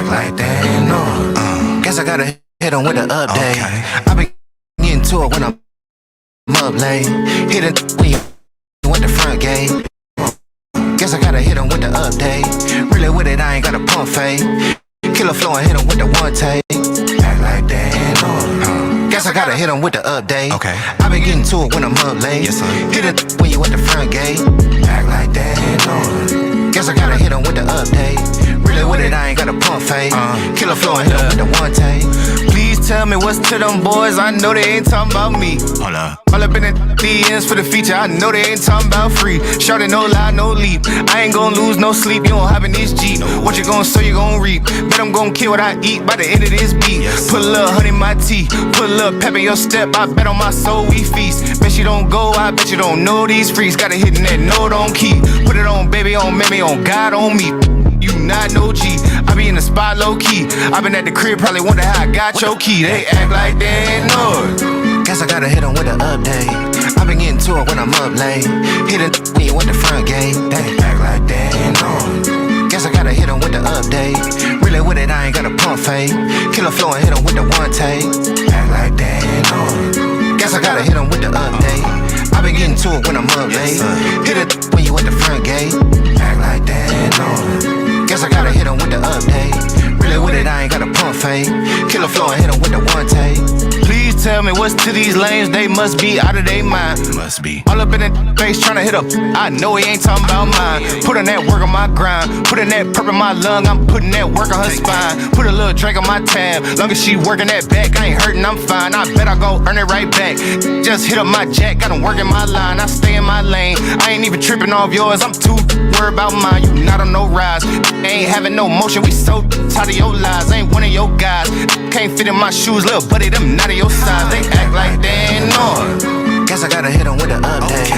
act like they know. Guess I gotta hit them with the update. I been getting to it when I'm up late. Hit it when you went the front gate. Guess I gotta hit them with the update. Really with it, I ain't got a pump fake. Killer flow and hit them with the one take. Act like they know. Guess I gotta hit them with the update. I been getting to it when I'm up late. Hit it when you at the front gate. Act like they know. Guess I gotta hit them with the update. Really with it, I ain't got a pump fake. Killer flow and hit them with the one take. Please tell me what's to them boys. I know they ain't talking about me. Hold up. All up in the DMs for the feature. I know they ain't talking about free. Shorty no lie, no leap. I ain't gon' lose no sleep. You don't have in this Jeep. What you gon' sow, you gon' reap. Bet I'm gon' kill what I eat by the end of this beat. Put a little honey in my tea. Put a little pep in your step. I bet on my soul we feast. Bet you don't go. I bet you don't know these freaks. Gotta hit that note on key. Put it on baby, on Mammy, on God, on me. You not no G. I be in the spot low key. I been at the crib, probably wonder how I got your key. They act like they ain't know it. Guess I gotta hit them with the update. I been getting to it when I'm up late. Hit it when you at the front gate. They act like they ain't know it. Guess I gotta hit them with the update. Really with it, I ain't got a pump fake. Killer flow and hit them with the one take. Act like they ain't know it. Guess I gotta hit them with the update. I been getting to it when I'm up late. Hit it when you at the front gate. Act like they ain't know it. Guess I gotta hit them with the update. Really with it, I ain't got a pump fake. Killer flow and hit them with the one take. Please tell me what's to these lanes. They must be out of their mind. Must be. All up in that face tryna hit up. I know he ain't talking about mine. Putting that work on my grind. Putting that purp in my lung. I'm putting that work on her spine. Put a little drink on my tab. Long as she working that back, I ain't hurting, I'm fine. I bet I gon' earn it right back. Just hit up my jack. Got him working my line. I stay in my lane. I ain't even tripping off yours. I'm too worried about mine. You not on no rise. Ain't having no motion. We so tired of your lies. Ain't one of your guys. Can't fit in my shoes, little buddy. Them not of your size. They act like they ain't know it. Guess I gotta hit them with the update.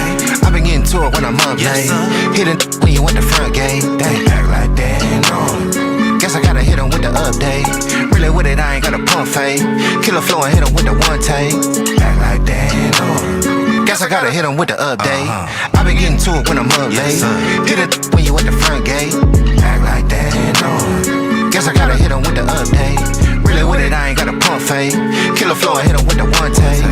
I been getting to it when I'm up late. Hit it when you at the front gate. They act like they ain't know it. Guess I gotta hit them with the update. Really with it, I ain't got a pump fake. Killer flow and hit them with the one take. Act like they ain't know it. Guess I gotta hit them with the update. I been getting to it when I'm up late. Hit it when you at the front gate. Act like they ain't know it. Guess I gotta hit them with the update. Really with it, I ain't got a pump fake. Killer flow and hit them with the one take.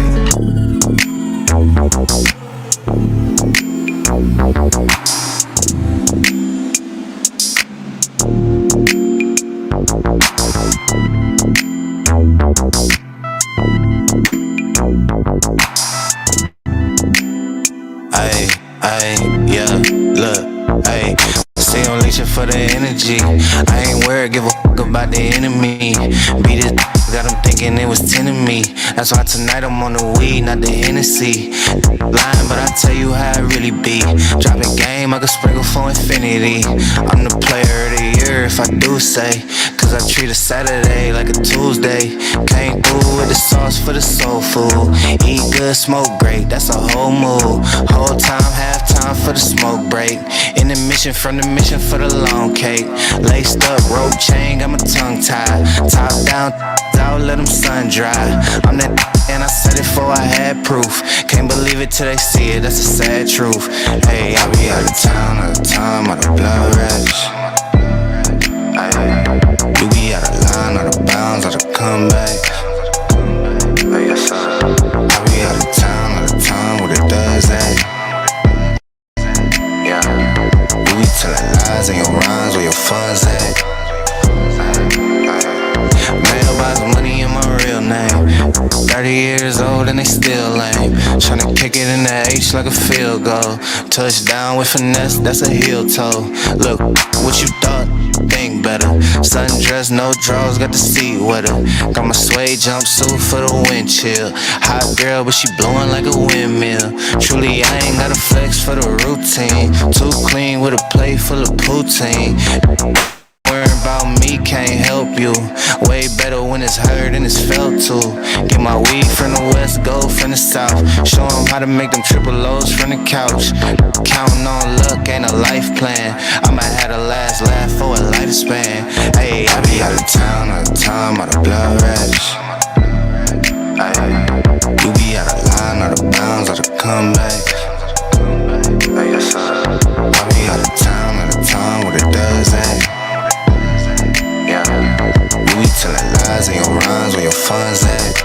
Yeah, look, ayy. Stay on leashin' for the energy. I ain't worried, give a fuck about the enemy. Beat it, got them thinking it was 10 of me. That's why tonight I'm on the weed, not the Hennessy. Lying, but I tell you how it really be. Dropping game, I could sprinkle for infinity. I'm the player of the year if I do say. Cause I treat a Saturday like a Tuesday. Came through with the sauce for the soul food. Eat good, smoke great, that's a whole move. Whole time, half time for the smoke break. In the mission, from the mission for the long cake. Laced up, rope chain, got my tongue tied. Top down, out, let them sun dry. I'm that and I said it before I had proof. Can't believe it till they see it, that's the sad truth. Hey, I be out of town all the time, out of blood rush. You be out of line, out of bounds, out of comeback. I be out of town all the time, what it does that. Yeah, you be telling lies in your rhymes, where your fun's at. Mailbox money in my real name. 30 years old and they still lame. Tryna kick it in the H like a field goal. Touchdown with finesse, that's a heel toe. Look, what you thought? Think better. Sundress, no drawers, got the seat wetter. Got my suede jumpsuit for the wind chill. Hot girl, but she blowing like a windmill. Truly, I ain't got a flex for the routine. Too clean with a plate full of poutine. Worrying about me can't help you. Way better when it's heard and it's felt too. Get my weed from the west, gold from the south. Show them how to make them triple O's from the couch. Counting on luck ain't a life plan. I'ma have the last laugh for a lifespan. Hey, I be out of town all the time, out of blood rush. You be out of line, out of bounds, out of comeback. I be out of town all the time, what it does that. funds at?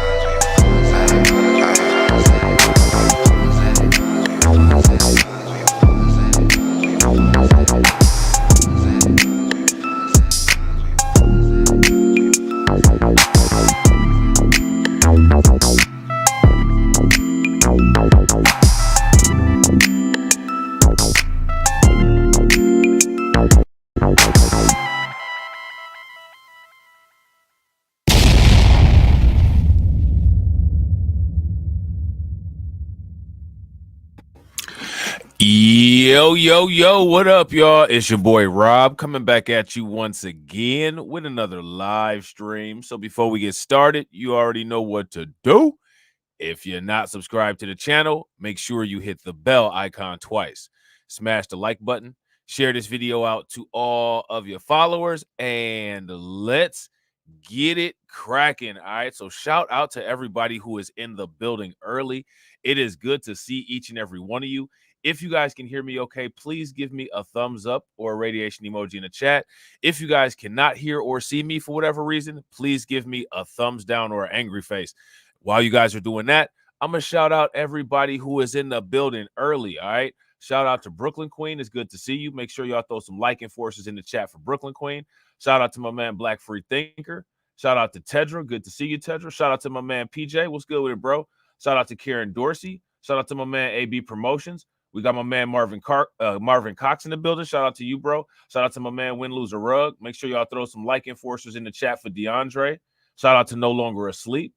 Yo, what up, y'all? It's your boy Rob coming back at you once again with another live stream. So before we get started, you already know what to do. If you're not subscribed to the channel, make sure you hit the bell icon twice. Smash the like button, share this video out to all of your followers, and let's get it cracking. All right, so shout out to everybody who is in the building early. It is good to see each and every one of you. If you guys can hear me okay, please give me a thumbs up or a radiation emoji in the chat. If you guys cannot hear or see me for whatever reason, please give me a thumbs down or an angry face. While you guys are doing that, I'm going to shout out everybody who is in the building early, all right? Shout out to Brooklyn Queen. It's good to see you. Make sure y'all throw some liking forces in the chat for Brooklyn Queen. Shout out to my man, Black Free Thinker. Shout out to Tedra. Good to see you, Tedra. Shout out to my man, PJ. What's good with it, bro? Shout out to Karen Dorsey. Shout out to my man, AB Promotions. We got my man, Marvin Cox in the building. Shout out to you, bro. Shout out to my man, Win Loser Rug. Make sure y'all throw some liking forces in the chat for DeAndre. Shout out to No Longer Asleep.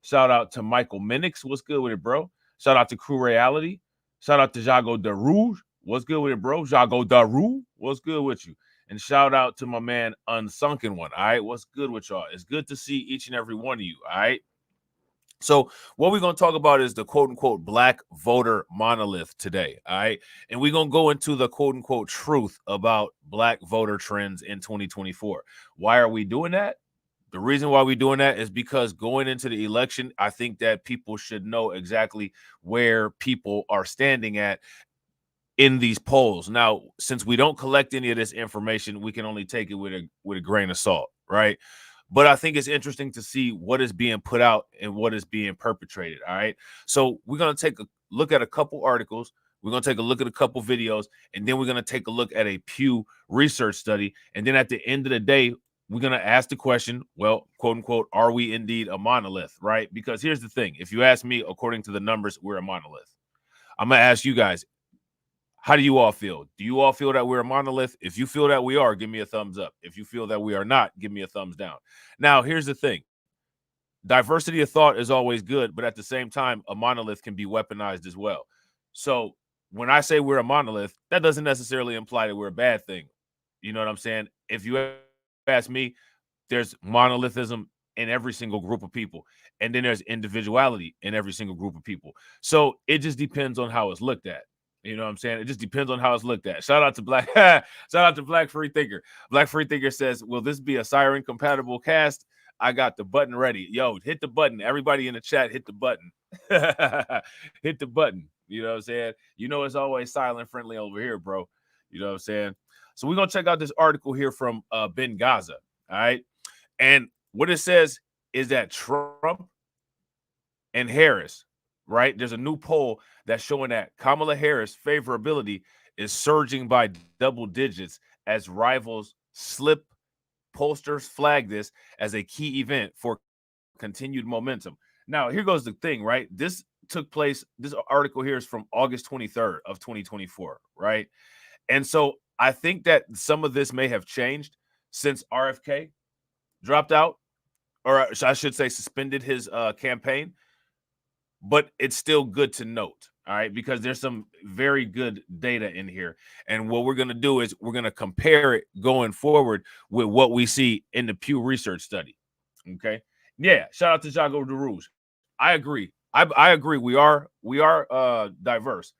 Shout out to Michael Minix. What's good with it, bro? Shout out to Crew Reality. Shout out to Jago Da Rouge. What's good with it, bro? Jago Da Rouge. What's good with you? And shout out to my man Unsunken One. All right. What's good with y'all? It's good to see each and every one of you. All right. So what we're going to talk about is the quote-unquote black voter monolith today, all right? And we're going to go into the quote-unquote truth about black voter trends in 2024. Why are we doing that? The reason why we're doing that is because going into the election, I think that people should know exactly where people are standing at in these polls. Now, since we don't collect any of this information, we can only take it with a grain of salt, right? But I think it's interesting to see what is being put out and what is being perpetrated, all right? So we're going to take a look at a couple articles. We're going to take a look at a couple videos, and then we're going to take a look at a Pew Research study. And then at the end of the day, we're going to ask the question, well, quote unquote, are we indeed a monolith, right? Because here's the thing. If you ask me, according to the numbers, we're a monolith. I'm going to ask you guys, how do you all feel? Do you all feel that we're a monolith? If you feel that we are, give me a thumbs up. If you feel that we are not, give me a thumbs down. Now, here's the thing. Diversity of thought is always good, but at the same time, a monolith can be weaponized as well. So when I say we're a monolith, that doesn't necessarily imply that we're a bad thing. You know what I'm saying? If you ask me, there's monolithism in every single group of people. And then there's individuality in every single group of people. So it just depends on how it's looked at. You know what I'm saying? It just depends on how it's looked at. Shout out to Black Free Thinker. Black Free Thinker says, will this be a siren compatible cast? I got the button ready. Yo, hit the button. Everybody in the chat, hit the button. Hit the button. You know what I'm saying? You know it's always silent friendly over here, bro. You know what I'm saying? So we're going to check out this article here from Benghazi. All right. And what it says is that Trump and Harris, right? There's a new poll that's showing that Kamala Harris' favorability is surging by double digits as rivals slip. Pollsters flag this as a key event for continued momentum. Now, here goes the thing, right? This took place, this article here is from August 23rd of 2024, right? And so I think that some of this may have changed since RFK dropped out, or I should say suspended his campaign. But it's still good to note, all right, because there's some very good data in here. And what we're going to do is we're going to compare it going forward with what we see in the Pew Research study. Okay. Yeah. Shout out to Jago Da Rouge. I agree. I agree. We are diverse.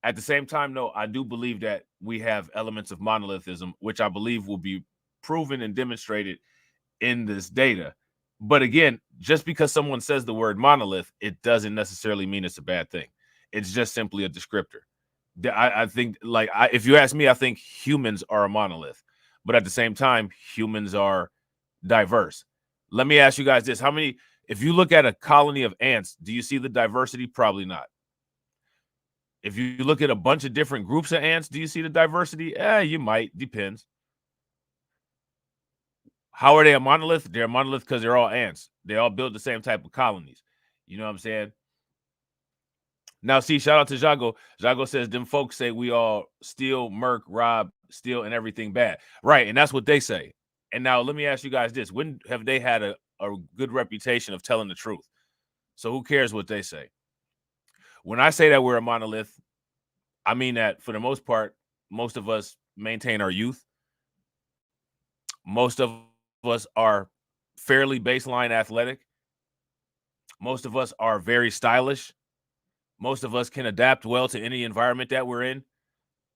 At the same time, though, I do believe that we have elements of monolithism, which I believe will be proven and demonstrated in this data. But again, just because someone says the word monolith, it doesn't necessarily mean it's a bad thing. It's just simply a descriptor. I think, like, if you ask me, I think humans are a monolith. But at the same time, humans are diverse. Let me ask you guys this. How many, If you look at a colony of ants, do you see the diversity? Probably not. If you look at a bunch of different groups of ants, do you see the diversity? You might. Depends. How are they a monolith? They're a monolith because they're all ants. They all build the same type of colonies. You know what I'm saying? Now, see, shout out to Jago. Jago says, them folks say we all steal, murk, rob, steal, and everything bad. Right, and that's what they say. And now let me ask you guys this. When have they had a good reputation of telling the truth? So who cares what they say? When I say that we're a monolith, I mean that for the most part, most of us maintain our youth. Most of us are fairly baseline athletic. Most of us are very stylish. Most of us can adapt well to any environment that we're in.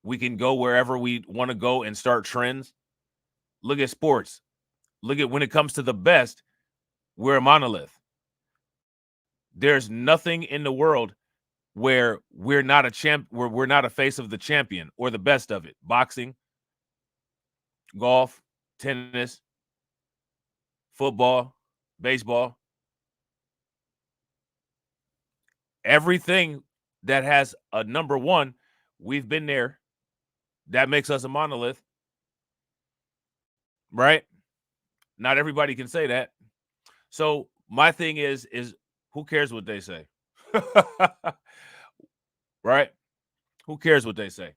We can go wherever we want to go and start trends. Look at sports. Look at when it comes to the best, we're a monolith. There's nothing in the world where we're not a champ, where we're not a face of the champion or the best of it. Boxing, golf, tennis, football, baseball. Everything that has a number one, we've been there. That makes us a monolith. Right? Not everybody can say that. So my thing is who cares what they say? Right? Who cares what they say?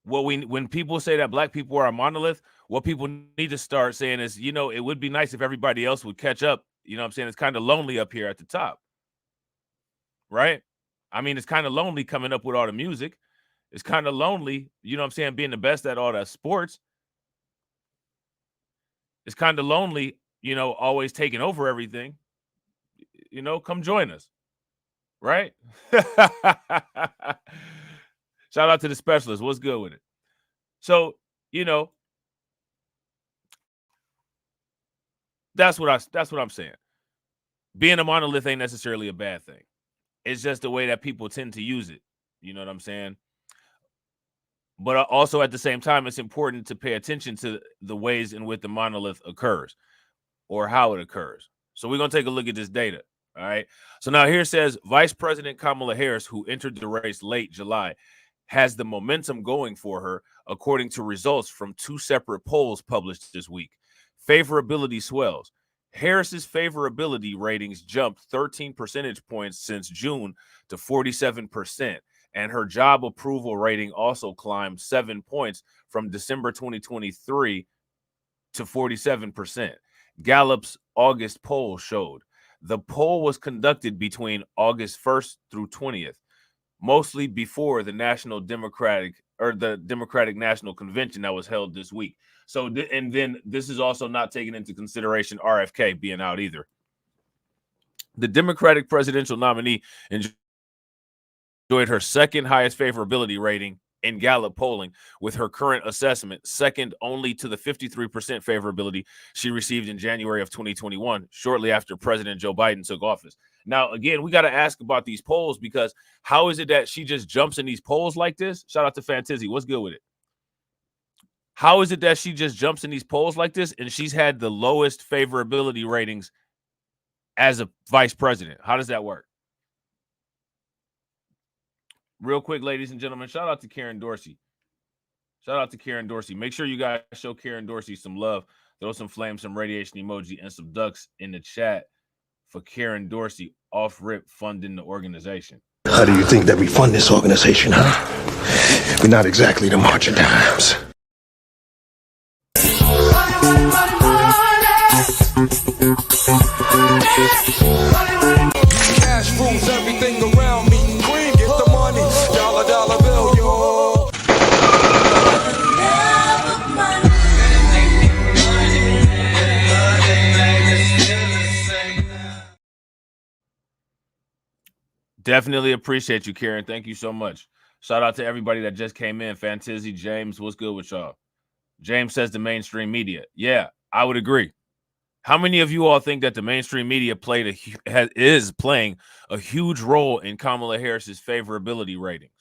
When people say that black people are a monolith, what people need to start saying is, you know, it would be nice if everybody else would catch up. You know what I'm saying? It's kind of lonely up here at the top. Right? I mean, it's kind of lonely coming up with all the music. It's kind of lonely, you know what I'm saying, being the best at all that sports. It's kind of lonely, you know, always taking over everything. You know, come join us. Right? Shout out to the specialist. What's good with it? So, you know, that's what I'm saying. Being a monolith ain't necessarily a bad thing. It's just the way that people tend to use it. You know what I'm saying? But also at the same time, it's important to pay attention to the ways in which the monolith occurs or how it occurs. So we're going to take a look at this data. All right. So now here says Vice President Kamala Harris, who entered the race late July, has the momentum going for her, according to results from two separate polls published this week. Favorability swells. Harris's favorability ratings jumped 13 percentage points since June to 47%. And her job approval rating also climbed 7 points from December 2023 to 47%. Gallup's August poll showed. The poll was conducted between August 1st through 20th, mostly before the Democratic National Convention that was held this week. So, and then this is also not taking into consideration RFK being out either. The Democratic presidential nominee enjoyed her second highest favorability rating in Gallup polling, with her current assessment second only to the 53% favorability she received in January of 2021, shortly after President Joe Biden took office. Now, again, we got to ask about these polls, because how is it that she just jumps in these polls like this? Shout out to Fantizzi. What's good with it? How is it that she just jumps in these polls like this and she's had the lowest favorability ratings as a vice president? How does that work? Real quick, ladies and gentlemen, shout out to Karen Dorsey. Shout out to Karen Dorsey. Make sure you guys show Karen Dorsey some love. Throw some flames, some radiation emoji, and some ducks in the chat for Karen Dorsey, off rip funding the organization. How do you think that we fund this organization, huh? We're not exactly the March of Dimes. Cash rules everything around me. Queen, get the money. Dollar bill, yo. Definitely appreciate you, Karen. Thank you so much. Shout out to everybody that just came in. Fantizzi, James, what's good with y'all? James says the mainstream media. Yeah, I would agree. How many of you all think that the mainstream media is playing a huge role in Kamala Harris's favorability ratings?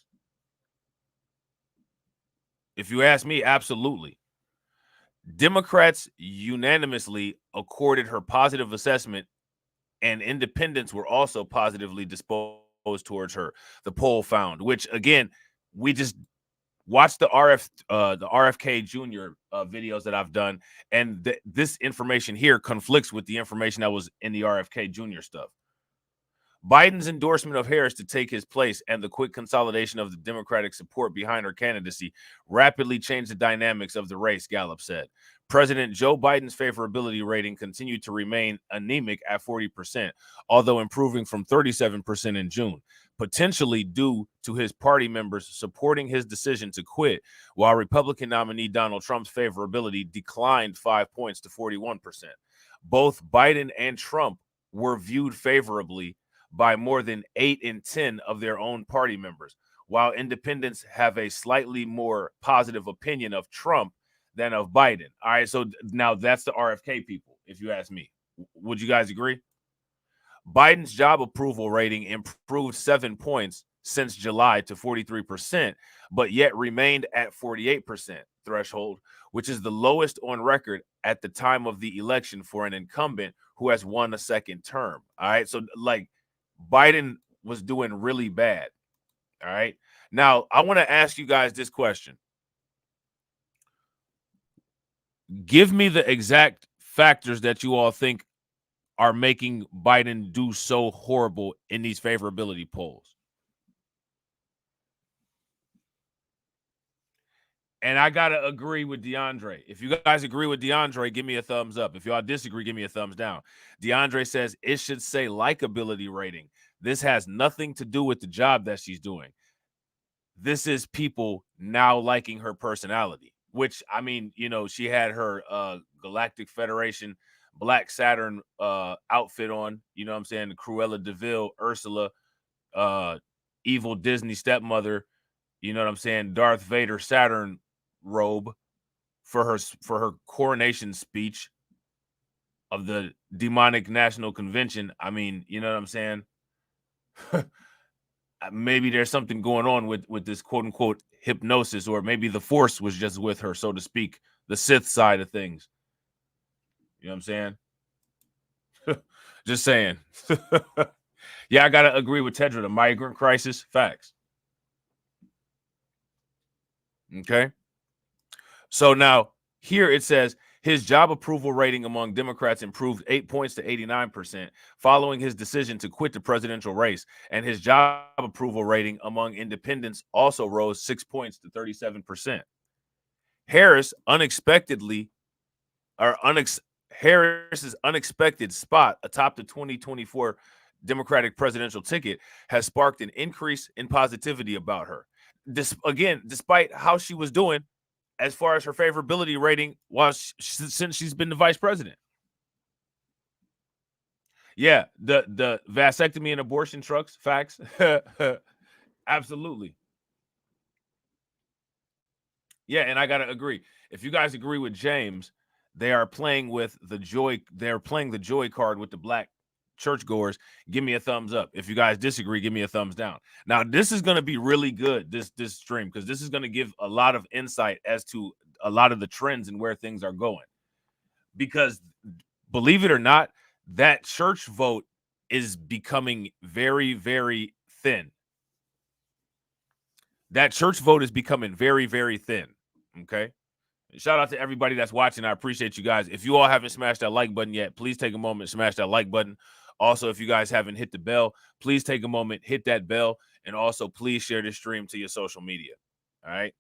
If you ask me, absolutely. Democrats unanimously accorded her positive assessment, and independents were also positively disposed towards her, the poll found, which again, we just watched the RFK Jr. Videos that I've done, and this information here conflicts with the information that was in the RFK Jr. stuff. Biden's endorsement of Harris to take his place and the quick consolidation of the Democratic support behind her candidacy rapidly changed the dynamics of the race, Gallup said. President Joe Biden's favorability rating continued to remain anemic at 40%, although improving from 37% in June, potentially due to his party members supporting his decision to quit, while Republican nominee Donald Trump's favorability declined 5 points to 41%. Both Biden and Trump were viewed favorably by more than 8 in 10 of their own party members, while independents have a slightly more positive opinion of Trump than of Biden. All right, so now that's the RFK people, if you ask me. Would you guys agree? Biden's job approval rating improved 7 points since July to 43%, but yet remained at 48% threshold, which is the lowest on record at the time of the election for an incumbent who has won a second term. All right, so like Biden was doing really bad. All right, now I want to ask you guys this question. Give me the exact factors that you all think are making Biden do so horrible in these favorability polls. And I got to agree with DeAndre. If you guys agree with DeAndre, give me a thumbs up. If y'all disagree, give me a thumbs down. DeAndre says it should say likability rating. This has nothing to do with the job that she's doing. This is people now liking her personality, which, I mean, you know, she had her Galactic Federation Black Saturn outfit on, you know what I'm saying? The Cruella DeVille, Ursula, evil Disney stepmother, you know what I'm saying? Darth Vader Saturn robe for her coronation speech of the demonic national convention. I mean, you know what I'm saying? Maybe there's something going on with this quote unquote hypnosis, or maybe the force was just with her, so to speak, the Sith side of things. You know what I'm saying? Just saying. Yeah, I gotta agree with Tedra. The migrant crisis, facts. Okay. So now here it says his job approval rating among Democrats improved 8 points to 89% following his decision to quit the presidential race, and his job approval rating among independents also rose 6 points to 37%. Harris's unexpected spot atop the 2024 Democratic presidential ticket has sparked an increase in positivity about her. Despite how she was doing as far as her favorability rating since she's been the vice president. Yeah, the vasectomy and abortion trucks, facts. Absolutely. Yeah, and I gotta agree. If you guys agree with James, they are playing with the joy. They're playing the joy card with the black churchgoers. Give me a thumbs up. If you guys disagree, give me a thumbs down. Now, this is going to be really good, this stream, because this is going to give a lot of insight as to a lot of the trends and where things are going. Because believe it or not, that church vote is becoming very, very thin. That church vote is becoming very, very thin. Okay. Shout out to everybody that's watching. I appreciate you guys. If you all haven't smashed that like button yet, please take a moment and smash that like button. Also, if you guys haven't hit the bell, please take a moment, hit that bell, and also please share this stream to your social media. All right.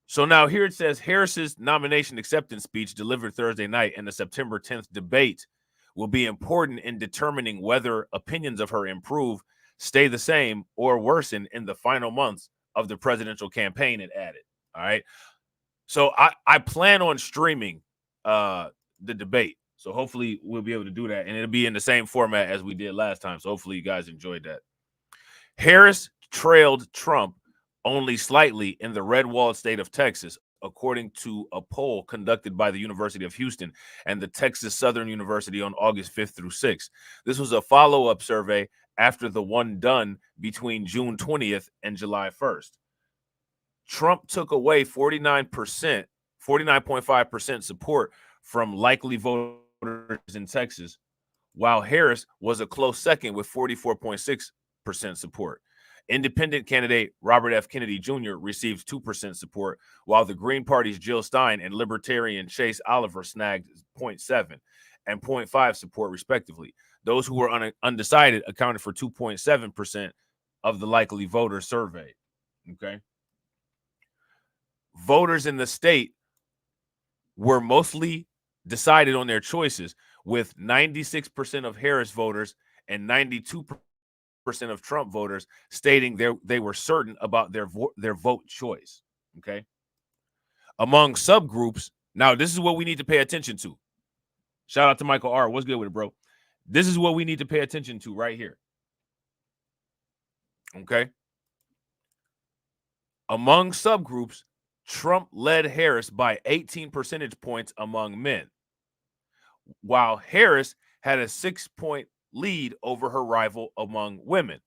So now here it says Harris's nomination acceptance speech delivered Thursday night in the September 10th debate will be important in determining whether opinions of her improve, stay the same, or worsen in the final months of the presidential campaign, it added. All right. So I plan on streaming the debate. So hopefully we'll be able to do that. And it'll be in the same format as we did last time. So hopefully you guys enjoyed that. Harris trailed Trump only slightly in the red-walled state of Texas, according to a poll conducted by the University of Houston and the Texas Southern University on August 5th through 6th. This was a follow-up survey after the one done between June 20th and July 1st. Trump took away 49% 49.5% support from likely voters in Texas, while Harris was a close second with 44.6% support. Independent candidate Robert F. Kennedy Jr. received 2% support, while the Green Party's Jill Stein and Libertarian Chase Oliver snagged 0.7 and 0.5 support, respectively. Those who were undecided accounted for 2.7% of the likely voters surveyed. Okay. Voters in the state were mostly decided on their choices, with 96% of Harris voters and 92% of Trump voters stating they were certain about their vote choice. Okay. Among subgroups, now this is what we need to pay attention to. Shout out to Michael R. What's good with it, bro? This is what we need to pay attention to right here. Okay. Among subgroups, Trump led Harris by 18 percentage points among men, while Harris had a 6-point lead over her rival among women.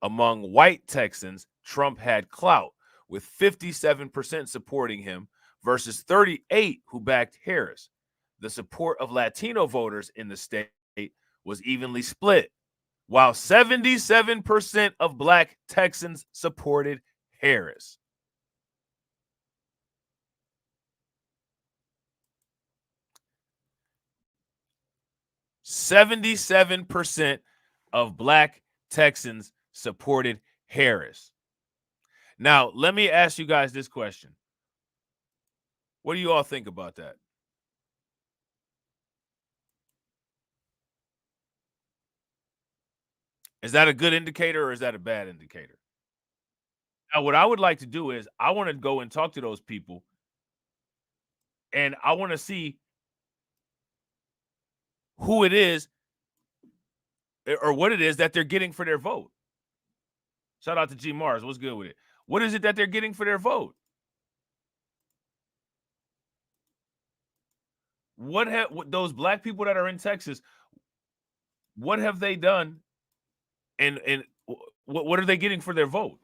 Among white Texans, Trump had clout, with 57% supporting him versus 38% who backed Harris. The support of Latino voters in the state was evenly split, while 77% of Black Texans supported Harris. 77% of Black Texans supported Harris. Now, let me ask you guys this question. What do you all think about that? Is that a good indicator or is that a bad indicator? Now, what I would like to do is I want to go and talk to those people, and I want to see who it is or what it is that they're getting for their vote. Shout out to G Mars. What's good with it? What is it that they're getting for their vote? What have those Black people that are in Texas, what have they done, and what are they getting for their vote?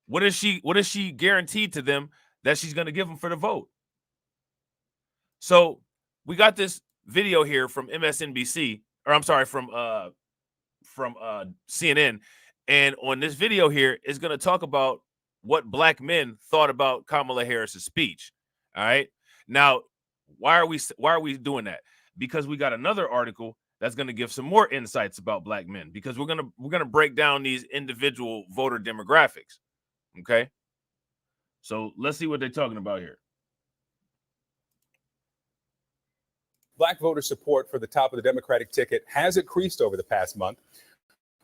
What is she guaranteed to them that she's going to give them for the vote? So we got this video here from MSNBC, or I'm sorry, from CNN, and on this video here is going to talk about what Black men thought about Kamala Harris's speech. All right, now why are we doing that? Because we got another article that's going to give some more insights about Black men, because we're gonna break down these individual voter demographics. Okay, so let's see what they're talking about here. Black voter support for the top of the Democratic ticket has increased over the past month.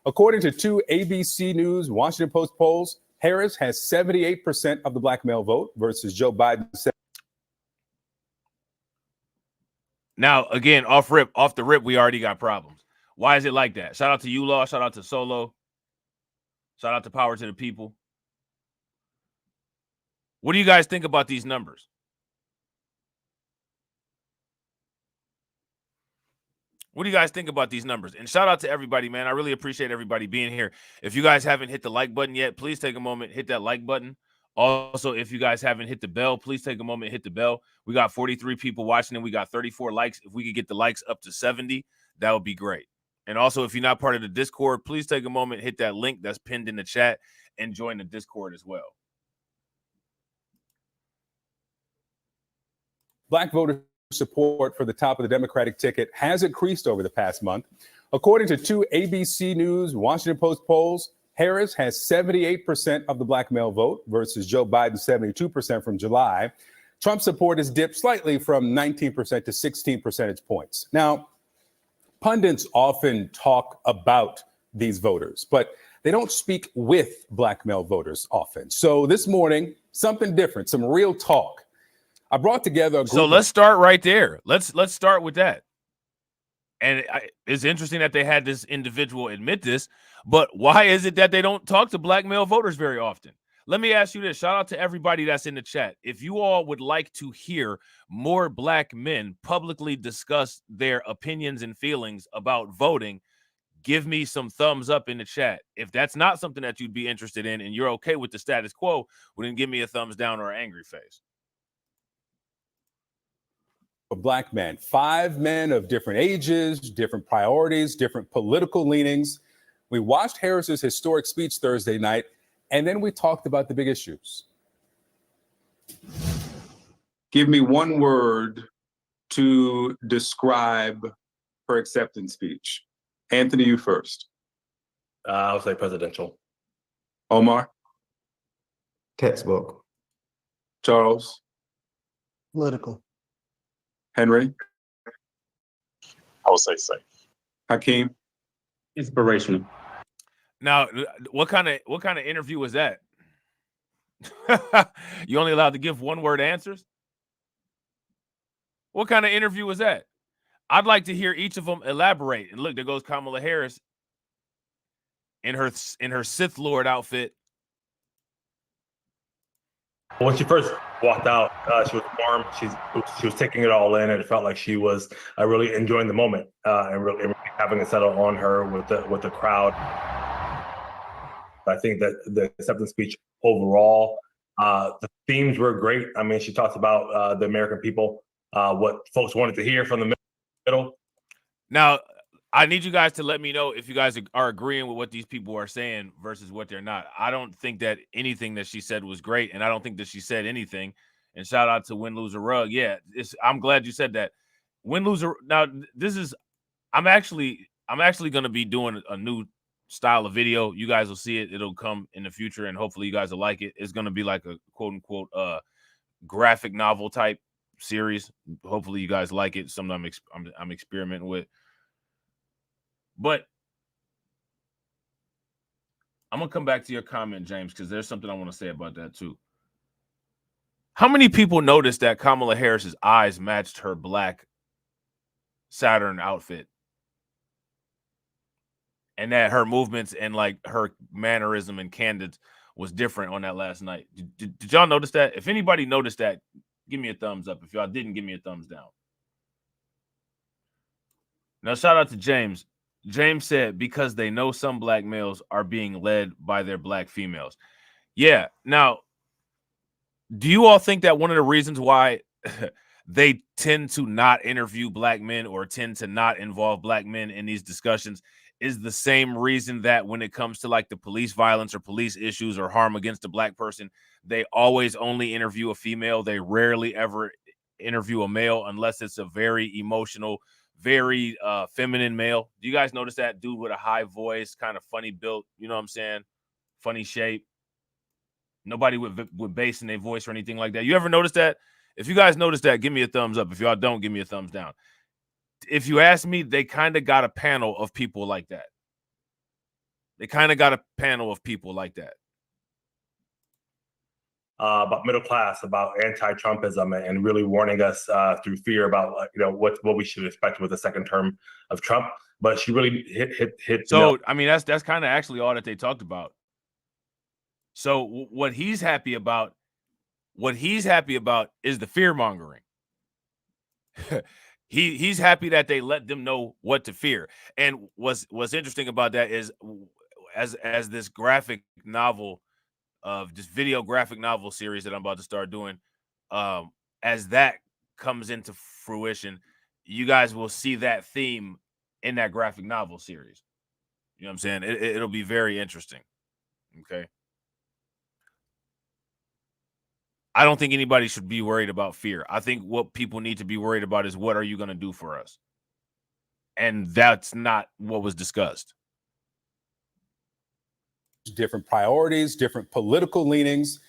According to two ABC News Washington Post polls, Harris has 78% of the Black male vote versus Joe Biden. Now, again, off the rip, we already got problems. Why is it like that? Shout out to U-Law, shout out to Solo, shout out to Power to the People. What do you guys think about these numbers? What do you guys think about these numbers? And shout out to everybody, man. I really appreciate everybody being here. If you guys haven't hit the like button yet, please take a moment, hit that like button. Also, if you guys haven't hit the bell, please take a moment, hit the bell. We got 43 people watching and we got 34 likes. If we could get the likes up to 70, that would be great. And also, if you're not part of the Discord, please take a moment, hit that link that's pinned in the chat and join the Discord as well. Black voter support for the top of the Democratic ticket has increased over the past month. According to two ABC News Washington Post polls, Harris has 78% of the Black male vote versus Joe Biden's 72% from July. Trump support has dipped slightly from 19% to 16 percentage points. Now, pundits often talk about these voters, but they don't speak with Black male voters often. So this morning, something different, some real talk. I brought together a group. So let's start right there. Let's start with that. And it's interesting that they had this individual admit this, but why is it that they don't talk to Black male voters very often? Let me ask you this. Shout out to everybody that's in the chat. If you all would like to hear more Black men publicly discuss their opinions and feelings about voting, give me some thumbs up in the chat. If that's not something that you'd be interested in and you're okay with the status quo, well, then give me a thumbs down or an angry face. for Black men. 5 men of different ages, different priorities, different political leanings. We watched Harris's historic speech Thursday night, and then we talked about the big issues. Give me one word to describe her acceptance speech. Anthony, you first. I'll say presidential. Omar. Textbook. Charles. Political. Henry. I would say safe. Hakeem. Inspirational. Now, what kind of interview was that? You only allowed to give one word answers? What kind of interview was that? I'd like to hear each of them elaborate. And look, there goes Kamala Harris in her Sith Lord outfit. When she first walked out, she was warm. She was taking it all in, and it felt like she was really enjoying the moment and really having it settle on her with the crowd. I think that the acceptance speech overall, the themes were great. I mean, she talked about the American people, what folks wanted to hear from the middle. Now, I need you guys to let me know if you guys are agreeing with what these people are saying versus what they're not. I don't think that anything that she said was great, and I don't think that she said anything. And shout out to Win, Lose, or Rug. Yeah, I'm glad you said that. Win, Lose, or now this is. I'm actually going to be doing a new style of video. You guys will see it. It'll come in the future, and hopefully you guys will like it. It's going to be like a quote unquote graphic novel type series. Hopefully you guys like it. Something I'm experimenting with. But I'm going to come back to your comment, James, because there's something I want to say about that too. How many people noticed that Kamala Harris's eyes matched her black Saturn outfit? And that her movements and like her mannerism and candid was different on that last night. Did y'all notice that? If anybody noticed that, give me a thumbs up. If y'all didn't, give me a thumbs down. Now, shout out to James. James said, because they know some black males are being led by their black females. Yeah. Now, do you all think that one of the reasons why they tend to not interview black men or tend to not involve black men in these discussions is the same reason that when it comes to like the police violence or police issues or harm against a black person, they always only interview a female? They rarely ever interview a male unless it's a very emotional, very feminine male. Do you guys notice that? Dude with a high voice, kind of funny built, you know what I'm saying? Funny shape. Nobody with bass in their voice or anything like that. You ever notice that? If you guys notice that, give me a thumbs up. If y'all don't, give me a thumbs down. If you ask me, they kind of got a panel of people like that. They kind of got a panel of people like that. About middle class, about anti-Trumpism, and really warning us through fear about what we should expect with the second term of Trump. But she really hit. So I mean, that's kind of actually all that they talked about. So what he's happy about is the fear mongering. He's happy that they let them know what to fear. And what's interesting about that is as this graphic novel of this video graphic novel series that I'm about to start doing, as that comes into fruition, you guys will see that theme in that graphic novel series. You know what I'm saying? It'll be very interesting. Okay. I don't think anybody should be worried about fear. I think what people need to be worried about is, what are you going to do for us? And that's not what was discussed. Different priorities, different political leanings.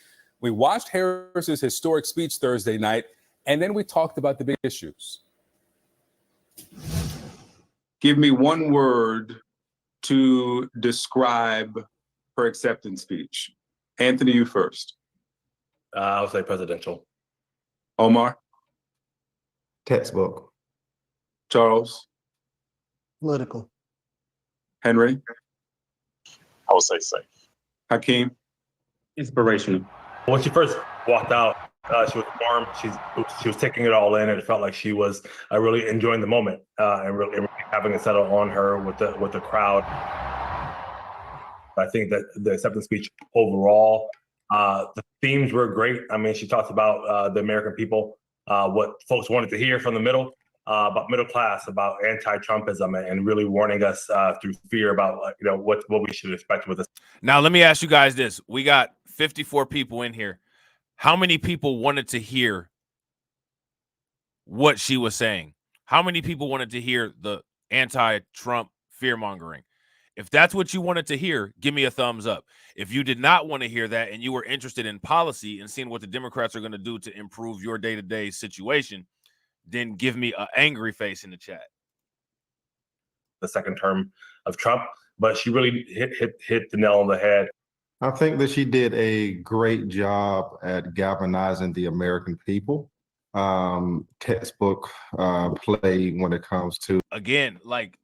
We watched Harris's historic speech Thursday night, and then we talked about the big issues. Give me one word to describe her acceptance speech. Anthony, you first. I'll say presidential. Omar. Textbook. Charles. Political. Henry. I would say safe. Hakeem. Inspirational. When she first walked out, she was warm. She was taking it all in, and it felt like she was really enjoying the moment and really having it settle on her with the crowd. I think that the acceptance speech overall, the themes were great. I mean, she talked about the American people, what folks wanted to hear from the middle, about middle class, about anti-Trumpism, and really warning us through fear about what we should expect with this. Now, let me ask you guys this. We got 54 people in here. How many people wanted to hear what she was saying? How many people wanted to hear the anti-Trump fear-mongering? If that's what you wanted to hear, give me a thumbs up. If you did not want to hear that and you were interested in policy and seeing what the Democrats are going to do to improve your day-to-day situation, then give me an angry face in the chat. The second term of Trump, but she really hit the nail on the head. I think that she did a great job at galvanizing the American people. Textbook play when it comes to, again, like,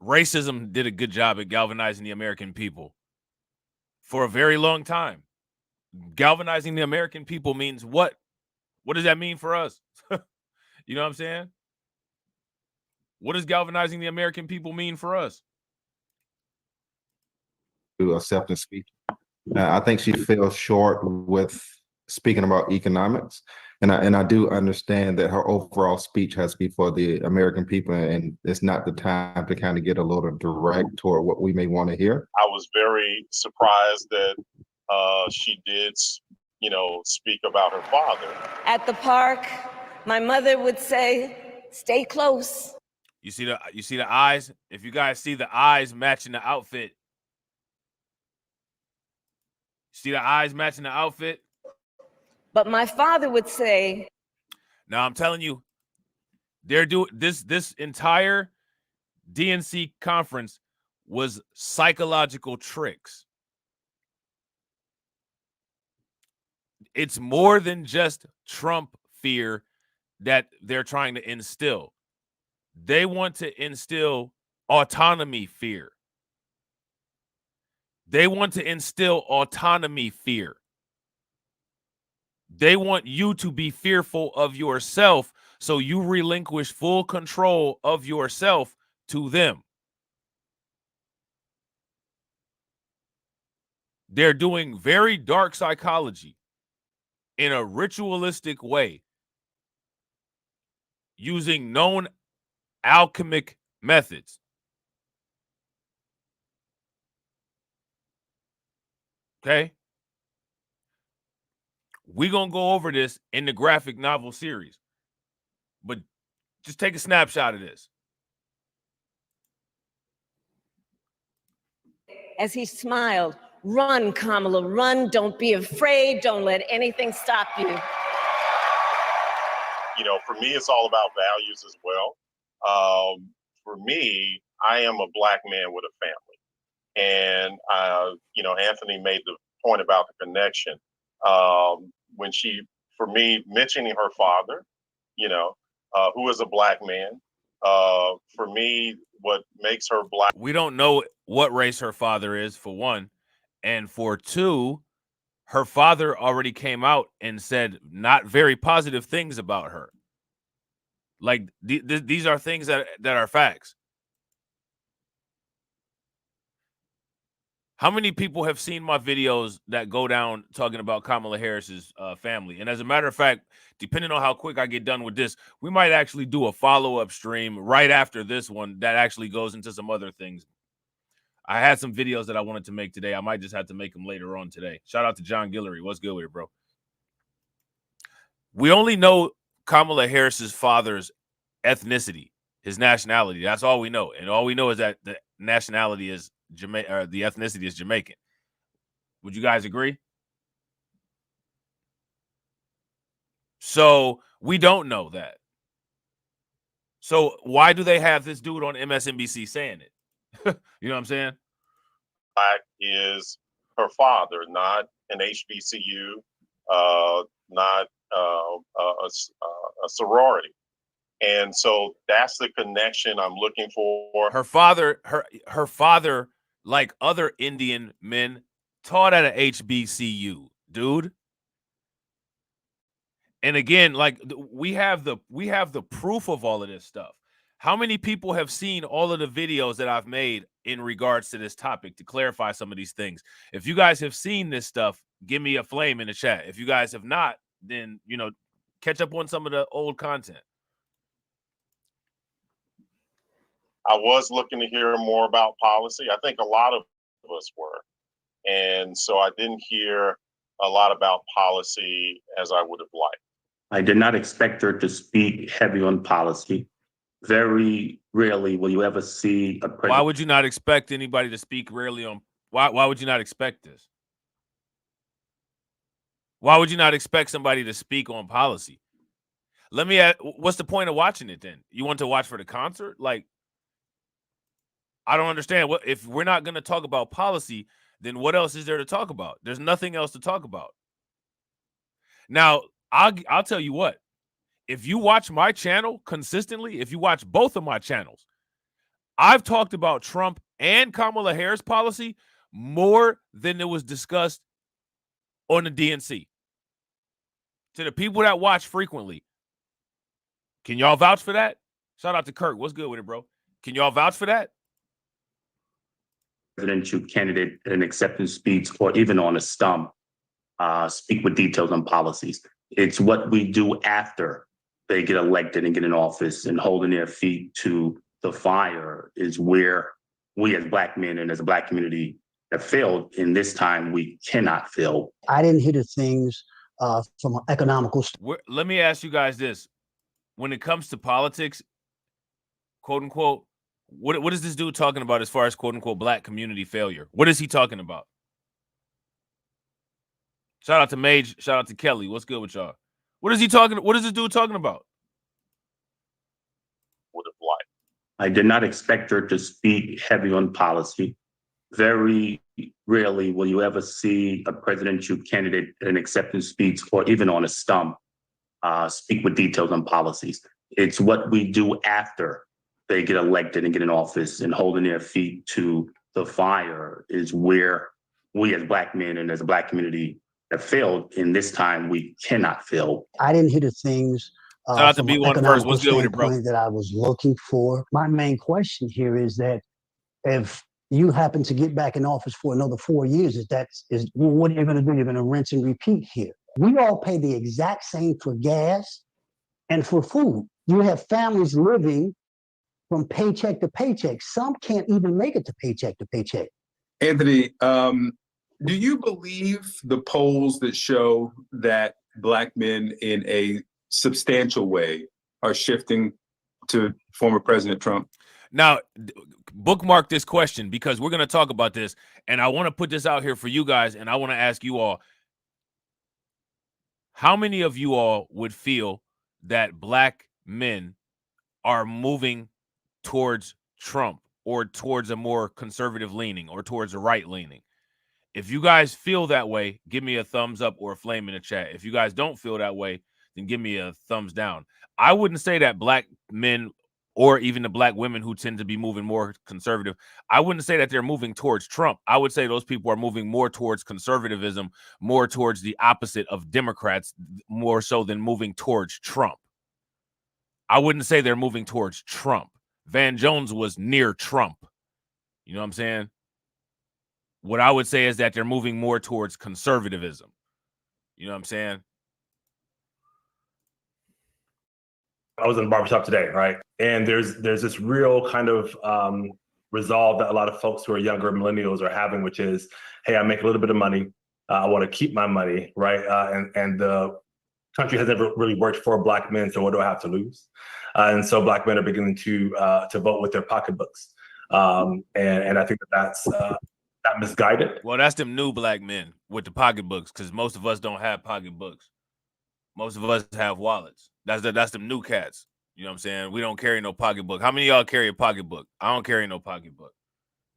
racism did a good job at galvanizing the American people for a very long time. Galvanizing the American people means what? What does that mean for us? You know what I'm saying? What does galvanizing the American people mean for us? to acceptance speech. I think she fell short with speaking about economics. And I do understand that her overall speech has to be for the American people, and it's not the time to kind of get a little direct toward what we may want to hear. I was very surprised that she did, speak about her father. At the park, my mother would say, "Stay close." You see the eyes? If you guys see the eyes matching the outfit. See the eyes matching the outfit? But my father would say, now I'm telling you, they're doing this entire DNC conference was psychological tricks. It's more than just Trump fear that they're trying to instill. They want to instill autonomy fear. They want to instill autonomy fear. They want you to be fearful of yourself, so you relinquish full control of yourself to them. They're doing very dark psychology in a ritualistic way, using known alchemic methods. Okay? We're going to go over this in the graphic novel series. But just take a snapshot of this. as he smiled, "Run, Kamala, run. Don't be afraid. Don't let anything stop you." For me, it's all about values as well. For me, I am a Black man with a family. And, Anthony made the point about the connection. When for me, mentioning her father, who is a Black man, for me, what makes her Black. We don't know what race her father is, for one. And for two, her father already came out and said not very positive things about her. Like, these are things that are facts. How many people have seen my videos that go down talking about Kamala Harris's family? And as a matter of fact, depending on how quick I get done with this, we might actually do a follow-up stream right after this one that actually goes into some other things. I had some videos that I wanted to make today. I might just have to make them later on today. Shout out to John Guillory. What's good with it, bro? We only know Kamala Harris's father's ethnicity, his nationality. That's all we know. And all we know is that the nationality is the ethnicity is Jamaican. Would you guys agree? So we don't know that. So why do they have this dude on MSNBC saying it? You know what I'm saying? Black is her father, not an HBCU, not a sorority. And so that's the connection I'm looking for. Her father, like other Indian men, taught at a HBCU, dude. And again, like, we have the proof of all of this stuff. How many people have seen all of the videos that I've made in regards to this topic to clarify some of these things? If you guys have seen this stuff, give me a flame in the chat. If you guys have not, then, catch up on some of the old content. I was looking to hear more about policy. I think a lot of us were. And so I didn't hear a lot about policy as I would have liked. I did not expect her to speak heavy on policy. Very rarely will you ever see a president. Why would you not expect anybody to speak rarely on? Why would you not expect this? Why would you not expect somebody to speak on policy? Let me ask, what's the point of watching it then? You want to watch for the concert? Like, I don't understand. What if we're not going to talk about policy, then what else is there to talk about? There's nothing else to talk about. Now, I'll tell you what. If you watch my channel consistently, if you watch both of my channels, I've talked about Trump and Kamala Harris policy more than it was discussed on the DNC. To the people that watch frequently, can y'all vouch for that? Shout out to Kirk. What's good with it, bro? Can y'all vouch for that? Presidential candidate an acceptance speech or even on a stump speak with details on policies. It's what we do after they get elected and get in office and holding their feet to the fire is where we as Black men and as a Black community have failed. In this time, we cannot fail. I didn't hear the things from an economical. Let me ask you guys this. When it comes to politics, quote unquote, what is this dude talking about as far as quote unquote Black community failure? What is he talking about? Shout out to Mage. Shout out to Kelly. What's good with y'all? What is he talking? What is this dude talking about? Would have liked. I did not expect her to speak heavy on policy. Very rarely will you ever see a presidential candidate an acceptance speech or even on a stump speak with details on policies. It's what we do after they get elected and get in office and holding their feet to the fire is where we as Black men and as a Black community have failed. In this time, we cannot fail. I didn't hear the things Shout out to B1 first. What's good with it, bro? That I was looking for. My main question here is that if you happen to get back in office for another 4 years, what are you going to do? You're going to rinse and repeat here. We all pay the exact same for gas and for food. You have families living from paycheck to paycheck. Some can't even make it to paycheck to paycheck. Anthony, do you believe the polls that show that Black men in a substantial way are shifting to former President Trump? Now, bookmark this question because we're going to talk about this, and I want to put this out here for you guys, and I want to ask you all, how many of you all would feel that Black men are moving towards Trump or towards a more conservative leaning or towards a right leaning? If you guys feel that way, give me a thumbs up or a flame in the chat. If you guys don't feel that way, then give me a thumbs down. I wouldn't say that Black men or even the Black women who tend to be moving more conservative, I wouldn't say that they're moving towards Trump. I would say those people are moving more towards conservatism, more towards the opposite of Democrats, more so than moving towards Trump. I wouldn't say they're moving towards Trump. Van Jones was near Trump. You know what I'm saying? What I would say is that they're moving more towards conservatism. You know what I'm saying? I was in the barbershop today, right? And there's this real kind of resolve that a lot of folks who are younger millennials are having, which is, hey, I make a little bit of money. I want to keep my money, right? And the country has never really worked for Black men, so what do I have to lose? And so Black men are beginning to vote with their pocketbooks. And I think that's that misguided. Well, that's them new Black men with the pocketbooks, because most of us don't have pocketbooks. Most of us have wallets. That's them new cats. You know what I'm saying? We don't carry no pocketbook. How many of y'all carry a pocketbook? I don't carry no pocketbook.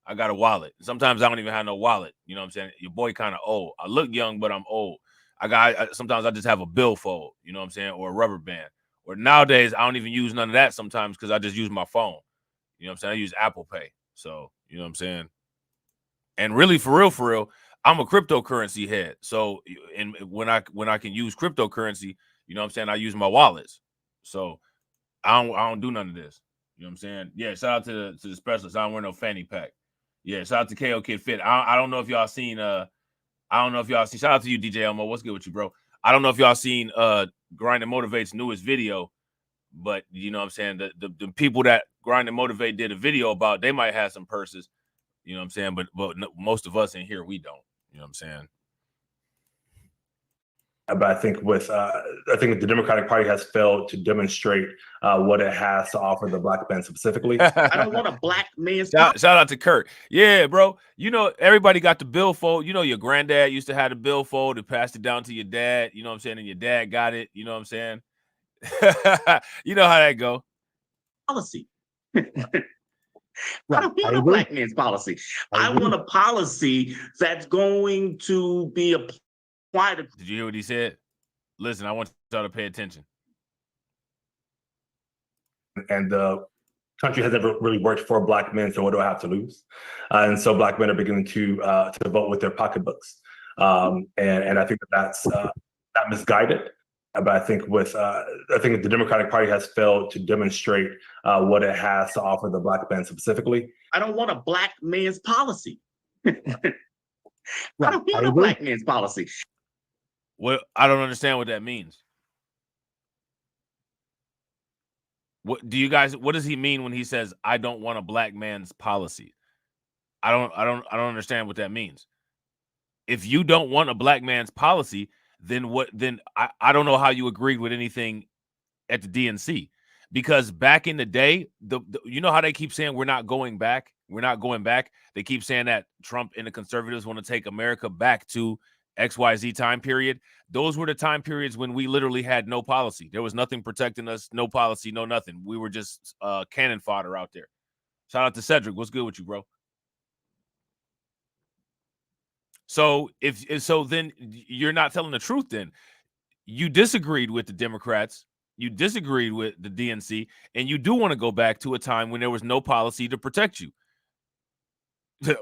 I got a wallet. Sometimes I don't even have no wallet. You know what I'm saying? Your boy kind of old. I look young, but I'm old. Sometimes I just have a billfold, you know what I'm saying, or a rubber band. Or nowadays, I don't even use none of that sometimes because I just use my phone. You know what I'm saying? I use Apple Pay. So, you know what I'm saying? And really, for real, I'm a cryptocurrency head. So, and when I can use cryptocurrency, you know what I'm saying, I use my wallets. So, I don't do none of this. You know what I'm saying? Yeah, shout out to the specialist. I don't wear no fanny pack. Yeah, shout out to KO Kid Fit. I don't know if y'all seen shout out to you, DJ Elmo. What's good with you, bro? I don't know if y'all seen Grind and Motivate's newest video, but you know what I'm saying, the people that Grind and Motivate did a video about, they might have some purses, you know what I'm saying, but most of us in here, we don't, you know what I'm saying. But I think the Democratic Party has failed to demonstrate what it has to offer the black man specifically. I don't want a black man's shout out to Kurt. Yeah, bro. You know, everybody got the billfold. You know, your granddad used to have the billfold and passed it down to your dad. You know what I'm saying? And your dad got it. You know what I'm saying? You know how that go. Policy. I don't want a black man's policy. I want a policy that's going to be applied. Did you hear what he said? Listen, I want y'all to pay attention. And the country has never really worked for black men, so what do I have to lose? And so black men are beginning to vote with their pocketbooks, and I think that's not misguided. But I think the Democratic Party has failed to demonstrate what it has to offer the black man specifically. I don't want a black man's policy. I don't want a black man's policy. Well, I don't understand what that means. What does he mean when he says I don't want a black man's policy? I don't understand what that means. If you don't want a black man's policy, then I don't know how you agreed with anything at the DNC, because back in the day, you know how they keep saying we're not going back. They keep saying that Trump and the conservatives want to take America back to XYZ time period. Those were the time periods when we literally had no policy. There was nothing protecting us, no policy, no nothing. We were just cannon fodder out there. Shout out to Cedric. What's good with you, bro? So then you're not telling the truth. Then you disagreed with the Democrats, you disagreed with the DNC, and you do want to go back to a time when there was no policy to protect you,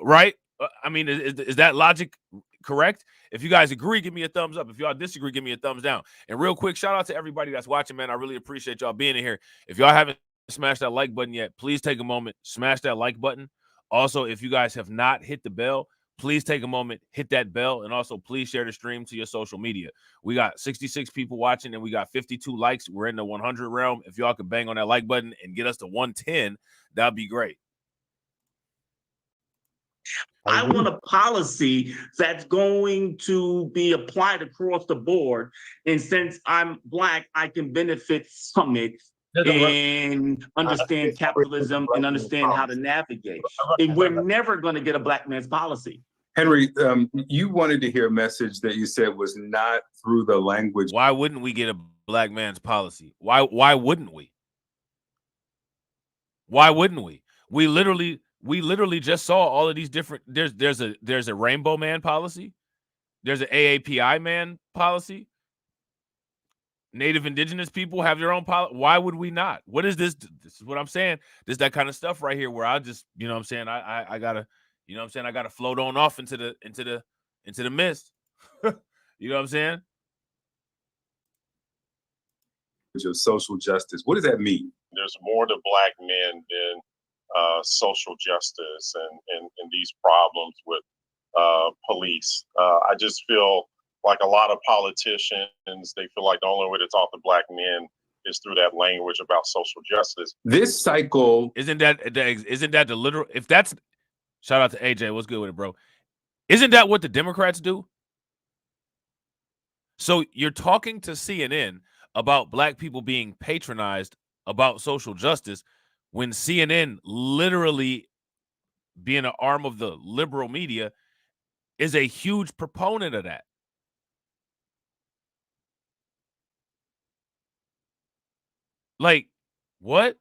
right? I mean, is that logic correct? If you guys agree, give me a thumbs up. If y'all disagree, give me a thumbs down. And real quick, shout out to everybody that's watching, man. I really appreciate y'all being in here. If y'all haven't smashed that like button yet, please take a moment, smash that like button. Also, if you guys have not hit the bell, please take a moment, hit that bell, and also please share the stream to your social media. We got 66 people watching, and we got 52 likes. We're in the 100 realm. If y'all could bang on that like button and get us to 110, that'd be great. I want a policy that's going to be applied across the board. And since I'm black, I can benefit from it and understand capitalism and understand how to navigate. And we're never going to get a black man's policy. Henry, you wanted to hear a message that you said was not through the language. Why wouldn't we get a black man's policy? Why wouldn't we? Why wouldn't we? We literally just saw all of these different. There's a rainbow man policy. There's an AAPI man policy. Native indigenous people have their own policy. Why would we not? What is this? This is what I'm saying. This is that kind of stuff right here where I just, you know what I'm saying, I gotta, you know what I'm saying, I gotta float on off into the mist. You know what I'm saying? Of social justice. What does that mean? There's more to black men than social justice and these problems with police. I just feel like a lot of politicians, they feel like the only way to talk to black men is through that language about social justice. This cycle isn't that the literal? If that's, shout out to AJ, what's good with it, bro? Isn't that what the Democrats do? So you're talking to CNN about black people being patronized about social justice when CNN, literally being an arm of the liberal media, is a huge proponent of that. Like, what?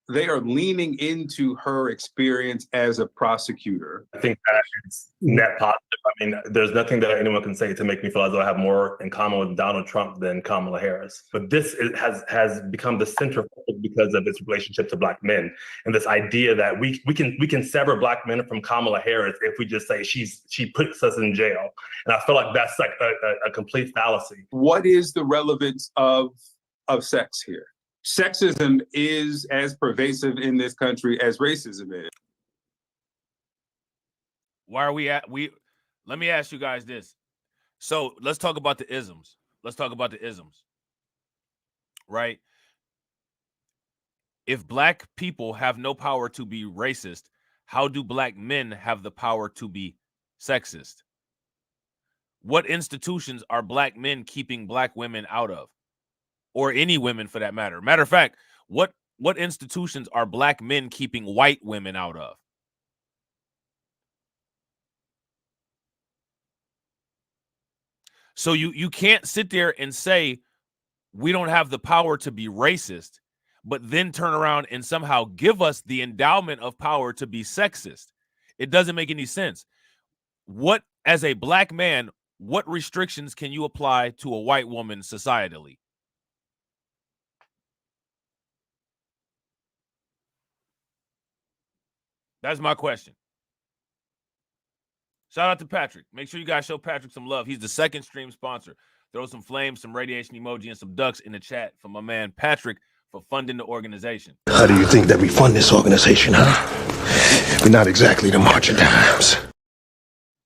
They are leaning into her experience as a prosecutor. I think that is net positive. I mean, there's nothing that anyone can say to make me feel as though I have more in common with Donald Trump than Kamala Harris. But this has become the center because of its relationship to black men, and this idea that we can sever black men from Kamala Harris if we just say she puts us in jail. And I feel like that's like a complete fallacy. What is the relevance of sex here? Sexism is as pervasive in this country as racism is. Why are we let me ask you guys this. So let's talk about the isms. Let's talk about the isms. Right? If black people have no power to be racist, how do black men have the power to be sexist? What institutions are black men keeping black women out of? Or any women for that matter? Matter of fact, what institutions are black men keeping white women out of? So you can't sit there and say we don't have the power to be racist, but then turn around and somehow give us the endowment of power to be sexist. It doesn't make any sense. What, as a black man, what restrictions can you apply to a white woman societally? That's my question. Shout out to Patrick. Make sure you guys show Patrick some love. He's the second stream sponsor. Throw some flames, some radiation emoji, and some ducks in the chat for my man Patrick for funding the organization. How do you think that we fund this organization, huh? We're not exactly the marching times.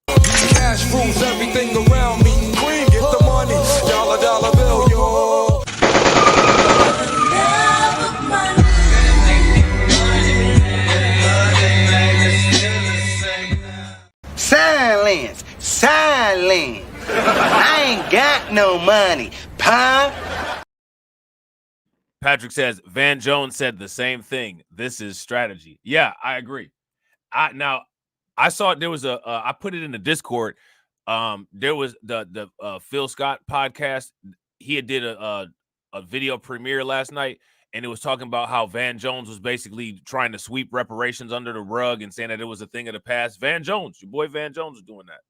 Cash rules everything around me. Cream, get the money. Dollar bill, yo. Silence, silence. I ain't got no money, pop. Patrick says Van Jones said the same thing. This is strategy. Yeah, I agree. I saw there was I put it in the Discord. There was the Phil Scott podcast. He did a video premiere last night, and it was talking about how Van Jones was basically trying to sweep reparations under the rug and saying that it was a thing of the past. Van Jones, your boy Van Jones was doing that.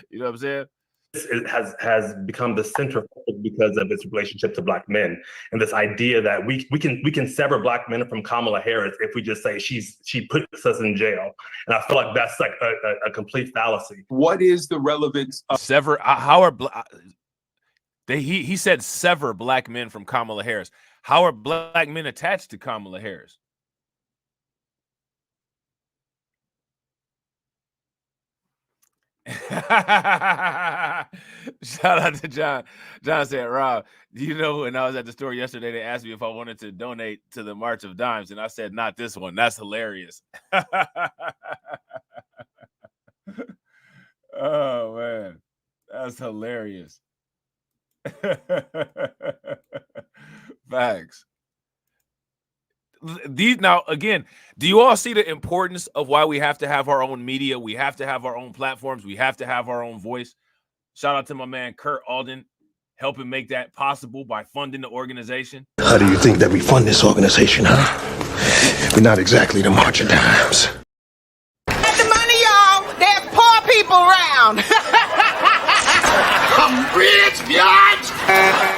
You know what I'm saying? It has become the center because of its relationship to black men, and this idea that we can sever black men from Kamala Harris if we just say she puts us in jail, and I feel like that's like a complete fallacy. What is the relevance of sever? How are he said sever black men from Kamala Harris? How are black men attached to Kamala Harris? Shout out to John. John said, Rob, do you know when I was at the store yesterday, they asked me if I wanted to donate to the March of Dimes, and I said, not this one. That's hilarious. Oh, man. That's hilarious. Facts. Now, again, do you all see the importance of why we have to have our own media? We have to have our own platforms. We have to have our own voice. Shout out to my man, Kurt Alden, helping make that possible by funding the organization. How do you think that we fund this organization, huh? We're not exactly the marching times. Get the money, y'all. There's poor people around. I'm rich, biatch.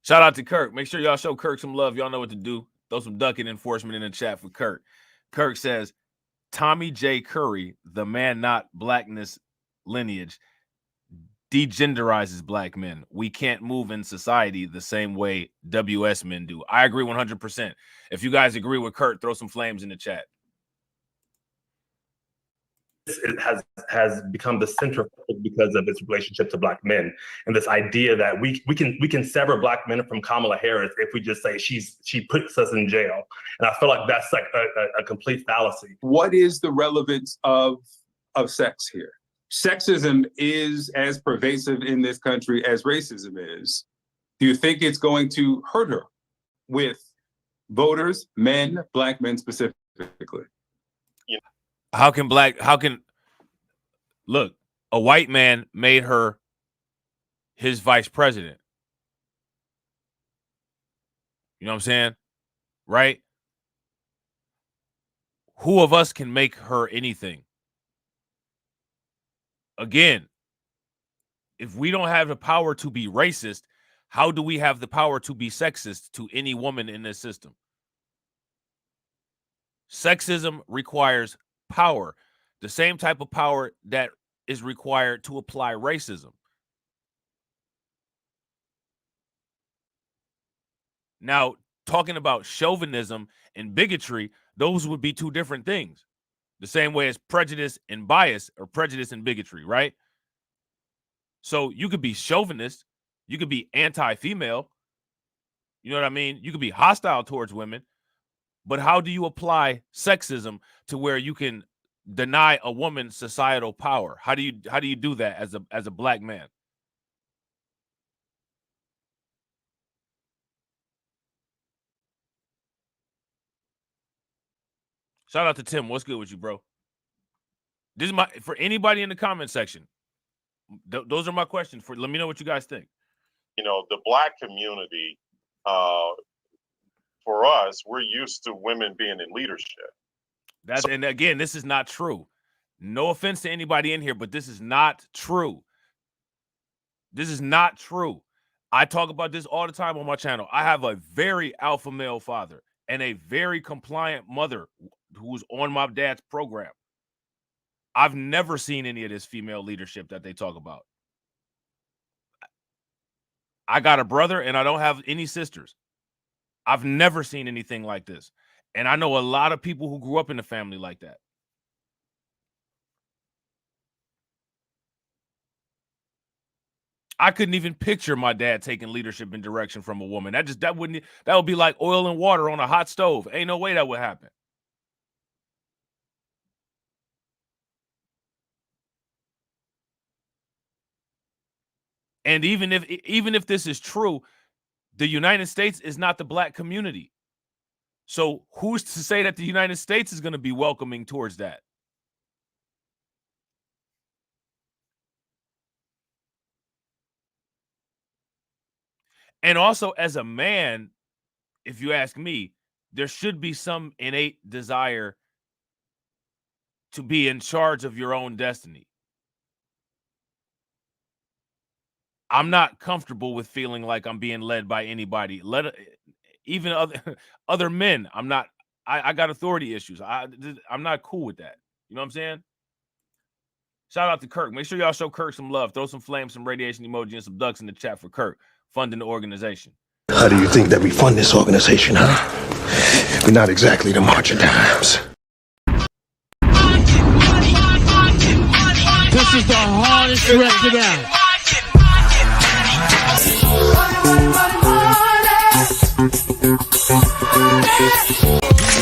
Shout out to Kirk. Make sure y'all show Kirk some love. Y'all know what to do. Throw some ducking enforcement in the chat for Kirk. Kirk says, Tommy J. Curry, the man not blackness lineage, degenderizes black men. We can't move in society the same way WS men do. I agree 100%. If you guys agree with Kurt, throw some flames in the chat. It has become the center because of its relationship to black men, and this idea that we can sever black men from Kamala Harris if we just say she puts us in jail, and I feel like that's like a complete fallacy. What is the relevance of sex here? Sexism is as pervasive in this country as racism is. Do you think it's going to hurt her with voters, men, black men specifically? Look, a white man made her his vice president. You know what I'm saying? Right? Who of us can make her anything? Again, if we don't have the power to be racist, how do we have the power to be sexist to any woman in this system? Sexism requires power, the same type of power that is required to apply racism. Now, talking about chauvinism and bigotry, those would be two different things. The same way as prejudice and bias, or prejudice and bigotry, right? So you could be chauvinist, you could be anti-female, you know what I mean? You could be hostile towards women, but how do you apply sexism to where you can deny a woman societal power? How do you do that as a black man? Shout out to Tim. What's good with you, bro? This is for anybody in the comment section. Those are my questions. Let me know what you guys think. You know, the Black community, for us, we're used to women being in leadership. And again, this is not true. No offense to anybody in here, but this is not true. This is not true. I talk about this all the time on my channel. I have a very alpha male father and a very compliant mother who's on my dad's program. I've never seen any of this female leadership that they talk about. I got a brother and I don't have any sisters. I've never seen anything like this. And I know a lot of people who grew up in a family like that. I couldn't even picture my dad taking leadership and direction from a woman. That would be like oil and water on a hot stove. Ain't no way that would happen. And even if this is true, the United States is not the black community. So who's to say that the United States is going to be welcoming towards that? And also, as a man, if you ask me, there should be some innate desire to be in charge of your own destiny. I'm not comfortable with feeling like I'm being led by anybody. Even other men. I got authority issues. I'm not cool with that. You know what I'm saying? Shout out to Kirk. Make sure y'all show Kirk some love. Throw some flames, some radiation emoji, and some ducks in the chat for Kirk, funding the organization. How do you think that we fund this organization, huh? We're not exactly the March of Dimes. This is the hardest record out.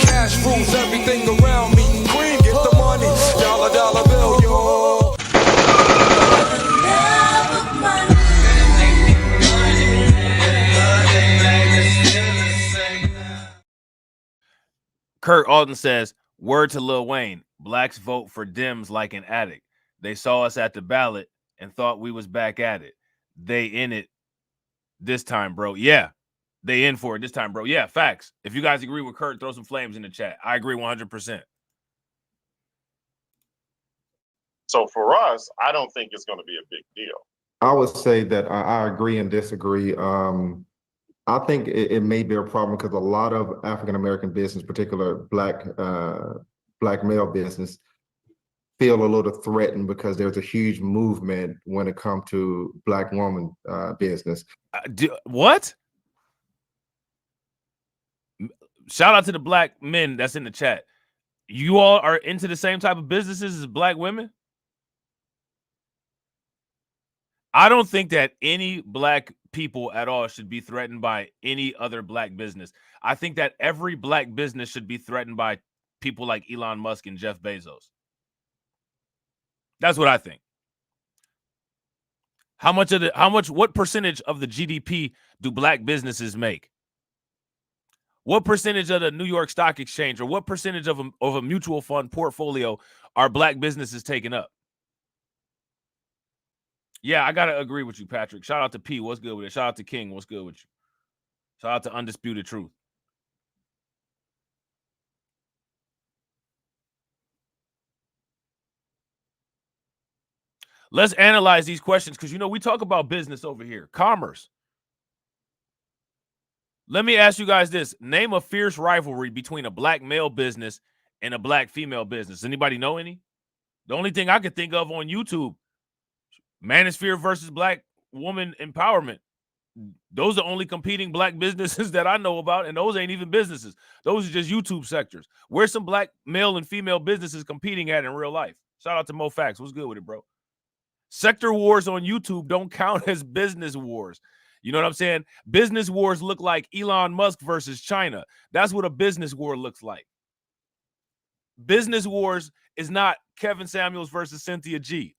Cash rules everything around me. Cream, get the money. Dollar bill, yo. Kurt Alden says, word to Lil Wayne, blacks vote for Dems like an addict. They saw us at the ballot and thought we was back at it. They in it this time, bro. Yeah, they in for it this time, bro. Yeah, facts. If you guys agree with Kurt, throw some flames in the chat. I agree 100%. So for us, I don't think it's going to be a big deal. I would say that I agree and disagree. I think it may be a problem because a lot of African-American business, particular black male business, feel a little threatened because there's a huge movement when it comes to black woman business. What? Shout out to the black men that's in the chat. You all are into the same type of businesses as black women? I don't think that any black people at all should be threatened by any other black business. I think that every black business should be threatened by people like Elon Musk and Jeff Bezos. That's what I think. What percentage of the GDP do black businesses make? What percentage of the New York Stock Exchange or what percentage of a mutual fund portfolio are black businesses taking up? Yeah, I got to agree with you, Patrick. Shout out to P. What's good with it? Shout out to King. What's good with you? Shout out to Undisputed Truth. Let's analyze these questions because, we talk about business over here, commerce. Let me ask you guys this. Name a fierce rivalry between a black male business and a black female business. Anybody know any? The only thing I could think of on YouTube, Manosphere versus Black Woman Empowerment. Those are only competing black businesses that I know about, and those ain't even businesses. Those are just YouTube sectors. Where's some black male and female businesses competing at in real life? Shout out to Mo Facts. What's good with it, bro? Sector wars on YouTube don't count as business wars. You know what I'm saying? Business wars look like Elon Musk versus China. That's what a business war looks like. Business wars is not Kevin Samuels versus Cynthia G.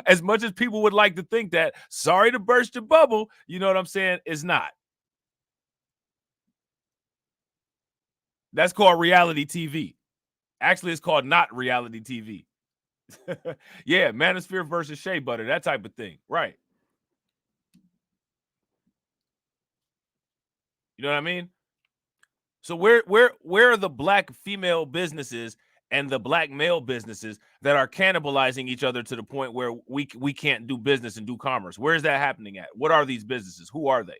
As much as people would like to think that, sorry to burst your bubble, you know what I'm saying? It's not. That's called reality TV. Actually, it's called not reality TV. Yeah, Manosphere versus Shea Butter, that type of thing. Right. You know what I mean? So where are the black female businesses and the black male businesses that are cannibalizing each other to the point where we can't do business and do commerce? Where is that happening at? What are these businesses? Who are they?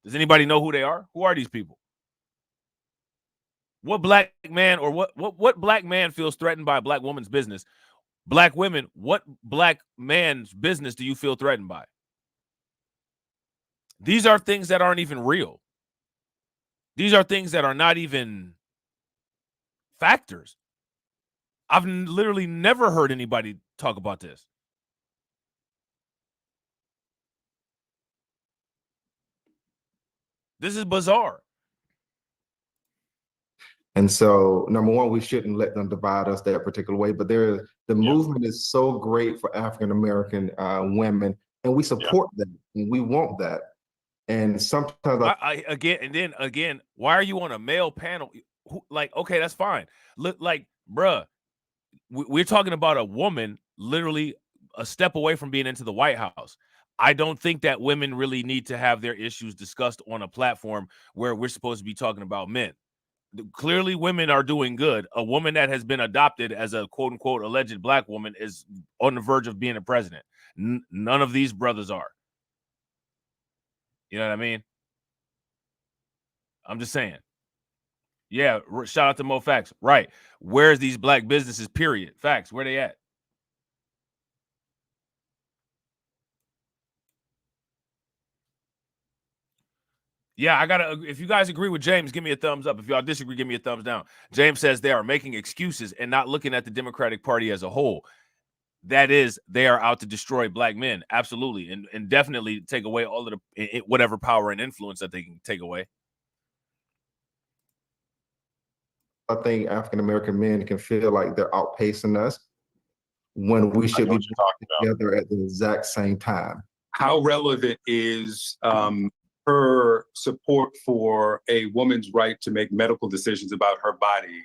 Does anybody know who they are? Who are these people? What black man or what black man feels threatened by a black woman's business? Black women, what black man's business do you feel threatened by? These are things that aren't even real. These are things that are not even factors. I've literally never heard anybody talk about this. This is bizarre. And so, number one, we shouldn't let them divide us that particular way. But the movement is so great for African American women, and we support them, and we want that. And sometimes again, why are you on a male panel? Like, okay, that's fine. Look, like, bruh, we're talking about a woman literally a step away from being into the White House. I don't think that women really need to have their issues discussed on a platform where we're supposed to be talking about men. Clearly, women are doing good. A woman that has been adopted as a quote-unquote alleged black woman is on the verge of being a president. None of these brothers are. You know what I mean? I'm just saying. Yeah, shout out to Mo Facts. Right. Where's these black businesses, period? Facts, where they at? Yeah, I gotta. If you guys agree with James, give me a thumbs up. If y'all disagree, give me a thumbs down. James says they are making excuses and not looking at the Democratic Party as a whole. That is, they are out to destroy black men. Absolutely. And definitely take away all of the whatever power and influence that they can take away. I think African American men can feel like they're outpacing us when we should be together at the exact same time. How relevant is her support for a woman's right to make medical decisions about her body?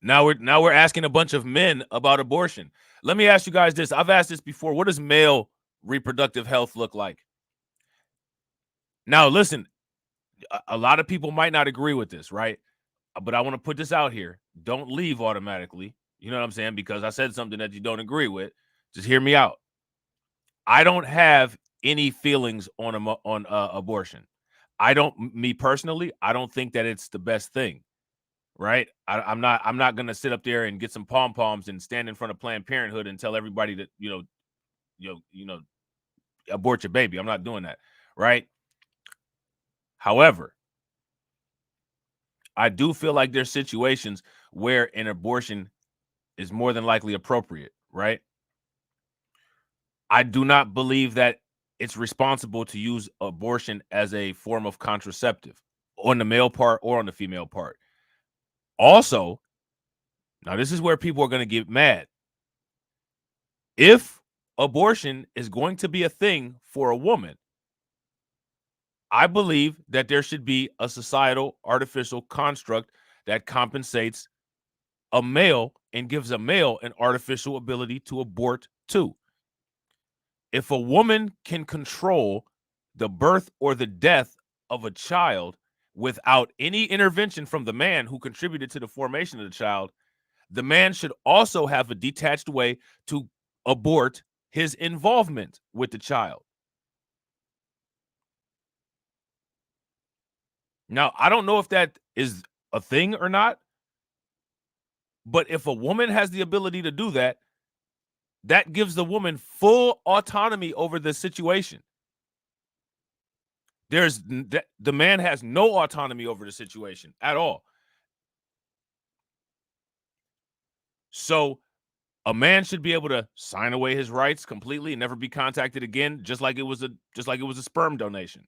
Now we're asking a bunch of men about abortion. Let me ask you guys this. I've asked this before. What does male reproductive health look like? Now, listen, a lot of people might not agree with this, right? But I want to put this out here. Don't leave automatically. You know what I'm saying? Because I said something that you don't agree with. Just hear me out. I don't have any feelings on abortion. Me personally, I don't think that it's the best thing. Right? I'm not gonna sit up there and get some pom-poms and stand in front of Planned Parenthood and tell everybody that you know abort your baby. I'm not doing that, right? However, I do feel like there's situations where an abortion is more than likely appropriate, right? I do not believe that it's responsible to use abortion as a form of contraceptive on the male part or on the female part. Also, now this is where people are going to get mad. If abortion is going to be a thing for a woman, I believe that there should be a societal artificial construct that compensates a male and gives a male an artificial ability to abort too. If a woman can control the birth or the death of a child without any intervention from the man who contributed to the formation of the child, the man should also have a detached way to abort his involvement with the child. Now, I don't know if that is a thing or not, but if a woman has the ability to do that, that gives the woman full autonomy over the situation. The man has no autonomy over the situation at all. So A man should be able to sign away his rights completely and never be contacted again, just like it was a sperm donation.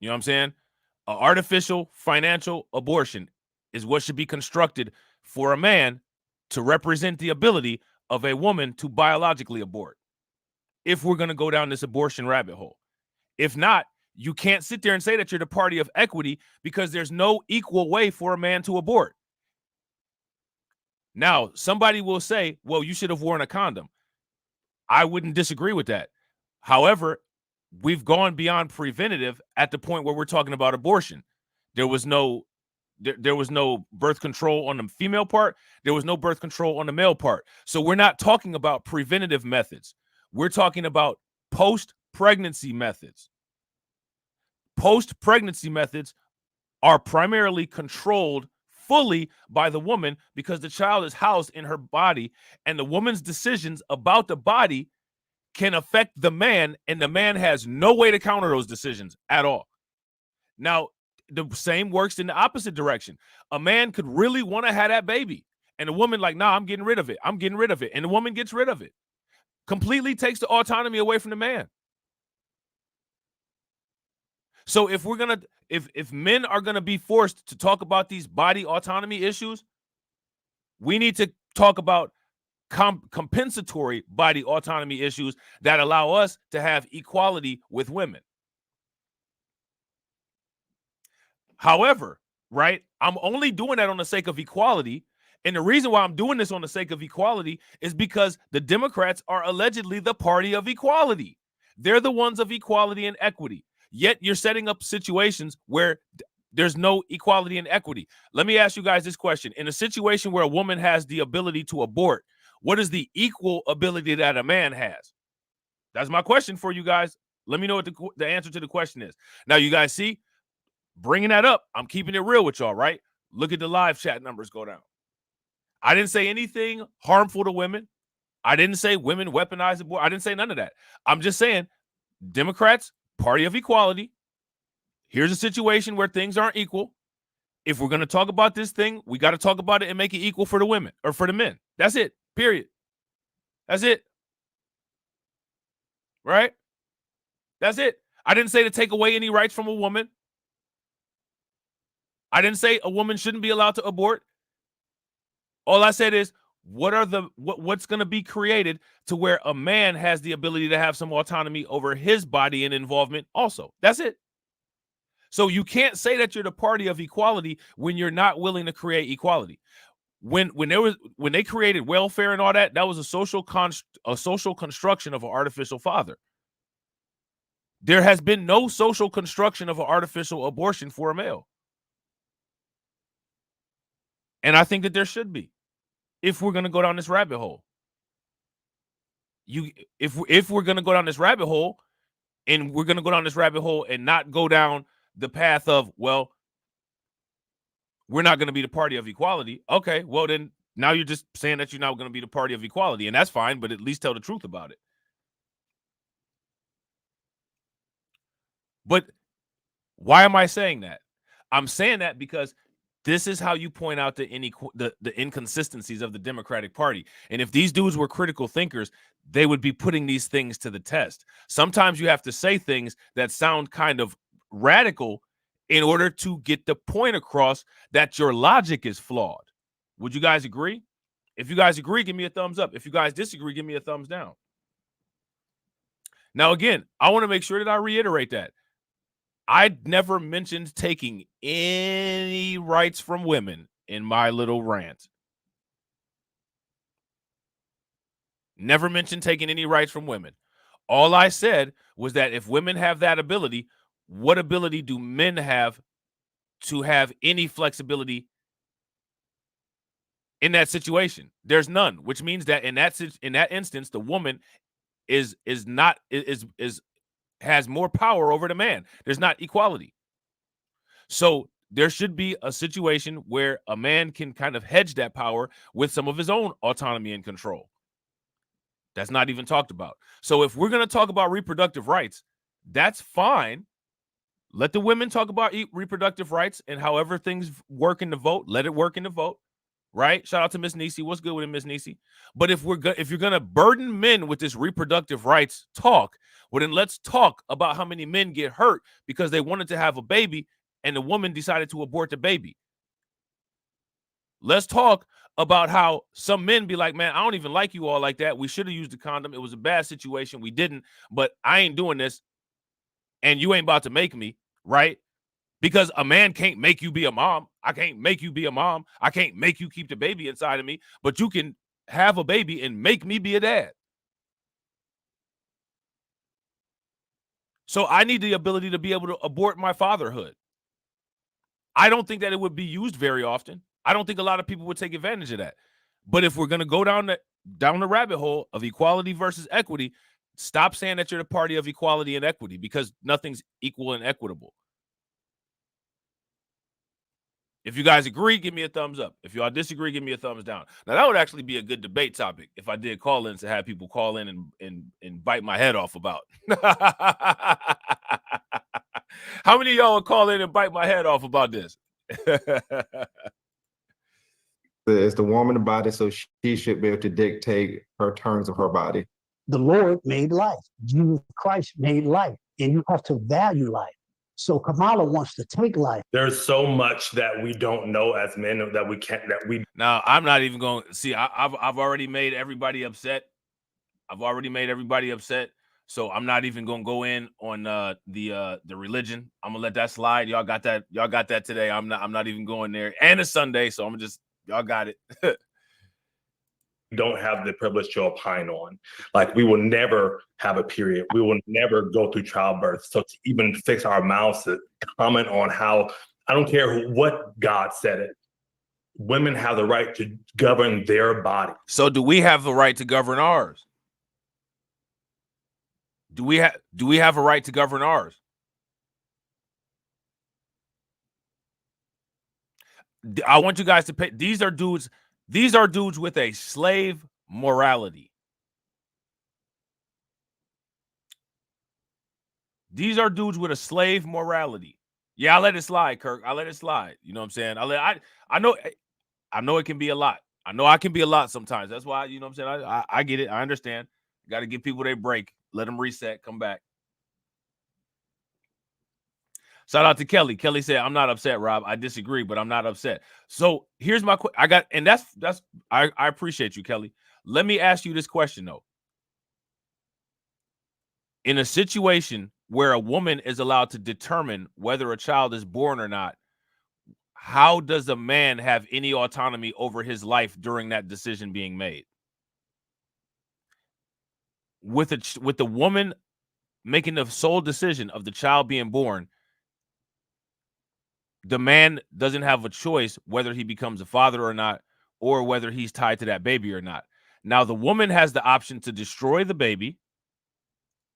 You know what I'm saying? An artificial financial abortion is what should be constructed for a man to represent the ability of a woman to biologically abort, if we're going to go down this abortion rabbit hole. If not, you can't sit there and say that you're the party of equity, because there's no equal way for a man to abort. Now, somebody will say, well, you should have worn a condom. I wouldn't disagree with that. However, we've gone beyond preventative at the point where we're talking about abortion. There was no birth control on the female part. There was no birth control on the male part. So we're not talking about preventative methods. We're talking about post-pregnancy methods. Post-pregnancy methods are primarily controlled fully by the woman, because the child is housed in her body, and the woman's decisions about the body can affect the man, and the man has no way to counter those decisions at all. Now, the same works in the opposite direction. A man could really want to have that baby, and a woman like, nah, I'm getting rid of it. I'm getting rid of it. And the woman gets rid of it. Completely takes the autonomy away from the man. So if we're gonna, if men are gonna be forced to talk about these body autonomy issues, we need to talk about compensatory body autonomy issues that allow us to have equality with women. However, right, I'm only doing that on the sake of equality. And the reason why I'm doing this on the sake of equality is because the Democrats are allegedly the party of equality. They're the ones of equality and equity. Yet you're setting up situations where there's no equality and equity. Let me ask you guys this question. In a situation where a woman has the ability to abort, what is the equal ability that a man has? That's my question for you guys. Let me know what the answer to the question is. Now, you guys see, bringing that up, I'm keeping it real with y'all, right? Look at the live chat numbers go down. I didn't say anything harmful to women. I didn't say women weaponize abortion. I didn't say none of that. I'm just saying, Democrats, party of equality. Here's a situation where things aren't equal. If we're going to talk about this thing, we got to talk about it and make it equal for the women or for the men. That's it. Period. That's it. Right? That's it. I didn't say to take away any rights from a woman. I didn't say a woman shouldn't be allowed to abort. All I said is, what's going to be created to where a man has the ability to have some autonomy over his body and involvement also. That's it. So you can't say that you're the party of equality when you're not willing to create equality. When they created welfare and all that, that was a social construction of an artificial father. There has been no social construction of an artificial abortion for a male. And I think that there should be, if we're going to go down this rabbit hole. If we're going to go down this rabbit hole, and we're going to go down this rabbit hole and not go down the path of, well, we're not going to be the party of equality. Okay, well then now you're just saying that you're not going to be the party of equality, and that's fine, but at least tell the truth about it. But why am I saying that? I'm saying that because this is how you point out the inconsistencies of the Democratic Party. And if these dudes were critical thinkers, they would be putting these things to the test. Sometimes you have to say things that sound kind of radical in order to get the point across that your logic is flawed. Would you guys agree? If you guys agree, give me a thumbs up. If you guys disagree, give me a thumbs down. Now, again, I want to make sure that I reiterate that I never mentioned taking any rights from women in my little rant. Never mentioned taking any rights from women. All I said was that if women have that ability, what ability do men have to have any flexibility in that situation? There's none, which means that in that instance, the woman has more power over the man. There's not equality. So there should be a situation where a man can kind of hedge that power with some of his own autonomy and control. That's not even talked about. So if we're going to talk about reproductive rights, that's fine. Let the women talk about reproductive rights and however things work in the vote. Let it work in the vote, right? Shout out to Miss Nisi. What's good with it, Miss Nisi? But if you're gonna burden men with this reproductive rights talk, well then let's talk about how many men get hurt because they wanted to have a baby and the woman decided to abort the baby. Let's talk about how some men be like, man, I don't even like you all like that. We should have used a condom. It was a bad situation. We didn't, but I ain't doing this. And you ain't about to make me, right? Because a man can't make you be a mom. I can't make you be a mom. I can't make you keep the baby inside of me, but you can have a baby and make me be a dad. So I need the ability to be able to abort my fatherhood. I don't think that it would be used very often. I don't think a lot of people would take advantage of that. But if we're going to go down the rabbit hole of equality versus equity, stop saying that you're the party of equality and equity because nothing's equal and equitable. If you guys agree, give me a thumbs up. If y'all disagree, give me a thumbs down. Now, that would actually be a good debate topic if I did call-ins to have people call in and bite my head off about. How many of y'all would call in and bite my head off about this? It's the woman the body, so she should be able to dictate her terms of her body. The Lord made life. Jesus Christ made life, and you have to value life. So Kamala wants to take life. There's so much that we don't know as men that we can't. Now, I'm not even going to see. I've already made everybody upset. So I'm not even going to go in on the religion. I'm gonna let that slide. Y'all got that today. I'm not even going there. And it's Sunday, so I'm just y'all got it. Don't have the privilege to opine on. Like, we will never have a period. We will never go through childbirth. So to even fix our mouths to comment on how, I don't care what God said it, women have the right to govern their body. So do we have the right to govern ours? Do we have a right to govern ours? I want you guys to pay. These are dudes with a slave morality. These are dudes with a slave morality. Yeah, I let it slide, Kirk. I let it slide. You know what I'm saying? I know it can be a lot. I know I can be a lot sometimes. That's why, you know what I'm saying? I get it. I understand. Got to give people their break. Let them reset. Come back. Shout out to Kelly. Kelly said, I'm not upset, Rob. I disagree, but I'm not upset. So here's my question. I appreciate you, Kelly. Let me ask you this question, though. In a situation where a woman is allowed to determine whether a child is born or not, how does a man have any autonomy over his life during that decision being made? With the woman making the sole decision of the child being born, the man doesn't have a choice whether he becomes a father or not, or whether he's tied to that baby or not. Now, the woman has the option to destroy the baby,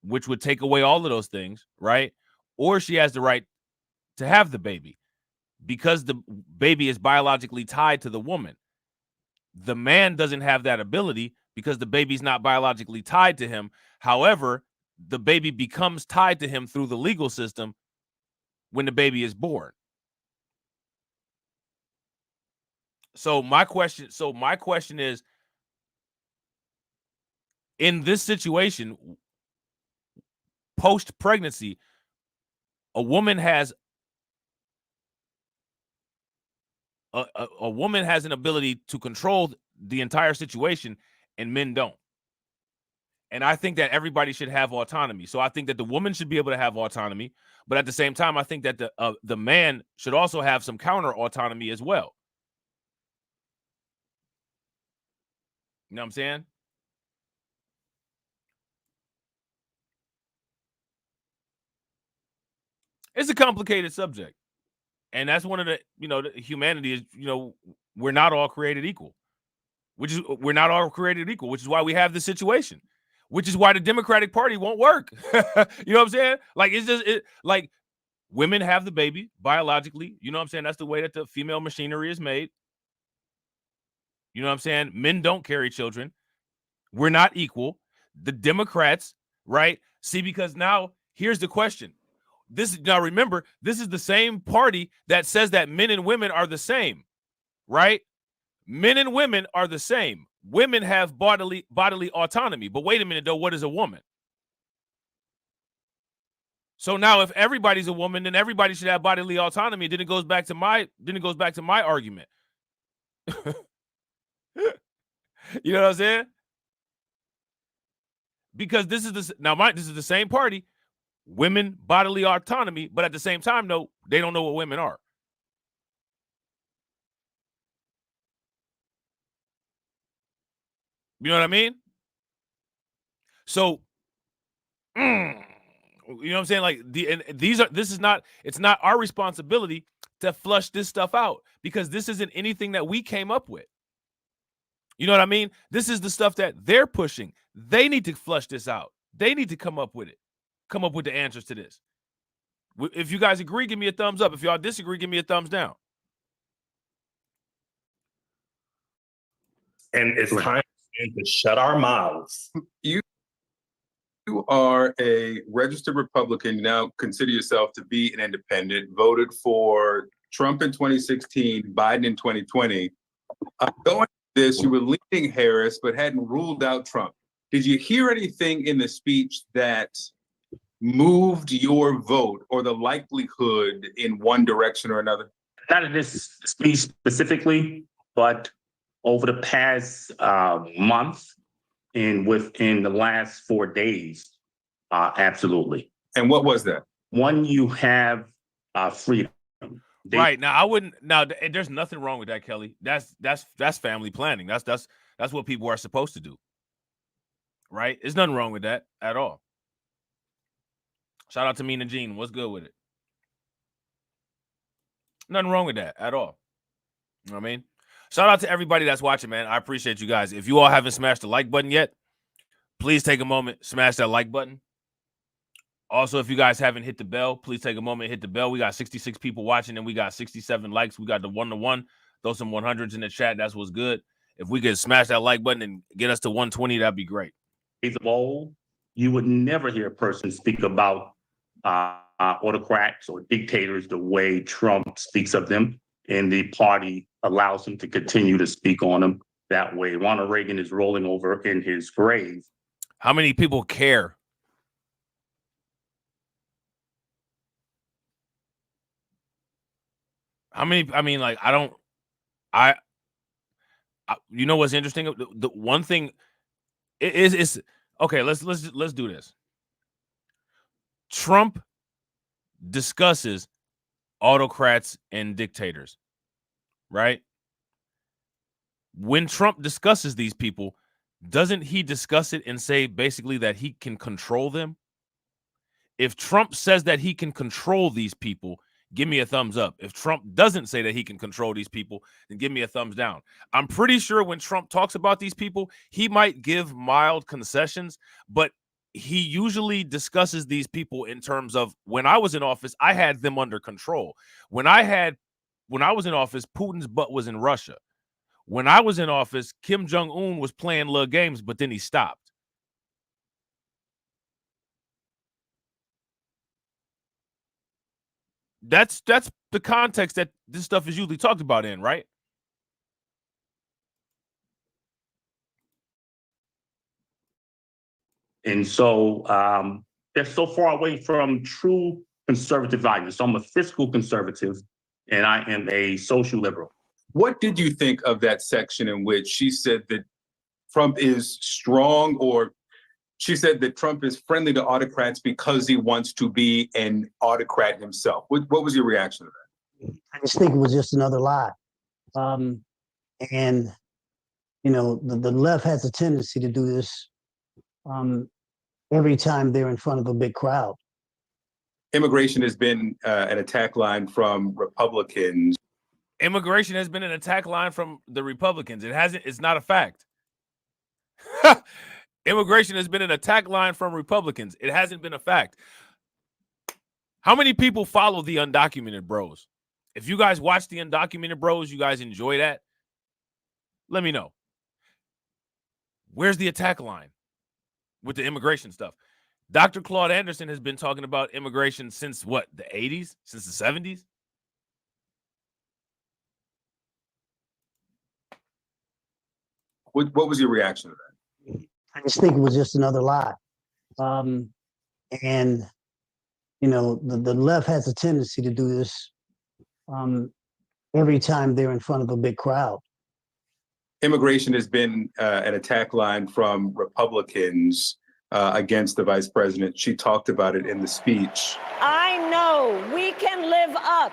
which would take away all of those things, right? Or she has the right to have the baby because the baby is biologically tied to the woman. The man doesn't have that ability because the baby's not biologically tied to him. However, the baby becomes tied to him through the legal system when the baby is born. So my question is, in this situation, post-pregnancy, a woman has an ability to control the entire situation, and men don't. And I think that everybody should have autonomy. So I think that the woman should be able to have autonomy, but at the same time, I think that the man should also have some counter autonomy as well. You know what I'm saying? It's a complicated subject. And that's one of the, the humanity is, we're not all created equal. Which is why we have this situation. Which is why the Democratic Party won't work. You know what I'm saying? Like, like women have the baby biologically. You know what I'm saying? That's the way that the female machinery is made. You know what I'm saying? Men don't carry children. We're not equal. The Democrats, right? See, because now here's the question. Now remember, this is the same party that says that men and women are the same, right? Men and women are the same. Women have bodily autonomy. But wait a minute, though, what is a woman? So now if everybody's a woman, then everybody should have bodily autonomy. Then it goes back to my argument. You know what I'm saying? Because this is the same party, women bodily autonomy, but at the same time, no, they don't know what women are. You know what I mean? So, you know what I'm saying? Like it's not our responsibility to flush this stuff out because this isn't anything that we came up with. You know what I mean? This is the stuff that they're pushing. They need to flush this out. They need to come up with it. Come up with the answers to this. If you guys agree, give me a thumbs up. If y'all disagree, give me a thumbs down. And it's time to shut our mouths. You are a registered Republican. You now consider yourself to be an independent. Voted for Trump in 2016, Biden in 2020. Going this, you were leading Harris, but hadn't ruled out Trump. Did you hear anything in the speech that moved your vote or the likelihood in one direction or another? Not in this speech specifically, but over the past month and within the last 4 days, absolutely. And what was that? One, you have freedom. Right now, I wouldn't. Now, there's nothing wrong with that, Kelly. That's family planning. That's what people are supposed to do. Right? There's nothing wrong with that at all. Shout out to Mina Jean. What's good with it? Nothing wrong with that at all. You know what I mean? Shout out to everybody that's watching, man. I appreciate you guys. If you all haven't smashed the like button yet, please take a moment, smash that like button. Also, if you guys haven't hit the bell, please take a moment, hit the bell. We got 66 people watching and we got 67 likes. We got the 1-to-1. Throw some 100s in the chat. That's what's good. If we could smash that like button and get us to 120, that'd be great. Of all, you would never hear a person speak about autocrats or dictators the way Trump speaks of them, and the party allows him to continue to speak on them that way. Ronald Reagan is rolling over in his grave. How many people care? How many? I mean, like, you know what's interesting? The one thing is okay. Let's do this. Trump discusses autocrats and dictators, right? When Trump discusses these people, doesn't he discuss it and say basically that he can control them? If Trump says that he can control these people, give me a thumbs up. If Trump doesn't say that he can control these people, then give me a thumbs down. I'm pretty sure when Trump talks about these people, he might give mild concessions, but he usually discusses these people in terms of, when I was in office, I had them under control. When I was in office, Putin's butt was in Russia. When I was in office, Kim Jong-un was playing little games, but then he stopped. That's the context that this stuff is usually talked about in, right? And so they're so far away from true conservative values. So I'm a fiscal conservative and I am a social liberal. What did you think of that section in which she said that Trump is strong, or she said that Trump is friendly to autocrats because he wants to be an autocrat himself? What was your reaction to that? I just think it was just another lie. And, you know, the left has a tendency to do this every time they're in front of a big crowd. Immigration has been an attack line from Republicans. Immigration has been an attack line from the Republicans. It's not a fact. Immigration has been an attack line from Republicans. It hasn't been a fact. How many people follow the Undocumented Bros? If you guys watch the Undocumented Bros, you guys enjoy that? Let me know. Where's the attack line with the immigration stuff? Dr. Claude Anderson has been talking about immigration since what, the 80s? Since the 70s? What was your reaction to that? I just think it was just another lie. And, you know, the left has a tendency to do this every time they're in front of a big crowd. Immigration has been an attack line from Republicans against the vice president. She talked about it in the speech. I know we can live up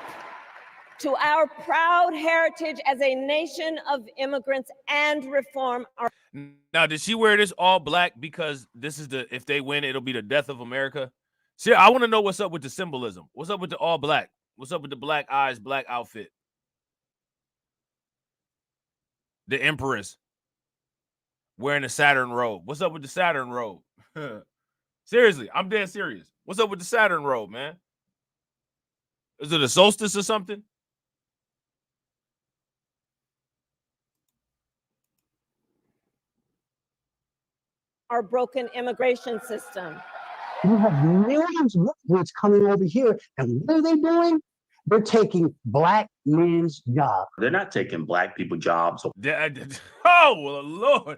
to our proud heritage as a nation of immigrants and reform our. Now, did she wear this all black because this is the, if they win, it'll be the death of America? See, I want to know what's up with the symbolism. What's up with the all black? What's up with the black eyes, black outfit? The Empress wearing a Saturn robe. What's up with the Saturn robe? Seriously, I'm dead serious. What's up with the Saturn robe, man? Is it a solstice or something? Our broken immigration system. You have millions of immigrants coming over here, and what are they doing? They're taking black men's jobs. They're not taking black people jobs. Oh, well, Lord.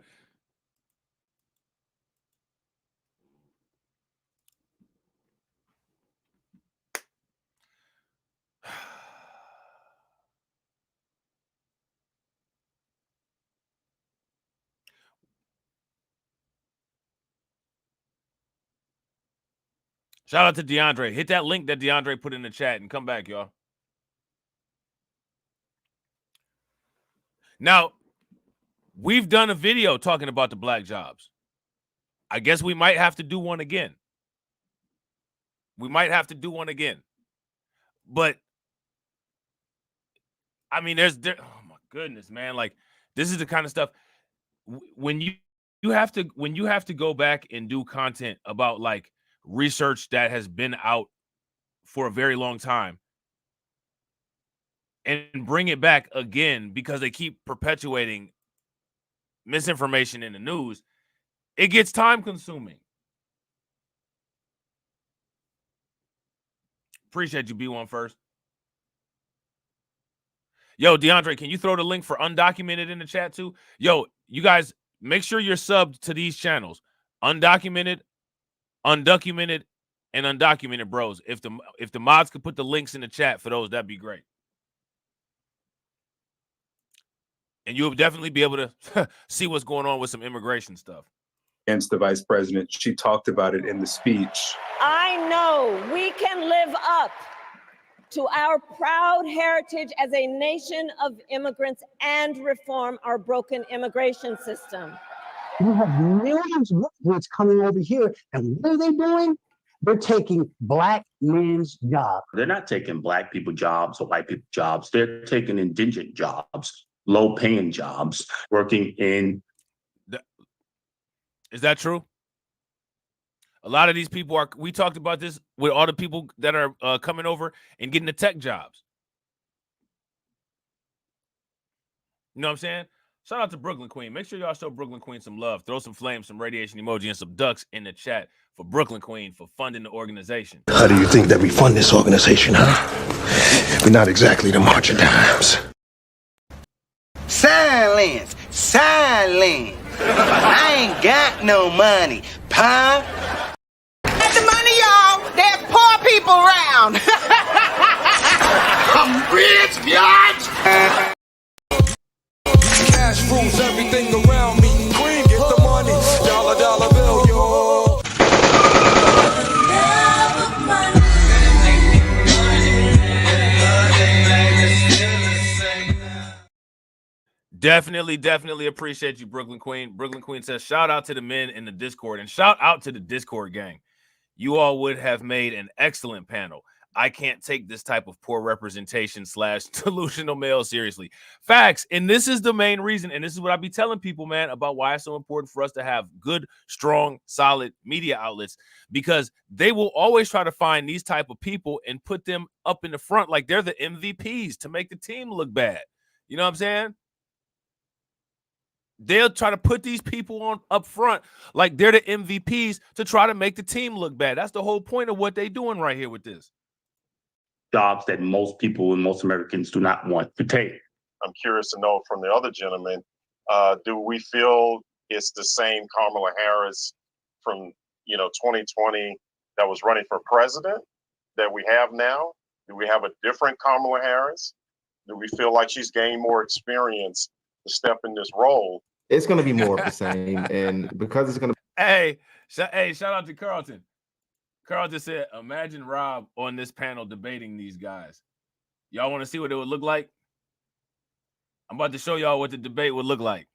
Shout out to DeAndre. Hit that link that DeAndre put in the chat and come back, y'all. Now, we've done a video talking about the black jobs. I guess we might have to do one again. We might have to do one again. But, I mean, oh my goodness, man. Like, this is the kind of stuff when you have to go back and do content about like research that has been out for a very long time and bring it back again because they keep perpetuating misinformation in the news, it gets time consuming. Appreciate you, B1 first. Yo, DeAndre, can you throw the link for Undocumented in the chat too? Yo, you guys, make sure you're subbed to these channels. Undocumented, and Undocumented Bros. If the mods could put the links in the chat for those, that'd be great. And you'll definitely be able to see what's going on with some immigration stuff. Against the vice president. She talked about it in the speech. I know we can live up to our proud heritage as a nation of immigrants and reform our broken immigration system. You have millions of immigrants coming over here, and what are they doing? They're taking black men's jobs. They're not taking black people jobs or white people jobs. They're taking indigent jobs, low-paying jobs, working in. Is that true? A lot of these people are, we talked about this with all the people that are coming over and getting the tech jobs. You know what I'm saying? Shout out to Brooklyn Queen. Make sure y'all show Brooklyn Queen some love. Throw some flames, some radiation emoji, and some ducks in the chat for Brooklyn Queen for funding the organization. How do you think that we fund this organization, huh? We're not exactly the March of Dimes. Silence! Silence! I ain't got no money, pa. Get the money, y'all! There's poor people around! I'm rich, bitch! Cash rules everything around me. Queen, get the money. Dollar, dollar bill, yo. Definitely appreciate you, Brooklyn Queen. Brooklyn Queen says, shout out to the men in the Discord and shout out to the Discord gang. You all would have made an excellent panel. I can't take this type of poor representation / delusional male seriously. Facts. And this is the main reason. And this is what I be telling people, man, about why it's so important for us to have good, strong, solid media outlets, because they will always try to find these type of people and put them up in the front like they're the MVPs to make the team look bad. You know what I'm saying? they'll try to put these people on up front like they're the MVPs to try to make the team look bad. That's the whole point of what they're doing right here with this. Jobs that most people and most Americans do not want to take. I'm curious to know from the other gentleman, do we feel it's the same Kamala Harris from 2020 that was running for president that we have now? Do we have a different Kamala Harris? Do we feel like she's gained more experience to step in this role? It's going to be more of the same, and because it's going to. Hey, shout out to Carlton. Carlton said, "Imagine Rob on this panel debating these guys. Y'all want to see what it would look like? I'm about to show y'all what the debate would look like."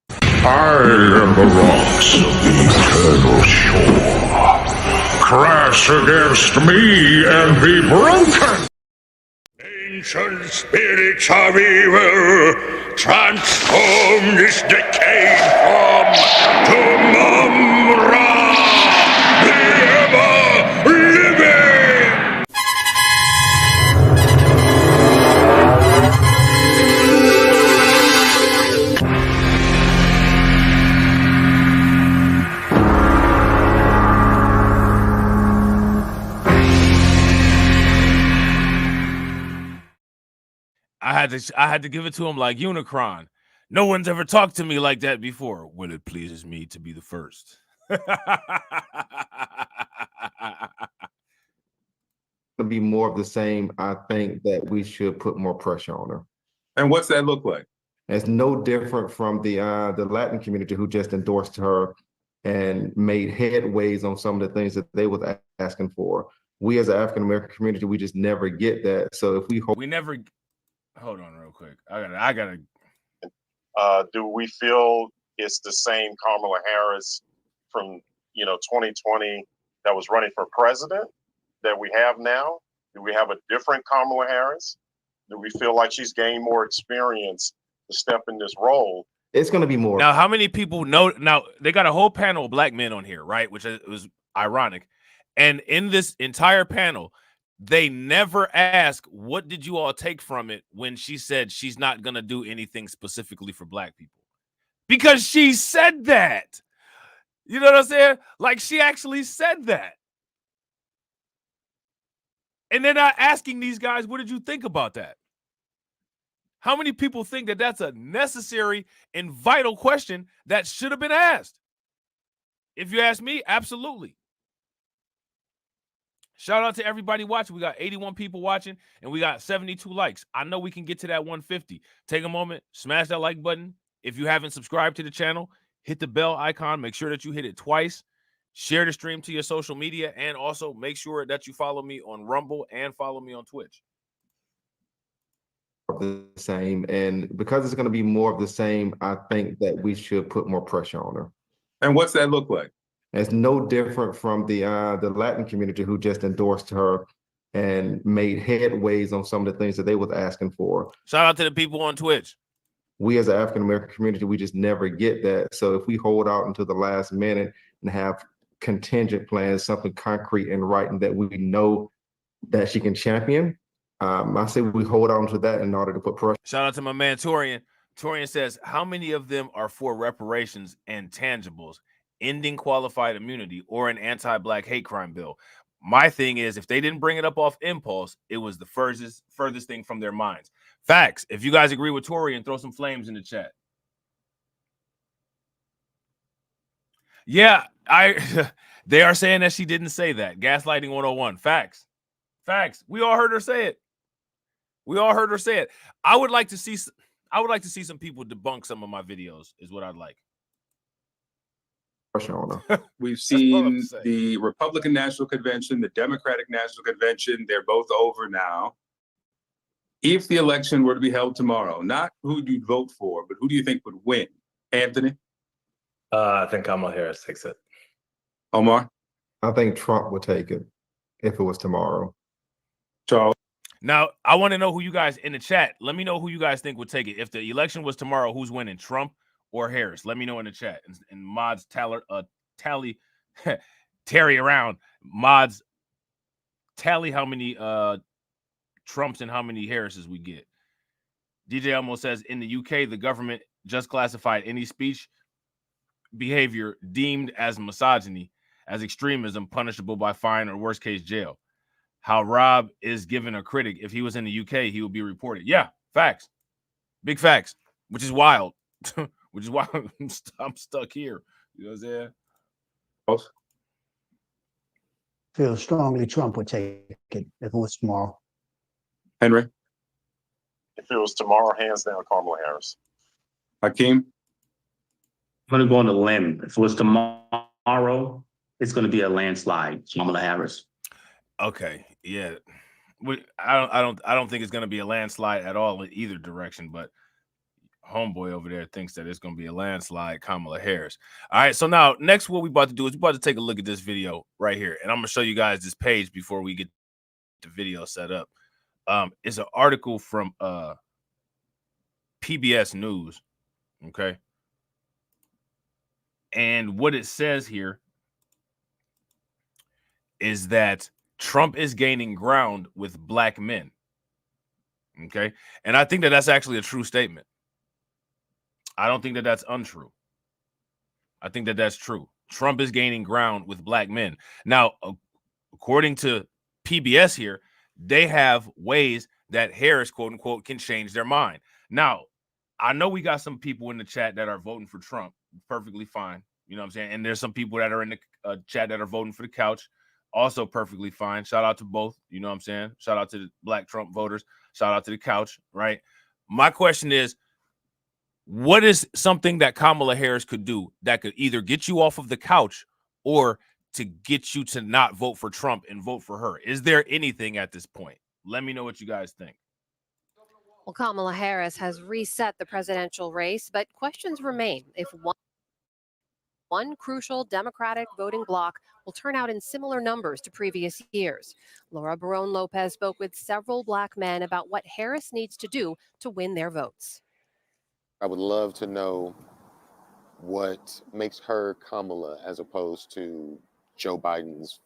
I am the rocks of the eternal shore. Crash against me and be broken. Ancient spirits of evil, transform this decayed form to Mum-Ra, the ever-living! I had to give it to him like Unicron. No one's ever talked to me like that before. Well, it pleases me to be the first. To be more of the same, I think that we should put more pressure on her. And what's that look like? It's no different from the Latin community who just endorsed her and made headways on some of the things that they was asking for. We as an African American community, we just never get that. So if we never. Hold on real quick. I gotta. Do we feel it's the same Kamala Harris from 2020 that was running for president that we have now? Do we have a different Kamala Harris? Do we feel like she's gained more experience to step in this role? It's going to be more. Now, how many people know? Now, they got a whole panel of black men on here, right? Which was ironic. And in this entire panel, they never ask, what did you all take from it when she said she's not going to do anything specifically for black people? Because she said that. You know what I'm saying? Like, she actually said that. And they're not asking these guys, what did you think about that? How many people think that that's a necessary and vital question that should have been asked? If you ask me, absolutely. Shout out to everybody watching. We got 81 people watching, and we got 72 likes. I know we can get to that 150. Take a moment, smash that like button. If you haven't subscribed to the channel, hit the bell icon. Make sure that you hit it twice. Share the stream to your social media, and also make sure that you follow me on Rumble and follow me on Twitch. The same, and because it's going to be more of the same, I think that we should put more pressure on her. And what's that look like? It's no different from the Latin community who just endorsed her and made headways on some of the things that they was asking for. Shout out to the people on Twitch. We as an African American community, we just never get that. So if we hold out until the last minute and have contingent plans, something concrete in writing that we know that she can champion, I say we hold on to that in order to put pressure. Shout out to my man Torian. Torian says, how many of them are for reparations and tangibles, ending qualified immunity, or an anti-black hate crime bill? My thing is, if they didn't bring it up off impulse, it was the furthest thing from their minds. Facts. If you guys agree with Torian, throw some flames in the chat. Yeah, they are saying that she didn't say that. Gaslighting 101. Facts. Facts. We all heard her say it. We all heard her say it. I would like to see some people debunk some of my videos, is what I'd like. We've seen the Republican National Convention, the Democratic National Convention. They're both over now. If the election were to be held tomorrow, not who you'd vote for, but who do you think would win? Anthony? I think Kamala Harris takes it. Omar? I think Trump would take it if it was tomorrow. Charles? Now, I want to know who you guys in the chat. Let me know who you guys think would take it. If the election was tomorrow, who's winning, Trump or Harris? Let me know in the chat. And mods tally Terry around. Mods tally how many Trumps and how many Harrises we get. DJ almost says in the UK, the government just classified any speech behavior deemed as misogyny as extremism punishable by fine or worst case jail. How Robb is given a critic. If he was in the UK, he would be reported. Yeah, facts. Big facts, which is wild. Which is why I'm stuck here. You know what I'm saying? Feel strongly Trump would take it if it was tomorrow. Henry? If it was tomorrow, hands down, Kamala Harris. Hakeem? I'm going to go on a limb. If it was tomorrow, it's going to be a landslide. Kamala Harris. Okay, yeah. I don't think it's going to be a landslide at all in either direction, but homeboy over there thinks that it's going to be a landslide Kamala Harris. All right, so now next what we about to do is we about to take a look at this video right here, and I'm going to show you guys this page before we get the video set up. It's an article from PBS News, okay? And what it says here is that Trump is gaining ground with black men, okay? And I think that that's actually a true statement. I don't think that that's untrue. I think that that's true. Trump is gaining ground with black men. Now, according to PBS here, they have ways that Harris, quote unquote, can change their mind. Now, I know we got some people in the chat that are voting for Trump. Perfectly fine. You know what I'm saying? And there's some people that are in the chat that are voting for the couch. Also perfectly fine. Shout out to both. You know what I'm saying? Shout out to the black Trump voters. Shout out to the couch, right? My question is, what is something that Kamala Harris could do that could either get you off of the couch or to get you to not vote for Trump and vote for her? Is there anything at this point? Let me know what you guys think. Well, Kamala Harris has reset the presidential race, but questions remain if one crucial Democratic voting bloc will turn out in similar numbers to previous years. Laura Barone Lopez spoke with several black men about what Harris needs to do to win their votes. I would love to know what makes her Kamala as opposed to Joe Biden's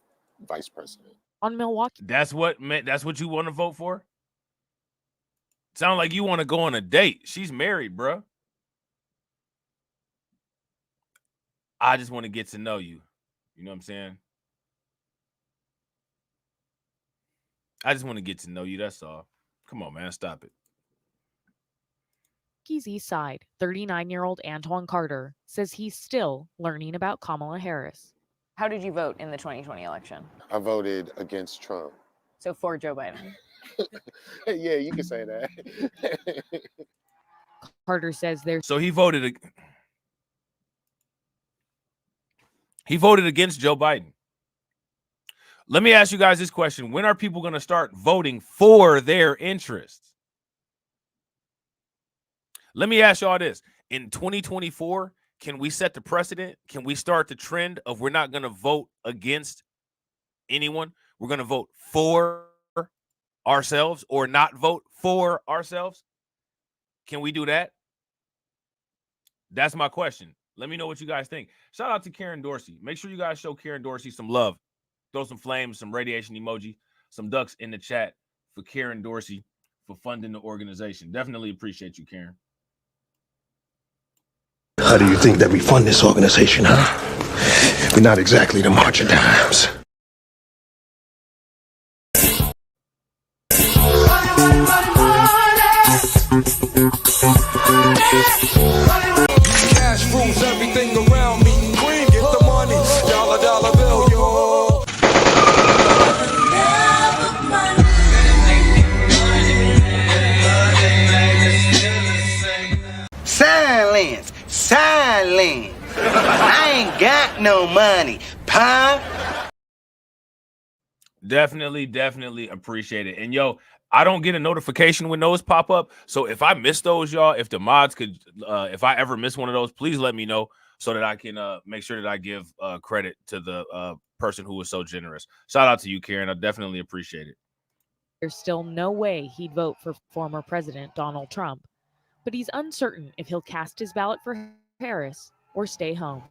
vice president. On Milwaukee. That's what you want to vote for? Sound like you want to go on a date. She's married, bro. I just want to get to know you. You know what I'm saying? I just want to get to know you. That's all. Come on, man. Stop it. East Side, 39-year-old Antoine Carter says he's still learning about Kamala Harris. How did you vote in the 2020 election? I voted against Trump. So for Joe Biden. Yeah, you can say that. Carter says there's so he voted against Joe Biden. Let me ask you guys this question. When are people going to start voting for their interests? Let me ask y'all this. In 2024, can we set the precedent? Can we start the trend of we're not going to vote against anyone? We're going to vote for ourselves or not vote for ourselves? Can we do that? That's my question. Let me know what you guys think. Shout out to Karen Dorsey. Make sure you guys show Karen Dorsey some love. Throw some flames, some radiation emoji, some ducks in the chat for Karen Dorsey for funding the organization. Definitely appreciate you, Karen. How do you think that we fund this organization, huh? We're not exactly the March of Dimes. Cash rules everything around me. Queen, get the money. Dollar, dollar bill, yo. Silence, silence. I ain't got no money, pa. Definitely appreciate it. And yo, I don't get a notification when those pop up. So if I miss those, y'all, if the mods could, if I ever miss one of those, please let me know so that I can make sure that I give credit to the person who was so generous. Shout out to you, Karen. I definitely appreciate it. There's still no way he'd vote for former President Donald Trump, but he's uncertain if he'll cast his ballot for Harris or stay home.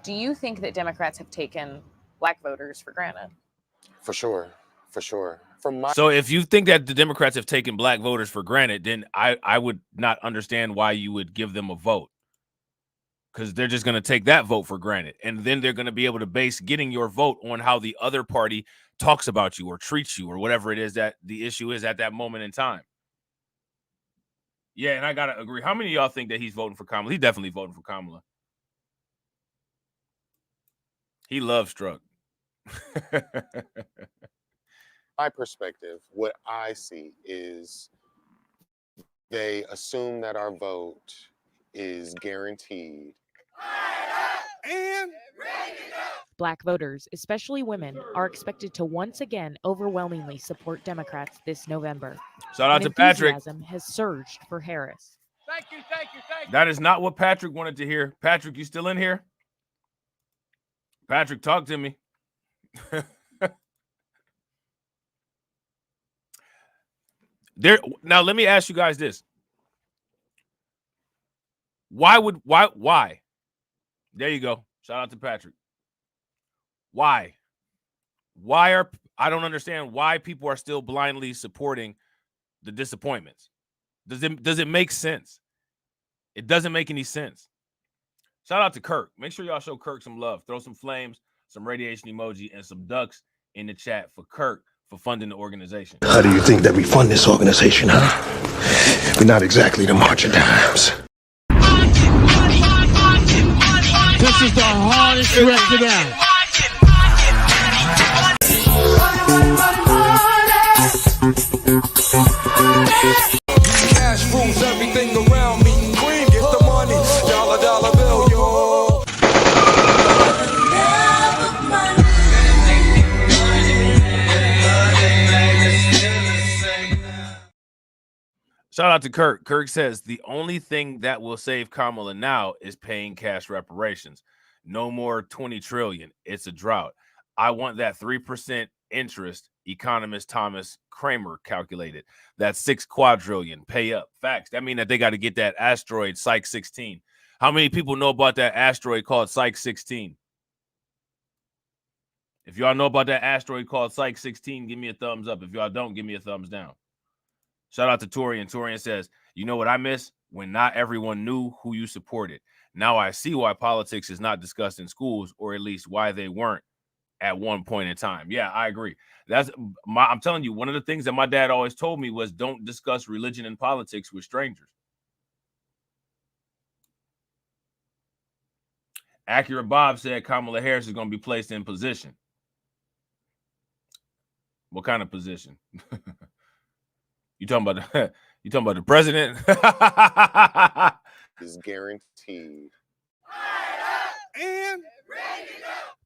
Do you think that Democrats have taken black voters for granted? For sure. For sure. From my So if you think that the Democrats have taken black voters for granted, then I would not understand why you would give them a vote. Because they're just going to take that vote for granted. And then they're going to be able to base getting your vote on how the other party talks about you or treats you or whatever it is that the issue is at that moment in time. Yeah, and I got to agree. How many of y'all think that he's voting for Kamala? He's definitely voting for Kamala. He loves Strzok. my perspective, what I see is they assume that our vote is guaranteed. And Black voters, especially women, are expected to once again overwhelmingly support Democrats this November. Shout out to Patrick. Enthusiasm has surged for Harris. thank you. That is not what Patrick wanted to hear. Patrick, you still in here? Patrick, talk to me. Now let me ask you guys this. Why? There you go. Shout out to Patrick. Why? I don't understand why people are still blindly supporting the disappointments. Does it make sense? It doesn't make any sense. Shout out to Kirk. Make sure y'all show Kirk some love. Throw some flames, some radiation emoji, and some ducks in the chat for Kirk for funding the organization. How do you think that we fund this organization, huh? We're not exactly the March of Dimes. This is the hardest record out. Cash rules everything around me. Cream, get the money. Dollar bill, yo. Shout out to Kirk. Kirk says the only thing that will save Kamala now is paying cash reparations. No more 20 trillion. It's a drought. I want that 3% interest, economist Thomas Kramer calculated. That's 6 quadrillion. Pay up. Facts. That means that they got to get that asteroid Psych 16. How many people know about that asteroid called Psych 16? If y'all know about that asteroid called Psych 16, give me a thumbs up. If y'all don't, give me a thumbs down. Shout out to Torian. Torian says, you know what I miss? When not everyone knew who you supported. Now I see why politics is not discussed in schools, or at least why they weren't at one point in time. Yeah, I agree. I'm telling you, one of the things that my dad always told me was don't discuss religion and politics with strangers. Accurate Bob said Kamala Harris is going to be placed in position. What kind of position? You talking about the president? Is guaranteed. And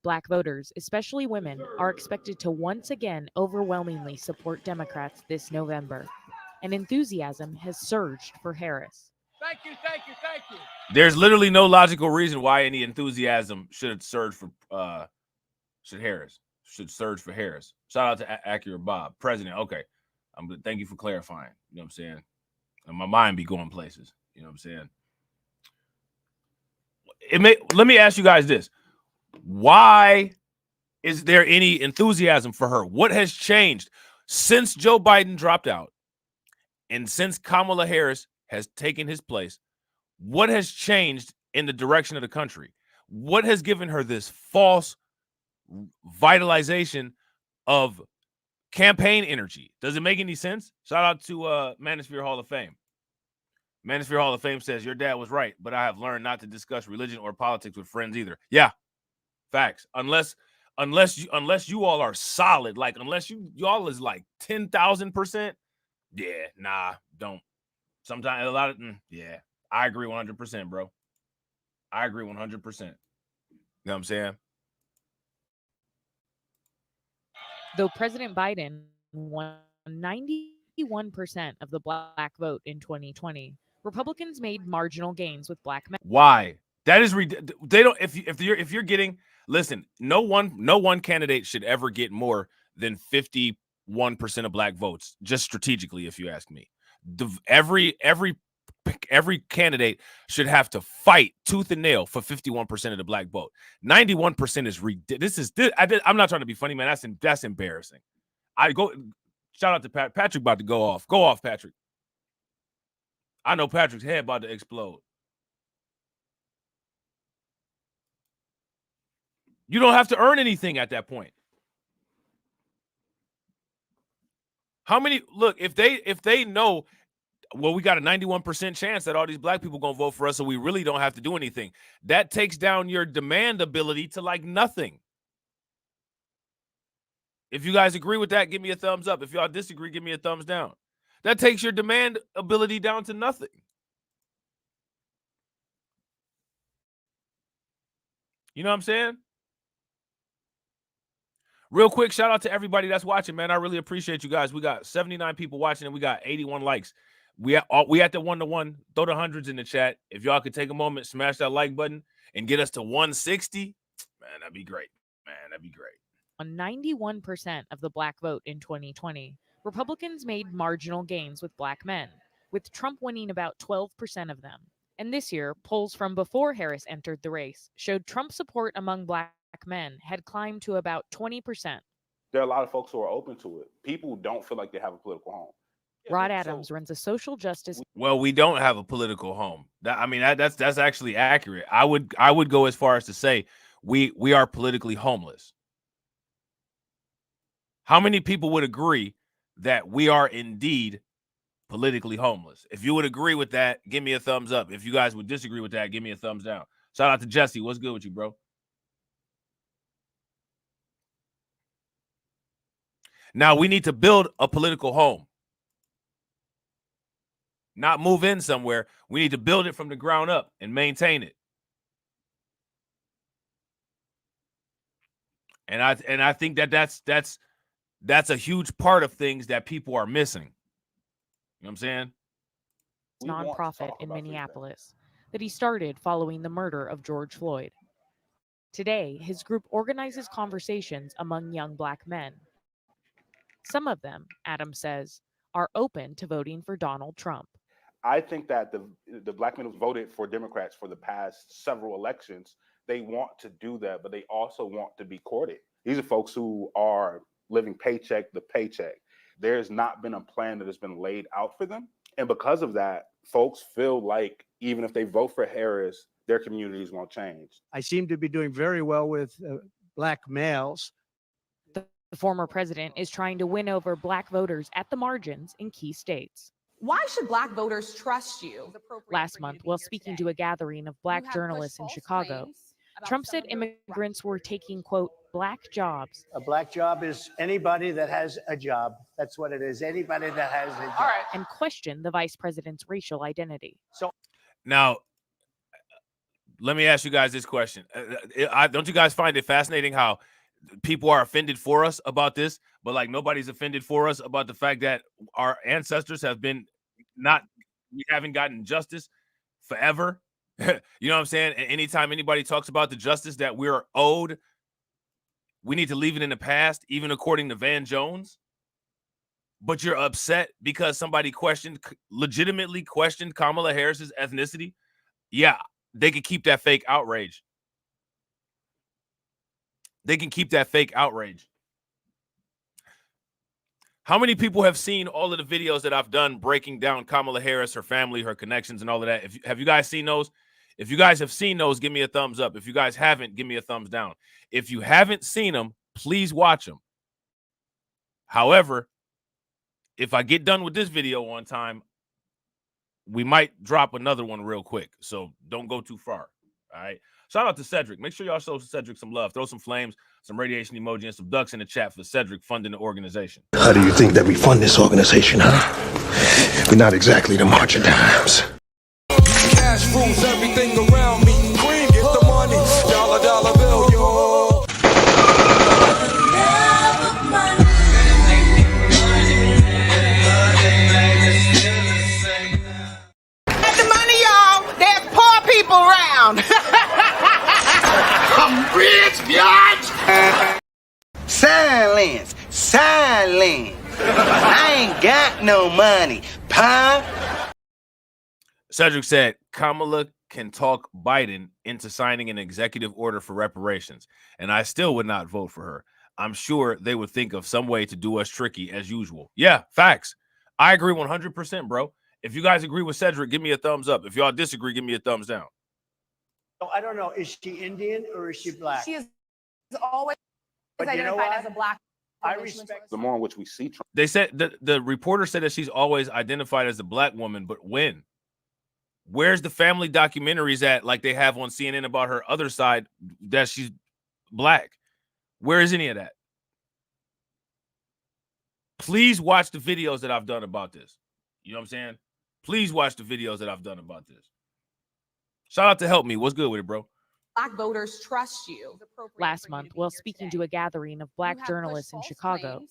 Black voters, especially women, are expected to once again overwhelmingly support Democrats this November. And enthusiasm has surged for Harris. thank you. There's literally no logical reason why any enthusiasm should surge for Harris. Shout out to Accurate Bob. President, okay. Thank you for clarifying. You know what I'm saying? And my mind be going places. You know what I'm saying? Let me ask you guys this. Why is there any enthusiasm for her? What has changed since Joe Biden dropped out and since Kamala Harris has taken his place? What has changed in the direction of the country? What has given her this false vitalization of campaign energy? Does it make any sense? Shout out to Manosphere Hall of Fame. Manosphere Hall of Fame says your dad was right, but I have learned not to discuss religion or politics with friends either. Yeah, facts. Unless you all are solid, like unless y'all is like 10,000%. Yeah, nah, don't. Sometimes a lot of yeah. I agree 100%, bro. I agree 100%. You know what I'm saying? Though President Biden won 91% of the black vote in 2020, Republicans made marginal gains with black men. Why? That is they don't. If you're getting, listen, no one candidate should ever get more than 51% of black votes. Just strategically, if you ask me, every candidate should have to fight tooth and nail for 51% of the black vote. 91% is ridiculous. I'm not trying to be funny, man. That's embarrassing. Shout out to Patrick about to go off. Go off, Patrick. I know Patrick's head about to explode. You don't have to earn anything at that point. How many look, if they know, well, we got a 91% chance that all these black people gonna vote for us, so we really don't have to do anything. That takes down your demand ability to like nothing. If you guys agree with that, give me a thumbs up. If y'all disagree, give me a thumbs down. That takes your demand ability down to nothing. You know what I'm saying? Real quick, shout out to everybody that's watching, man. I really appreciate you guys. We got 79 people watching and we got 81 likes. We at the 1-to-1. Throw the hundreds in the chat. If y'all could take a moment, smash that like button and get us to 160, man, that'd be great. Man, that'd be great. On 91% of the black vote in 2020, Republicans made marginal gains with black men, with Trump winning about 12% of them. And this year, polls from before Harris entered the race showed Trump support among black men had climbed to about 20%. There are a lot of folks who are open to it. People don't feel like they have a political home. Rod Adams runs a social justice. Well, we don't have a political home. That's actually accurate. I would go as far as to say we are politically homeless. How many people would agree that we are indeed politically homeless? If you would agree with that, give me a thumbs up. If you guys would disagree with that, give me a thumbs down. Shout out to Jesse. What's good with you, bro? Now we need to build a political home. Not move in somewhere. We need to build it from the ground up and maintain it. And I think that's a huge part of things that people are missing. You know what I'm saying? Nonprofit in Minneapolis that he started following the murder of George Floyd. Today, his group organizes conversations among young black men. Some of them, Adam says, are open to voting for Donald Trump. I think that the black men who voted for Democrats for the past several elections, they want to do that, but they also want to be courted. These are folks who are living paycheck to paycheck. There's not been a plan that has been laid out for them. And because of that, folks feel like even if they vote for Harris, their communities won't change. I seem to be doing very well with black males. The former president is trying to win over black voters at the margins in key states. Why should black voters trust you? Last month, while speaking to a gathering of black journalists in Chicago, Trump said immigrants were taking, quote, black jobs. A black job is anybody that has a job. That's what it is. Anybody that has a job. All right. And questioned the vice president's racial identity. So now, let me ask you guys this question. Don't you guys find it fascinating how people are offended for us about this, but like nobody's offended for us about the fact that our ancestors have been we haven't gotten justice forever. You know what I'm saying? And anytime anybody talks about the justice that we're owed, we need to leave it in the past, even according to Van Jones. But you're upset because somebody legitimately questioned Kamala Harris's ethnicity. Yeah, they could keep that fake outrage. They can keep that fake outrage. How many people have seen all of the videos that I've done breaking down Kamala Harris, her family, her connections, and all of that? Have you guys seen those? If you guys have seen those, give me a thumbs up. If you guys haven't, give me a thumbs down. If you haven't seen them, please watch them. However, if I get done with this video on time, we might drop another one real quick. So don't go too far. All right. Shout out to Cedric. Make sure y'all show Cedric some love. Throw some flames, some radiation emoji, and some ducks in the chat for Cedric funding the organization. How do you think that we fund this organization, huh? We're not exactly the march of dimes. Cash rules everything around me. Cream, get the money. Dollar bill, yo. Get the money, y'all. There's poor people around. I'm rich, bitch. Silence. I ain't got no money, pa. Cedric said Kamala can talk Biden into signing an executive order for reparations, and I still would not vote for her. I'm sure they would think of some way to do us tricky as usual. Yeah, facts. I agree 100%, bro. If you guys agree with Cedric, give me a thumbs up. If y'all disagree, give me a thumbs down. So I don't know. Is she Indian or is she black? She is always But you know identified what? as a black. I respect The more in which we see Trump. They said the reporter said that she's always identified as a black woman, but when? Where's the family documentaries at, like they have on CNN about her other side, that she's black? Where is any of that? Please watch the videos that I've done about this. You know what I'm saying? Please watch the videos that I've done about this. Shout out to Help Me. What's good with it, bro? Black voters trust you. Last month, while speaking to a gathering of black journalists in Chicago,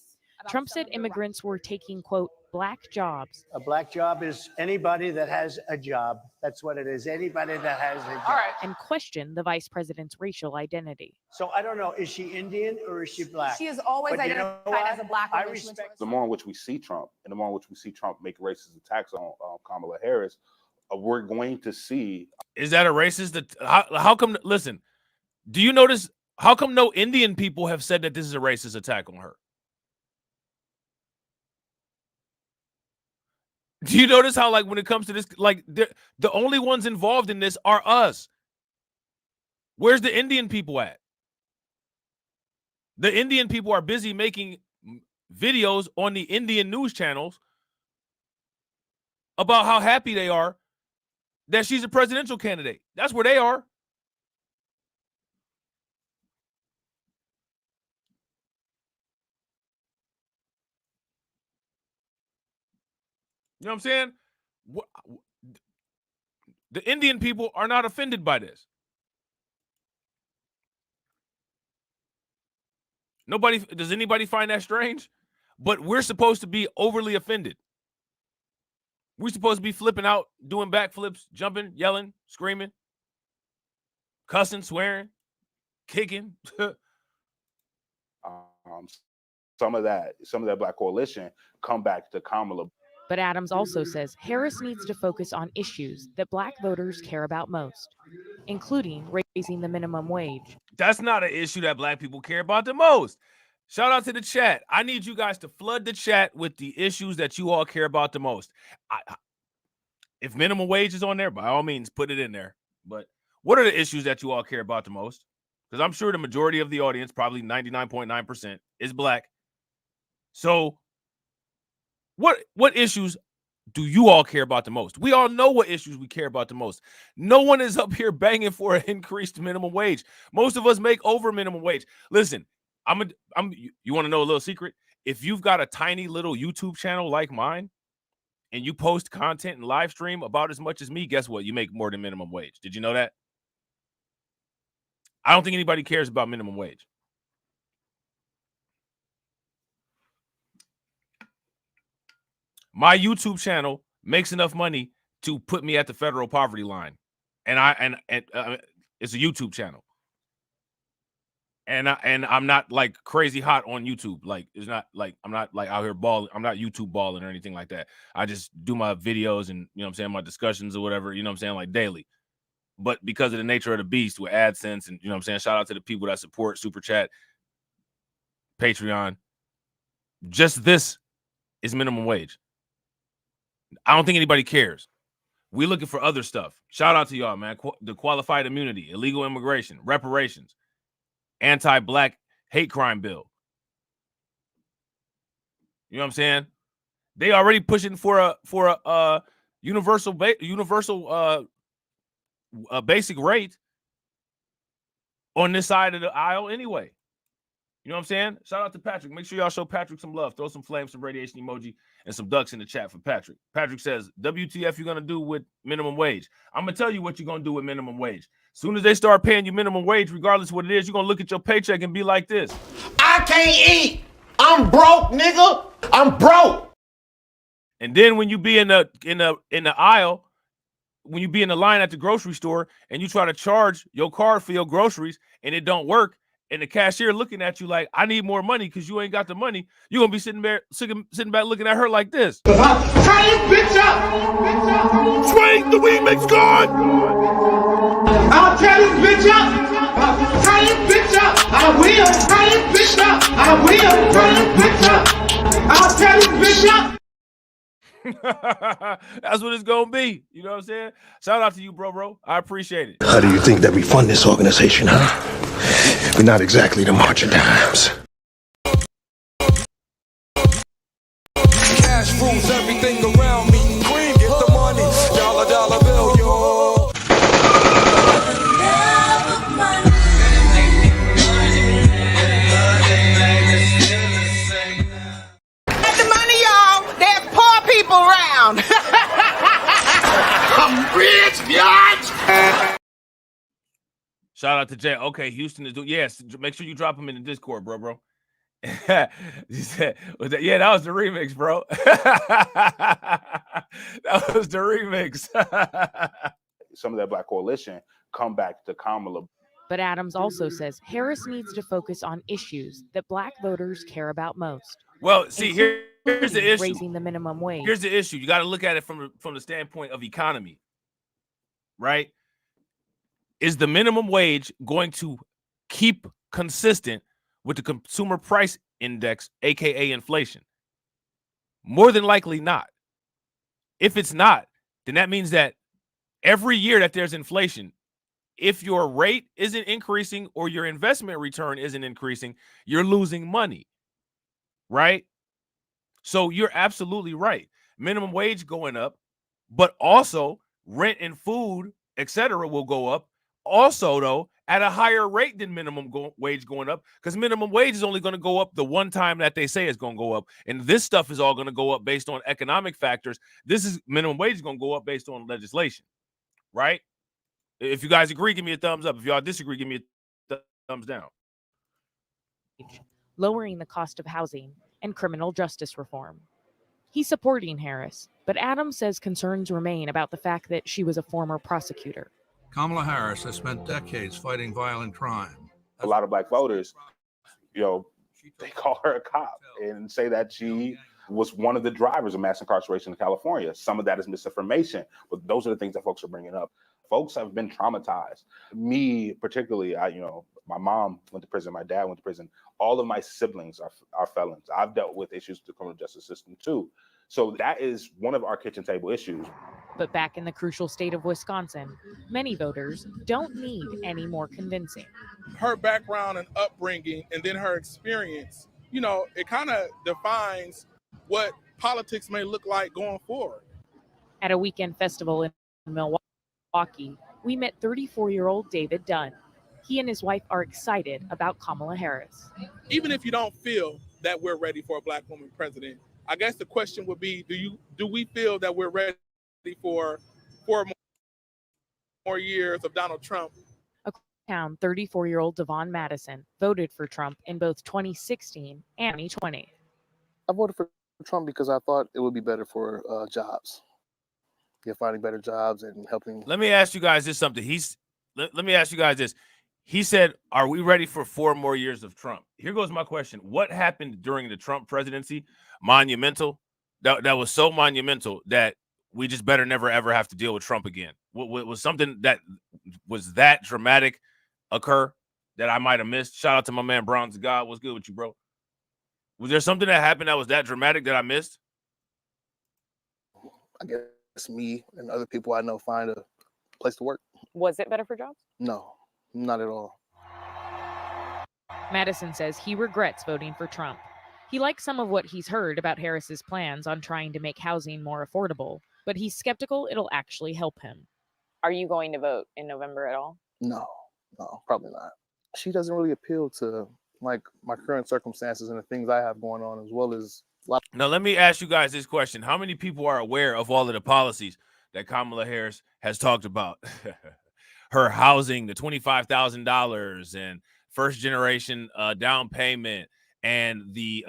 Trump said immigrants were taking, quote, black jobs. A black job is anybody that has a job. That's what it is. Anybody that has a job. All right. And questioned the vice president's racial identity. So I don't know. Is she Indian or is she black? She is always But you know identified what? as a black I woman. respect The more in which we see Trump, and the more in which we see Trump make racist attacks on Kamala Harris, we're going to see. Is that a racist? How come? Listen, do you notice? How come no Indian people have said that this is a racist attack on her? Do you notice how, like, when it comes to this, like, the only ones involved in this are us? Where's the Indian people at? The Indian people are busy making videos on the Indian news channels about how happy they are that she's a presidential candidate. That's where they are. You know what I'm saying? The Indian people are not offended by this. Nobody, does anybody find that strange? But we're supposed to be overly offended. We're supposed to be flipping out, doing backflips, jumping, yelling, screaming, cussing, swearing, kicking. Some of that black coalition come back to Kamala. But Adams also says Harris needs to focus on issues that black voters care about most, including raising the minimum wage. That's not an issue that black people care about the most. Shout out to the chat. I need you guys to flood the chat with the issues that you all care about the most. If minimum wage is on there, by all means, put it in there. But what are the issues that you all care about the most? Because I'm sure the majority of the audience, probably 99.9%, is black. So what issues do you all care about the most? We all know what issues we care about the most. No one is up here banging for an increased minimum wage. Most of us make over minimum wage. Listen, you want to know a little secret? If you've got a tiny little YouTube channel like mine and you post content and live stream about as much as me, guess what? You make more than minimum wage. Did you know that? I don't think anybody cares about minimum wage. My YouTube channel makes enough money to put me at the federal poverty line, and it's a YouTube channel, and I'm not like crazy hot on YouTube. Like, it's not like I'm not like out here balling. I'm not YouTube balling or anything like that. I just do my videos and, you know what I'm saying, my discussions or whatever, you know what I'm saying, like daily. But because of the nature of the beast with AdSense and, you know what I'm saying, shout out to the people that support Super Chat, Patreon. Just this is minimum wage. I don't think anybody cares. We're looking for other stuff. Shout out to y'all, man. The qualified immunity, illegal immigration, reparations, anti-black hate crime bill. You know what I'm saying? They already pushing for a universal basic rate on this side of the aisle anyway. You know what I'm saying? Shout out to Patrick. Make sure y'all show Patrick some love. Throw some flames, some radiation emoji, and some ducks in the chat for Patrick. Patrick says, WTF you going to do with minimum wage? I'm going to tell you what you're going to do with minimum wage. As soon as they start paying you minimum wage, regardless of what it is, you're going to look at your paycheck and be like this. I can't eat. I'm broke, nigga. I'm broke. And then when you be in the aisle, when you be in the line at the grocery store and you try to charge your card for your groceries and it don't work, and the cashier looking at you like, I need more money because you ain't got the money, you're going to be sitting back looking at her like this. Tie this bitch up. Swing, the remix gone. I'll tear this bitch up. Tie this bitch up. I will tie this bitch up. That's what it's gonna be. You know what I'm saying? Shout out to you, bro. I appreciate it. How do you think that we fund this organization, huh? We're not exactly the march of dimes. Cash rules everything around me. Cream, get the money. Dollar bill, yo. Get the money, y'all. There's poor people around. I'm rich, biatch. Shout out to Jay. Okay, Houston is doing. Yes, make sure you drop him in the Discord, bro. He said, yeah, that was the remix, bro. That was the remix. Some of that Black coalition come back to Kamala. But Adams also says Harris needs to focus on issues that Black voters care about most. Well, see, here's the issue. Raising the minimum wage. Here's the issue. You got to look at it from the standpoint of economy, right? Is the minimum wage going to keep consistent with the consumer price index, aka inflation? More than likely not. If it's not, then that means that every year that there's inflation, if your rate isn't increasing or your investment return isn't increasing, you're losing money, right? So you're absolutely right. Minimum wage going up, but also rent and food, etc., will go up. Also, though, at a higher rate than minimum wage going up, because minimum wage is only going to go up the one time that they say it's going to go up. And this stuff is all going to go up based on economic factors. This is minimum wage is going to go up based on legislation, right? If you guys agree, give me a thumbs up. If y'all disagree, give me a thumbs down. Lowering the cost of housing and criminal justice reform. He's supporting Harris, but Adams says concerns remain about the fact that she was a former prosecutor. Kamala Harris has spent decades fighting violent crime. A lot of Black voters, they call her a cop and say that she was one of the drivers of mass incarceration in California. Some of that is misinformation, but those are the things that folks are bringing up. Folks have been traumatized. Me particularly, my mom went to prison, my dad went to prison. All of my siblings are felons. I've dealt with issues with the criminal justice system too. So that is one of our kitchen table issues. But back in the crucial state of Wisconsin, many voters don't need any more convincing. Her background and upbringing and then her experience, it kind of defines what politics may look like going forward. At a weekend festival in Milwaukee, we met 34-year-old David Dunn. He and his wife are excited about Kamala Harris. Even if you don't feel that we're ready for a Black woman president, I guess the question would be, do we feel that we're ready for 4 more years of Donald Trump? Town 34-year-old Devon Madison voted for Trump in both 2016 and 2020. I voted for Trump because I thought it would be better for jobs. Finding better jobs and helping. Let me ask you guys this something. Let me ask you guys this. He said, are we ready for 4 more years of Trump? Here goes my question. What happened during the Trump presidency? Monumental. That was so monumental that we just better never, ever have to deal with Trump again. What was something that was that dramatic occur that I might have missed? Shout out to my man, Bronze God. What's good with you, bro? Was there something that happened that was that dramatic that I missed? I guess me and other people I know find a place to work. Was it better for jobs? No, not at all. Madison says he regrets voting for Trump. He likes some of what he's heard about Harris's plans on trying to make housing more affordable, but he's skeptical it'll actually help him. Are you going to vote in November at all? No, probably not. She doesn't really appeal to my current circumstances and the things I have going on, as well as Now, let me ask you guys this question. How many people are aware of all of the policies that Kamala Harris has talked about? Her housing, the $25,000 and first generation down payment, and the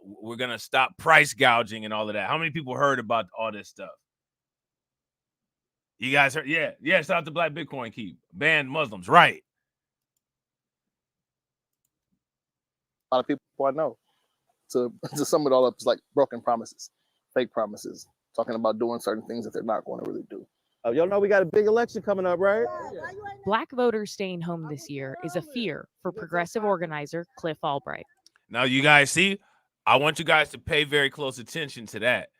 we're going to stop price gouging and all of that. How many people heard about all this stuff? You guys heard? Yeah. Shout out to Black Bitcoin Keep. Ban Muslims, right? A lot of people I know. To sum it all up, it's like broken promises, fake promises, talking about doing certain things that they're not going to really do. Oh, y'all know we got a big election coming up, right? Black voters staying home this year is a fear for progressive organizer Cliff Albright. Now, you guys see, I want you guys to pay very close attention to that.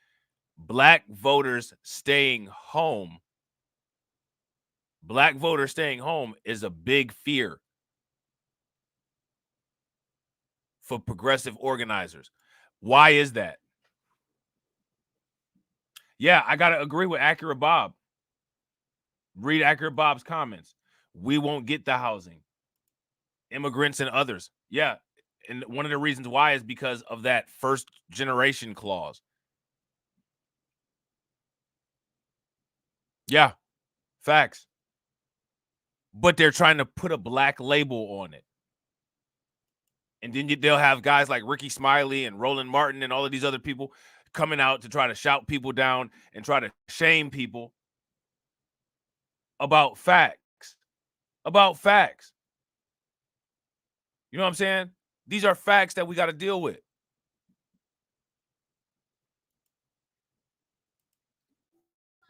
black voters staying home is a big fear for progressive organizers. Why is that? Yeah, I got to agree with Accurate Bob. Read Accurate Bob's comments. We won't get the housing. Immigrants and others. Yeah. And one of the reasons why is because of that first generation clause. Yeah. Facts. But they're trying to put a black label on it. And then they'll have guys like Ricky Smiley and Roland Martin and all of these other people coming out to try to shout people down and try to shame people about facts. About facts. You know what I'm saying? These are facts that we got to deal with.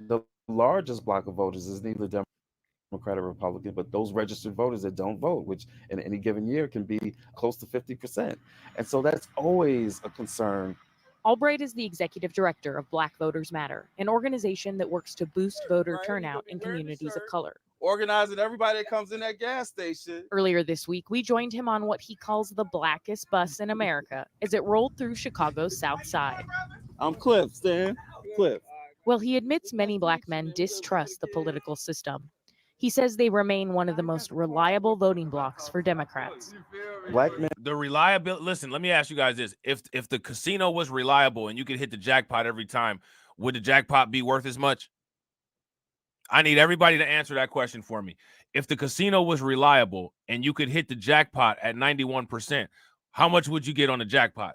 The largest block of voters is neither Democrat or Republican, but those registered voters that don't vote, which in any given year can be close to 50%. And so that's always a concern. Albright is the executive director of Black Voters Matter, an organization that works to boost voter turnout in communities of color. Organizing everybody that comes in that gas station. Earlier this week, we joined him on what he calls the blackest bus in America as it rolled through Chicago's South Side. I'm Cliff, Stan. Cliff. Well, he admits many black men distrust the political system. He says they remain one of the most reliable voting blocs for Democrats. Black men. The reliability. Listen, let me ask you guys this: if the casino was reliable and you could hit the jackpot every time, would the jackpot be worth as much? I need everybody to answer that question for me. If the casino was reliable and you could hit the jackpot at 91%, how much would you get on the jackpot?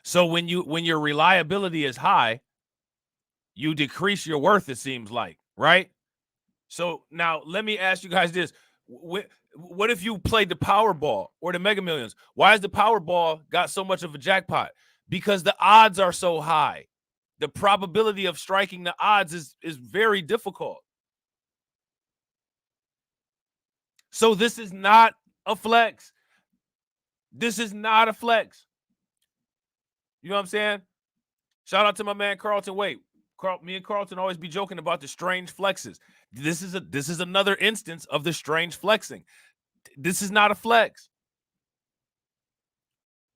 So when your reliability is high, you decrease your worth, it seems like, right? So now let me ask you guys this. What if you played the Powerball or the Mega Millions? Why has the Powerball got so much of a jackpot? Because the odds are so high. The probability of striking the odds is very difficult. So this is not a flex. This is not a flex. You know what I'm saying? Shout out to my man Carlton Wait. Me and Carlton always be joking about the strange flexes. This is another instance of the strange flexing. This is not a flex.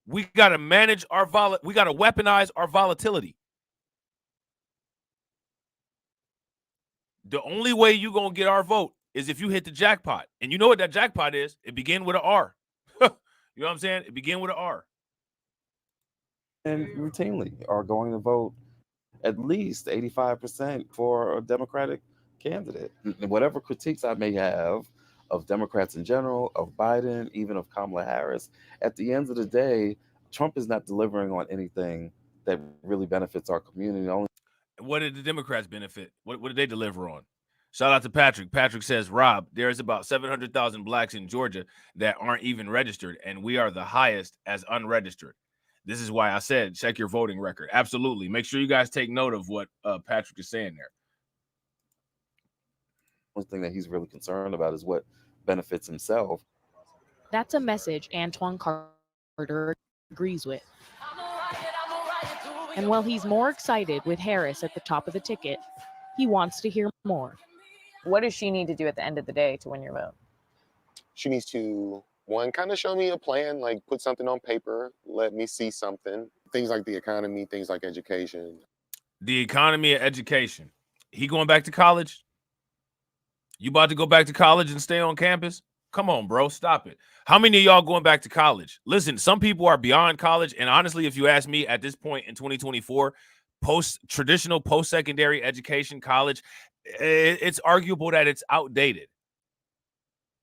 We got to manage our we got to weaponize our volatility. The only way you going to get our vote is if you hit the jackpot. And you know what that jackpot is? It begins with an R. You know what I'm saying? It begins with an R. And routinely are going to vote at least 85% for a Democratic candidate. And whatever critiques I may have of Democrats in general, of Biden, even of Kamala Harris, at the end of the day, Trump is not delivering on anything that really benefits our community. What did the Democrats benefit? What did they deliver on? Shout out to Patrick. Patrick says, Rob, there's about 700,000 blacks in Georgia that aren't even registered, and we are the highest as unregistered. This is why I said check your voting record. Absolutely. Make sure you guys take note of what Patrick is saying there. One thing that he's really concerned about is what benefits himself. That's a message Antoine Carter agrees with. And while he's more excited with Harris at the top of the ticket, he wants to hear more. What does she need to do at the end of the day to win your vote? She needs to, one, kind of show me a plan, like put something on paper, let me see something. Things like the economy, things like education. The economy and education. He going back to college? You about to go back to college and stay on campus? Come on, bro. Stop it. How many of y'all going back to college? Listen, some people are beyond college. And honestly, if you ask me at this point in 2024, traditional post-secondary education, college, it's arguable that it's outdated.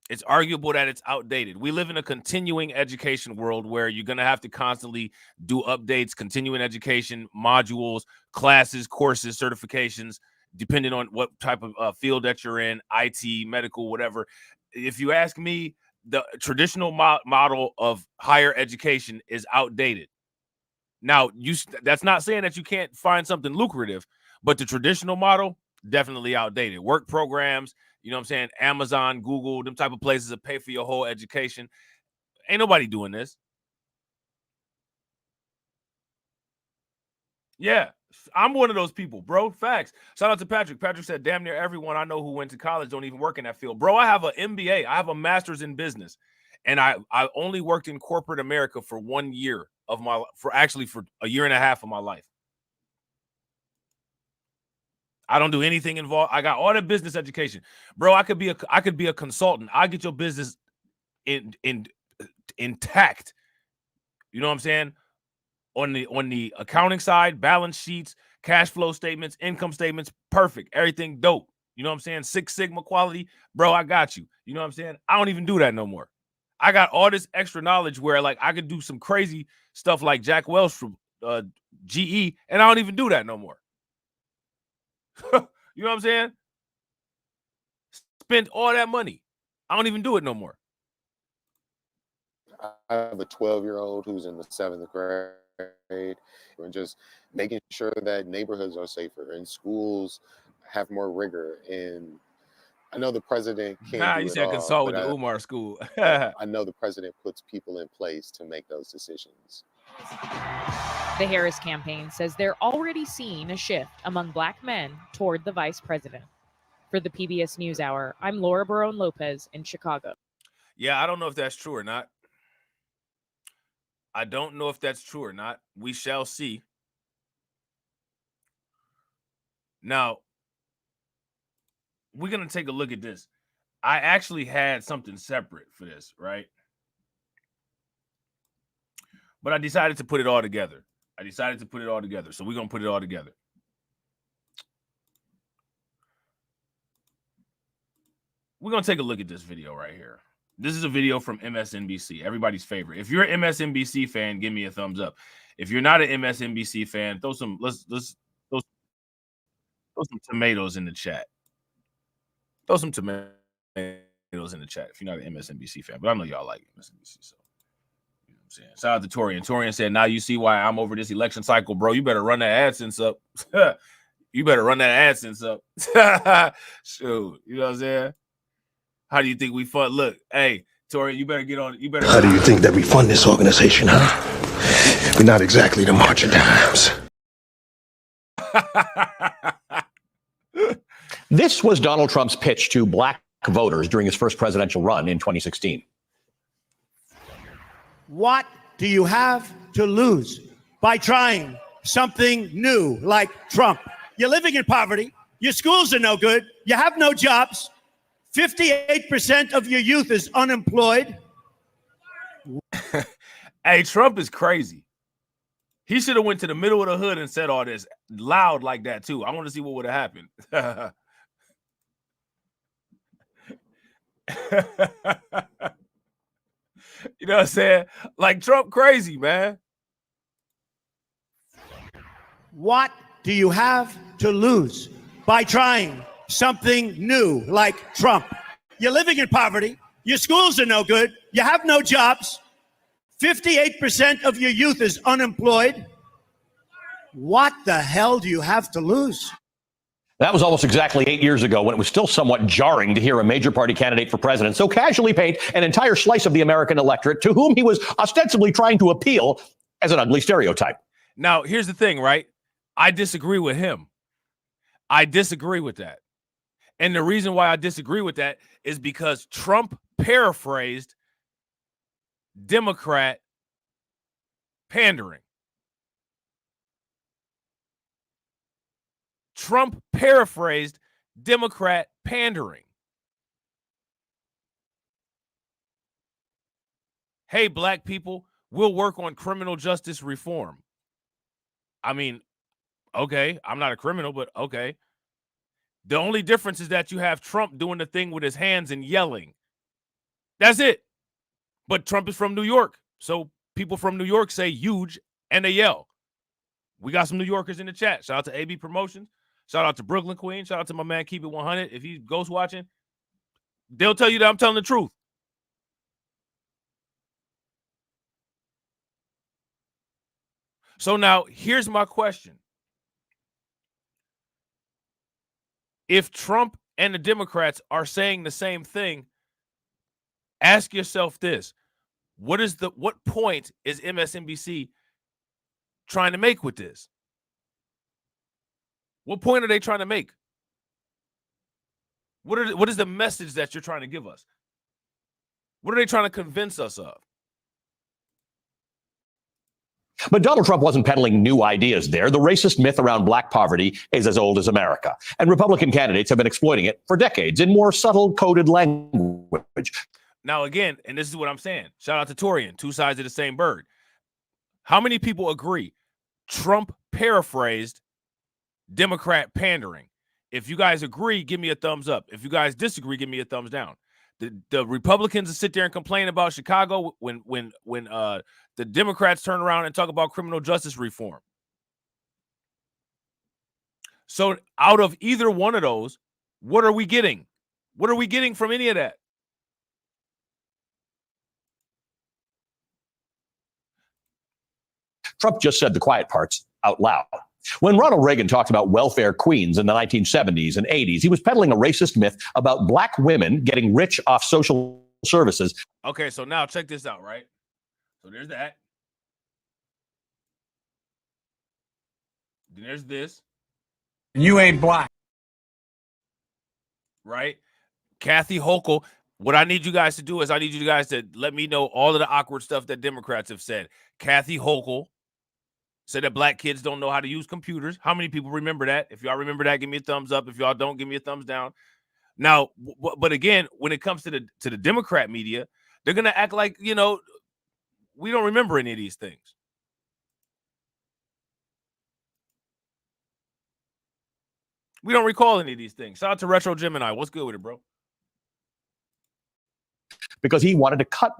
It's arguable that it's outdated. We live in a continuing education world where you're going to have to constantly do updates, continuing education, modules, classes, courses, certifications, depending on what type of field that you're in, IT, medical, whatever. If you ask me, the traditional model of higher education is outdated. Now, that's not saying that you can't find something lucrative, but the traditional model, definitely outdated. Work programs, you know what I'm saying? Amazon, Google, them type of places that pay for your whole education. Ain't nobody doing this. Yeah, I'm one of those people, bro. Facts. Shout out to Patrick. Patrick said, damn near everyone I know who went to college don't even work in that field. Bro, I have an MBA. I have a master's in business. And I only worked in corporate America for 1 year of my, for a year and a half of my life. I don't do anything involved. I got all the business education. Bro, I could be a consultant. I get your business intact. You know what I'm saying? On the accounting side, balance sheets, cash flow statements, income statements, perfect. Everything dope. You know what I'm saying? 6 Sigma quality. Bro, I got you. You know what I'm saying? I don't even do that no more. I got all this extra knowledge where like I could do some crazy stuff like Jack Welch from GE, and I don't even do that no more. You know what I'm saying? Spent all that money. I don't even do it no more. I have a 12-year-old who's in the 7th grade. We're just making sure that neighborhoods are safer and schools have more rigor. And I know the president can't do you it said all, consult with but the Umar school. I know the president puts people in place to make those decisions. The Harris campaign says they're already seeing a shift among Black men toward the vice president. For the PBS NewsHour, I'm Laura Barone Lopez in Chicago. Yeah, I don't know if that's true or not. I don't know if that's true or not. We shall see. Now, we're going to take a look at this. I actually had something separate for this, right? But I decided to put it all together. So we're going to put it all together. We're going to take a look at this video right here. This is a video from MSNBC, everybody's favorite. If you're an MSNBC fan, give me a thumbs up. If you're not an MSNBC fan, throw some tomatoes in the chat. Throw some tomatoes in the chat if you're not an MSNBC fan. But I know y'all like MSNBC, so you know what I'm saying. Shout out to Torian. Torian said, now you see why I'm over this election cycle, bro. You better run that AdSense up. You better run that AdSense up. Shoot, you know what I'm saying? How do you think we fund? Look, hey, Torian, you better get on. You better. How do you think that we fund this organization, huh? We're not exactly the March of Dimes. This was Donald Trump's pitch to black voters during his first presidential run in 2016. What do you have to lose by trying something new like Trump? You're living in poverty. Your schools are no good. You have no jobs. 58% of your youth is unemployed. Hey, Trump is crazy. He should have went to the middle of the hood and said all this loud like that too. I want to see what would have happened. You know what I'm saying? Like Trump crazy, man. What do you have to lose by trying something new like Trump? You're living in poverty. Your schools are no good. You have no jobs. 58% of your youth is unemployed. What the hell do you have to lose? That was almost exactly 8 years ago when it was still somewhat jarring to hear a major party candidate for president so casually paint an entire slice of the American electorate to whom he was ostensibly trying to appeal as an ugly stereotype. Now, here's the thing, right? I disagree with him. I disagree with that. And the reason why I disagree with that is because Trump paraphrased Democrat pandering. Trump paraphrased Democrat pandering. Hey, black people, we'll work on criminal justice reform. I mean, okay, I'm not a criminal, but okay. The only difference is that you have Trump doing the thing with his hands and yelling. That's it. But Trump is from New York. So people from New York say huge and they yell. We got some New Yorkers in the chat. Shout out to AB Promotions. Shout out to Brooklyn Queen. Shout out to my man Keep It 100. If he's ghost watching, they'll tell you that I'm telling the truth. So now here's my question. If Trump and the Democrats are saying the same thing, ask yourself this. What point is MSNBC trying to make with this? What point are they trying to make? What is the message that you're trying to give us? What are they trying to convince us of? But Donald Trump wasn't peddling new ideas there. The racist myth around black poverty is as old as America, and Republican candidates have been exploiting it for decades in more subtle, coded language. Now, again, and this is what I'm saying. Shout out to Torian, two sides of the same bird. How many people agree Trump paraphrased Democrat pandering? If you guys agree, give me a thumbs up. If you guys disagree, give me a thumbs down. The Republicans sit there and complain about Chicago when the Democrats turn around and talk about criminal justice reform. So out of either one of those, what are we getting? What are we getting from any of that? Trump just said the quiet parts out loud. When Ronald Reagan talked about welfare queens in the 1970s and 80s, he was peddling a racist myth about black women getting rich off social services. Okay, so now check this out, right? So there's that. Then there's this. You ain't black. Right? Kathy Hochul. What I need you guys to do is I need you guys to let me know all of the awkward stuff that Democrats have said. Kathy Hochul said that black kids don't know how to use computers. How many people remember that? If y'all remember that, give me a thumbs up. If y'all don't, give me a thumbs down. Now, but again, when it comes to the Democrat media, they're going to act like, we don't remember any of these things. We don't recall any of these things. Shout out to Retro Gemini. What's good with it, bro? Because he wanted to cut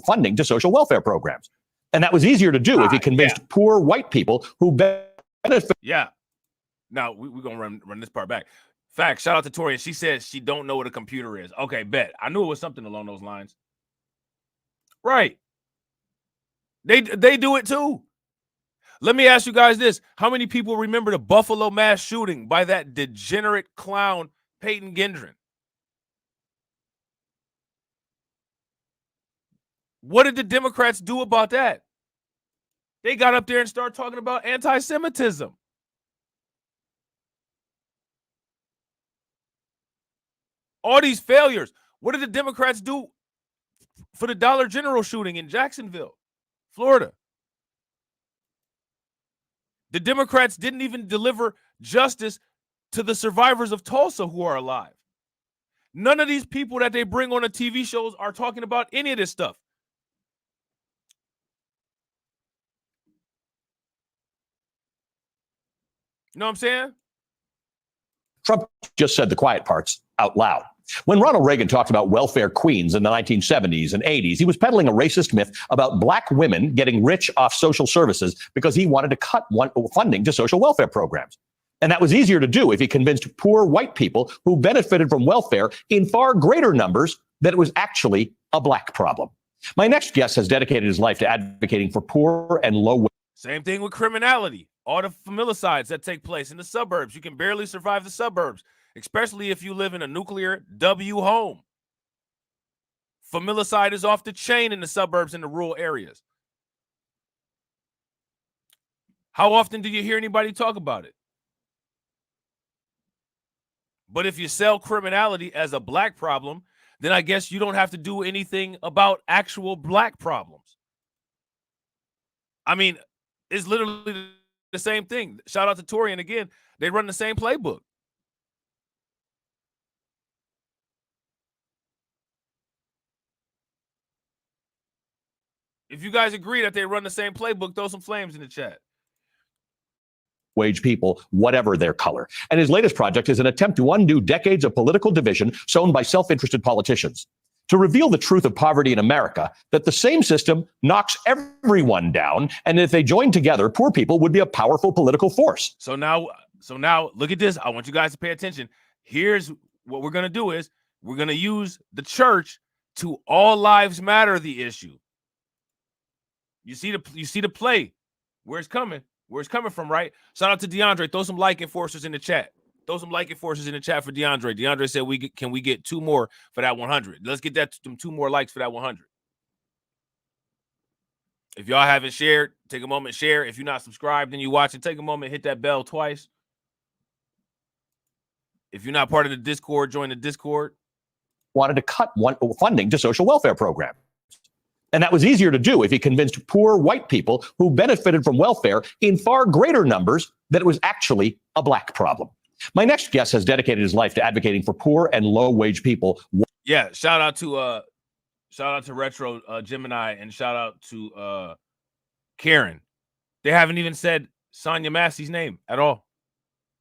funding to social welfare programs. And that was easier to do if he convinced poor white people who benefit. Yeah. Now, we're going to run this part back. Fact, shout out to Tori. She says she don't know what a computer is. Okay, bet. I knew it was something along those lines. Right. They do it too. Let me ask you guys this. How many people remember the Buffalo mass shooting by that degenerate clown, Peyton Gendron? What did the Democrats do about that? They got up there and started talking about anti-Semitism. All these failures. What did the Democrats do for the Dollar General shooting in Jacksonville, Florida? The Democrats didn't even deliver justice to the survivors of Tulsa who are alive. None of these people that they bring on the TV shows are talking about any of this stuff. You know what I'm saying? Trump just said the quiet parts out loud. When Ronald Reagan talked about welfare queens in the 1970s and 80s, he was peddling a racist myth about black women getting rich off social services because he wanted to cut funding to social welfare programs. And that was easier to do if he convinced poor white people who benefited from welfare in far greater numbers that it was actually a black problem. My next guest has dedicated his life to advocating for poor and low. Same thing with criminality. All the familicides that take place in the suburbs. You can barely survive the suburbs, especially if you live in a nuclear W home. Familicide is off the chain in the suburbs and the rural areas. How often do you hear anybody talk about it? But if you sell criminality as a black problem, then I guess you don't have to do anything about actual black problems. I mean, it's literally the same thing. Shout out to Tori, and again, they run the same playbook. If you guys agree that they run the same playbook, throw some flames in the chat. Wage people, whatever their color. And his latest project is an attempt to undo decades of political division sown by self-interested politicians. To reveal the truth of poverty in America, that the same system knocks everyone down, and if they joined together, poor people would be a powerful political force. So now look at this. I want you guys to pay attention. Here's what we're going to do is we're going to use the church to all lives matter the issue. You see the play, where it's coming from, right? Shout out to DeAndre. Throw some like enforcers in the chat. Throw some like it forces in the chat for DeAndre. DeAndre said, can we get 2 more for that 100? Let's get that 2 more likes for that 100. If y'all haven't shared, take a moment, share. If you're not subscribed and you watch it, take a moment, hit that bell twice. If you're not part of the Discord, join the Discord. Wanted to cut funding to social welfare programs. And that was easier to do if he convinced poor white people who benefited from welfare in far greater numbers that it was actually a black problem. My next guest has dedicated his life to advocating for poor and low-wage people. Yeah, shout out to Retro Gemini, and shout out to Karen. They haven't even said Sonya Massey's name at all.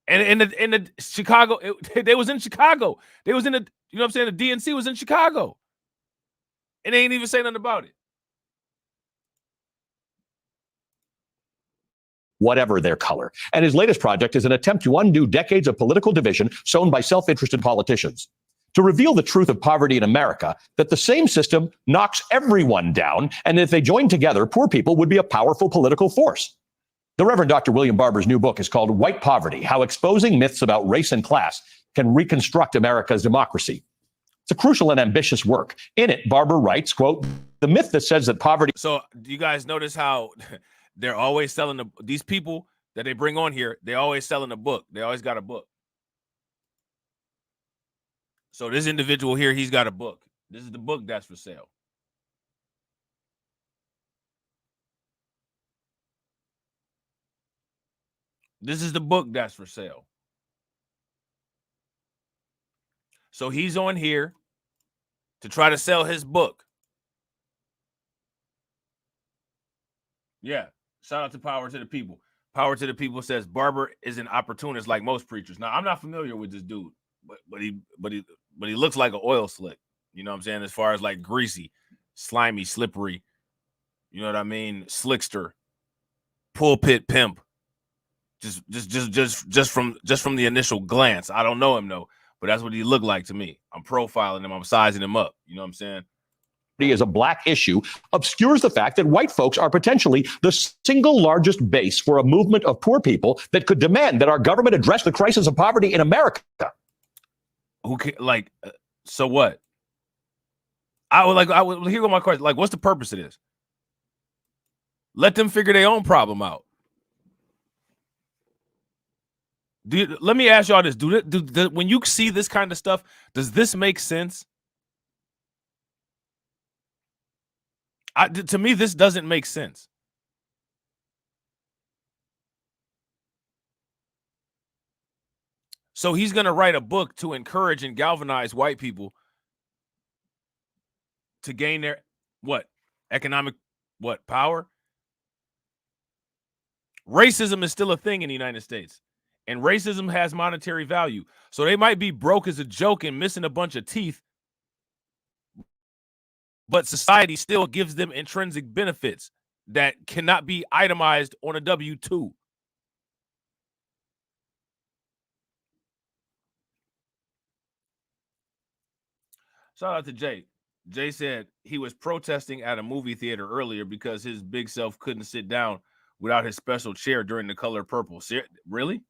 And in the Chicago, they was in Chicago. They was in the, you know what I'm saying? The DNC was in Chicago. And they ain't even say nothing about it. Whatever their color. And his latest project is an attempt to undo decades of political division sown by self-interested politicians. To reveal the truth of poverty in America, that the same system knocks everyone down, and if they joined together, poor people would be a powerful political force. The Reverend Dr. William Barber's new book is called White Poverty: How Exposing Myths About Race and Class Can Reconstruct America's Democracy. It's a crucial and ambitious work. In it, Barber writes, quote, the myth that says that poverty... So do you guys notice how they're always selling these people that they bring on here, they always selling a book. They always got a book. So this individual here, he's got a book. This is the book that's for sale. This is the book that's for sale. So he's on here to try to sell his book. Yeah. Shout out to Power to the People. Power to the People says Barber is an opportunist like most preachers. Now, I'm not familiar with this dude, but he looks like an oil slick. You know what I'm saying? As far as like greasy, slimy, slippery, you know what I mean? Slickster, pulpit pimp. Just from the initial glance. I don't know him though, but that's what he looked like to me. I'm profiling him, I'm sizing him up. You know what I'm saying? Is a black issue obscures the fact that white folks are potentially the single largest base for a movement of poor people that could demand that our government address the crisis of poverty in America. Who can, like, so what? Here go my question. Like, what's the purpose of this? Let them figure their own problem out. Let me ask y'all this. When you see this kind of stuff, does this make sense? To me, this doesn't make sense. So he's going to write a book to encourage and galvanize white people to gain their, economic, power? Racism is still a thing in the United States, and racism has monetary value. So they might be broke as a joke and missing a bunch of teeth, but society still gives them intrinsic benefits that cannot be itemized on a W-2. Shout out to Jay. Jay said he was protesting at a movie theater earlier because his big self couldn't sit down without his special chair during The Color Purple. Really?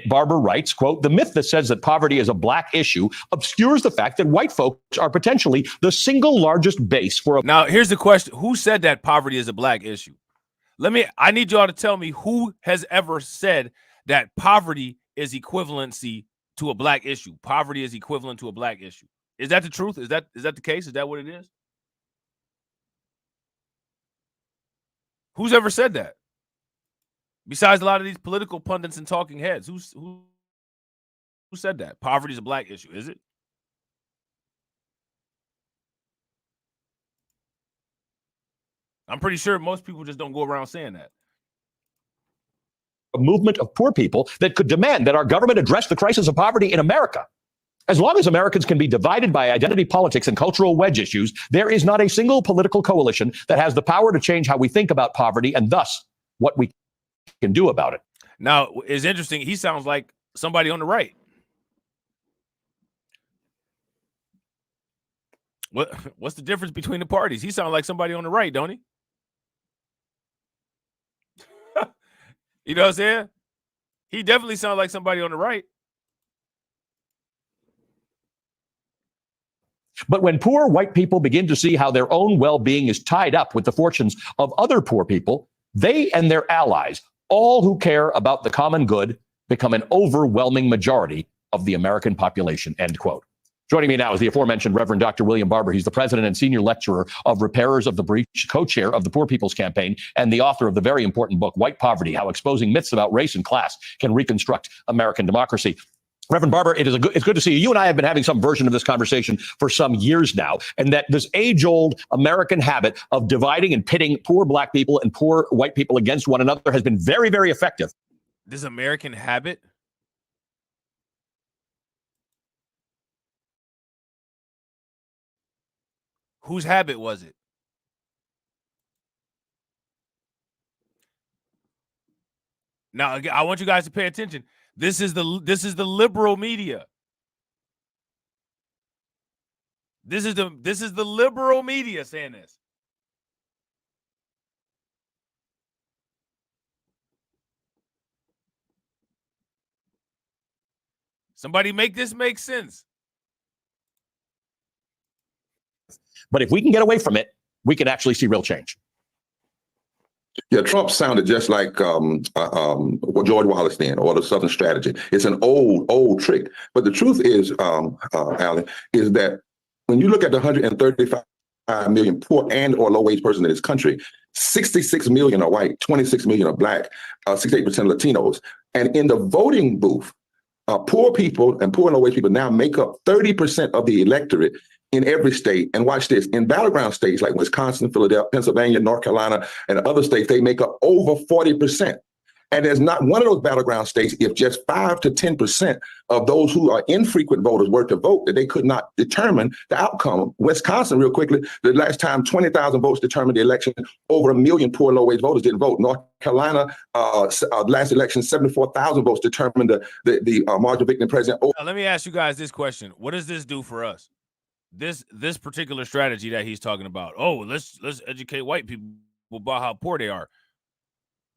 Barber writes, quote, the myth that says that poverty is a black issue obscures the fact that white folks are potentially the single largest base for a... Now, here's the question. Who said that poverty is a black issue? I need y'all to tell me who has ever said that poverty is equivalency to a black issue. Poverty is equivalent to a black issue. Is that the truth? Is that the case? Is that what it is? Who's ever said that? Besides a lot of these political pundits and talking heads, who said that? Poverty is a black issue, is it? I'm pretty sure most people just don't go around saying that. A movement of poor people that could demand that our government address the crisis of poverty in America. As long as Americans can be divided by identity politics and cultural wedge issues, there is not a single political coalition that has the power to change how we think about poverty and thus what we can do about it. Now, it's interesting. He sounds like somebody on the right. What's the difference between the parties? He sounds like somebody on the right, don't he? You know what I'm saying? He definitely sounds like somebody on the right. But when poor white people begin to see how their own well-being is tied up with the fortunes of other poor people, they and their allies, all who care about the common good, become an overwhelming majority of the American population, end quote. Joining me now is the aforementioned Reverend Dr. William Barber. He's the president and senior lecturer of Repairers of the Breach, co-chair of the Poor People's Campaign, and the author of the very important book, White Poverty, How Exposing Myths About Race and Class Can Reconstruct American Democracy. Reverend Barber, it's good to see you. You and I have been having some version of this conversation for some years now, and that this age-old American habit of dividing and pitting poor black people and poor white people against one another has been very, very effective. This American habit? Whose habit was it? Now, again, I want you guys to pay attention. This is the liberal media. This is the liberal media saying this. Somebody make this make sense. But if we can get away from it, we can actually see real change. Yeah, Trump sounded just like George Wallace then, or the Southern Strategy. It's an old trick. But the truth is, Alan, is that when you look at the 135 million poor and or low-wage persons in this country, 66 million are white, 26 million are black, 68% Latinos. And in the voting booth, poor people and poor and low-wage people now make up 30% of the electorate in every state. And watch this, in battleground states like Wisconsin, Philadelphia, Pennsylvania, North Carolina, and other states, they make up over 40%. And there's not one of those battleground states, if just 5 to 10% of those who are infrequent voters were to vote, that they could not determine the outcome. Wisconsin, real quickly, the last time 20,000 votes determined the election, over 1 million poor low-wage voters didn't vote. North Carolina, last election, 74,000 votes determined the margin of victory president. Now, let me ask you guys this question. What does this do for us? This particular strategy that he's talking about. Oh, let's educate white people about how poor they are.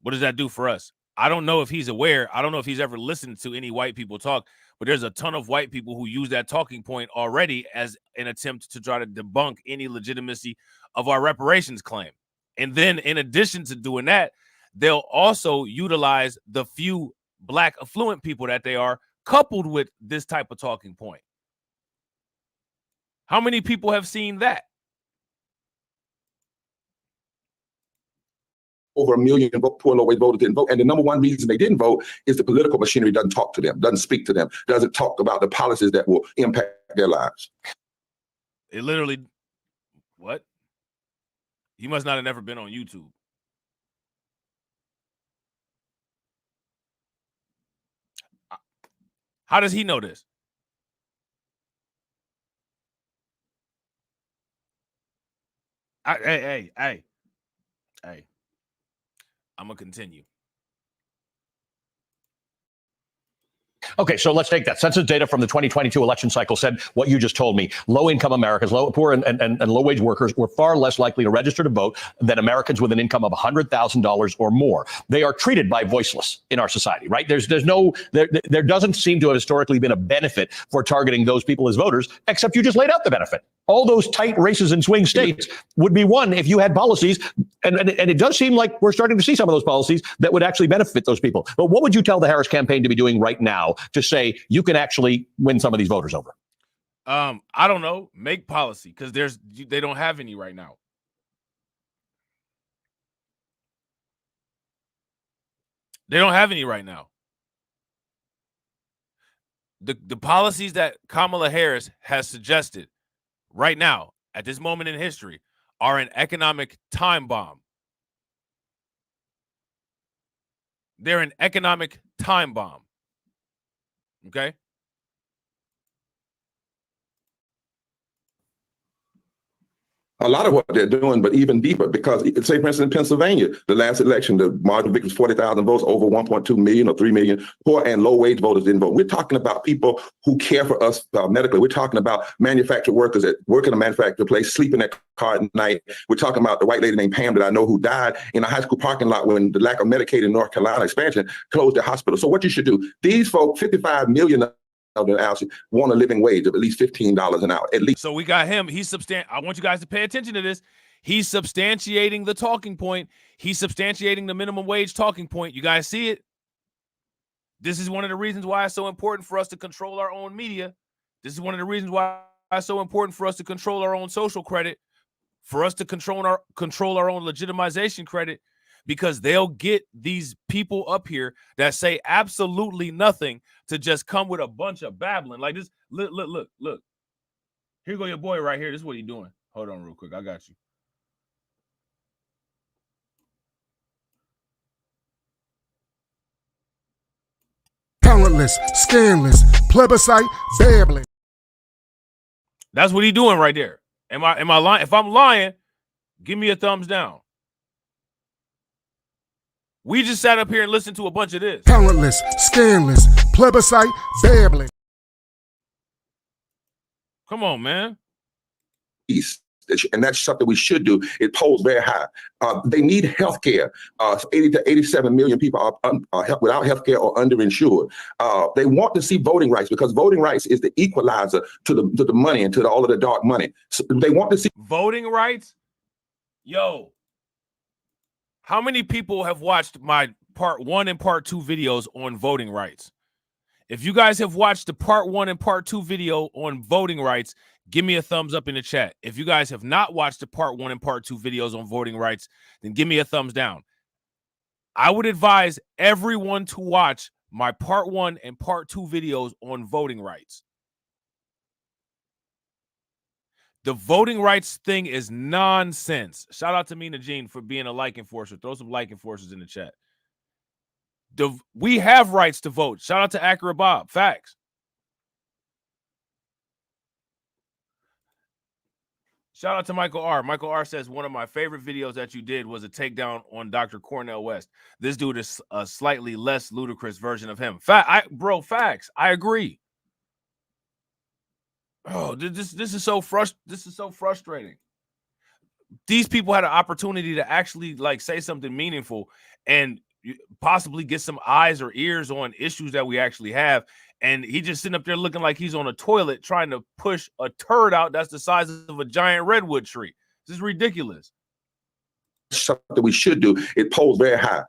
What does that do for us? I don't know if he's aware. I don't know if he's ever listened to any white people talk, but there's a ton of white people who use that talking point already as an attempt to try to debunk any legitimacy of our reparations claim. And then in addition to doing that, they'll also utilize the few black affluent people that they are, coupled with this type of talking point. How many people have seen that? Over 1 million poor low-wage voters didn't vote. And the number one reason they didn't vote is the political machinery doesn't talk to them, doesn't speak to them, doesn't talk about the policies that will impact their lives. It literally, what? He must not have never been on YouTube. How does he know this? Hey. I'm going to continue. Okay, so let's take that. Census data from the 2022 election cycle said what you just told me. Low-income Americans, poor and low-wage workers were far less likely to register to vote than Americans with an income of $100,000 or more. They are treated by voiceless in our society, right? There doesn't seem to have historically been a benefit for targeting those people as voters, except you just laid out the benefit. All those tight races in swing states would be won if you had policies, and it does seem like we're starting to see some of those policies that would actually benefit those people. But what would you tell the Harris campaign to be doing right now to say you can actually win some of these voters over? I don't know. Make policy, because they don't have any right now. They don't have any right now. The policies that Kamala Harris has suggested right now, at this moment in history, are an economic time bomb. They're an economic time bomb. Okay? a lot of what they're doing, but even deeper, because say, for instance, in Pennsylvania, the last election, the margin of victory was 40,000 votes, over 1.2 million or 3 million poor and low wage voters didn't vote. We're talking about people who care for us medically. We're talking about manufactured workers that work in a manufactured place, sleep in their car at night. We're talking about the white lady named Pam that I know who died in a high school parking lot when the lack of Medicaid in North Carolina expansion closed their hospital. So what you should do, these folks, 55 million of them want a living wage of at least $15 an hour, at least. So we got him. I want you guys to pay attention to this. He's substantiating the talking point. He's substantiating the minimum wage talking point. You guys see it? This is one of the reasons why it's so important for us to control our own media. This is one of the reasons why it's so important for us to control our own social credit, for us to control our own legitimization credit, because they'll get these people up here that say absolutely nothing to just come with a bunch of babbling. Like this, look. Here go your boy right here. This is what he's doing. Hold on real quick. I got you. Talentless, scandalous, plebiscite, babbling. That's what he's doing right there. Am I lying? If I'm lying, give me a thumbs down. We just sat up here and listened to a bunch of this. Talentless, scandalous, plebiscite, babbling. Come on, man. And that's something we should do. It polls very high. They need health care. 80 to 87 million people are without health care or underinsured. They want to see voting rights, because voting rights is the equalizer to the money and to all of the dark money. So they want to see voting rights. Yo, how many people have watched my part 1 and part 2 videos on voting rights? If you guys have watched the part 1 and part 2 video on voting rights, give me a thumbs up in the chat. If you guys have not watched the part 1 and part 2 videos on voting rights, then give me a thumbs down. I would advise everyone to watch my part 1 and part 2 videos on voting rights. The voting rights thing is nonsense. Shout out to Mina Jean for being a like enforcer. Throw some like enforcers in the chat. We have rights to vote. Shout out to Accurate Bob. Facts. Shout out to Michael R. Michael R says, one of my favorite videos that you did was a takedown on Dr. Cornel West. This dude is a slightly less ludicrous version of him. Facts. I agree. Oh, this is so frustrating. These people had an opportunity to actually say something meaningful and possibly get some eyes or ears on issues that we actually have. And he just sitting up there looking like he's on a toilet trying to push a turd out that's the size of a giant redwood tree. This is ridiculous. Something we should do. It polls very high.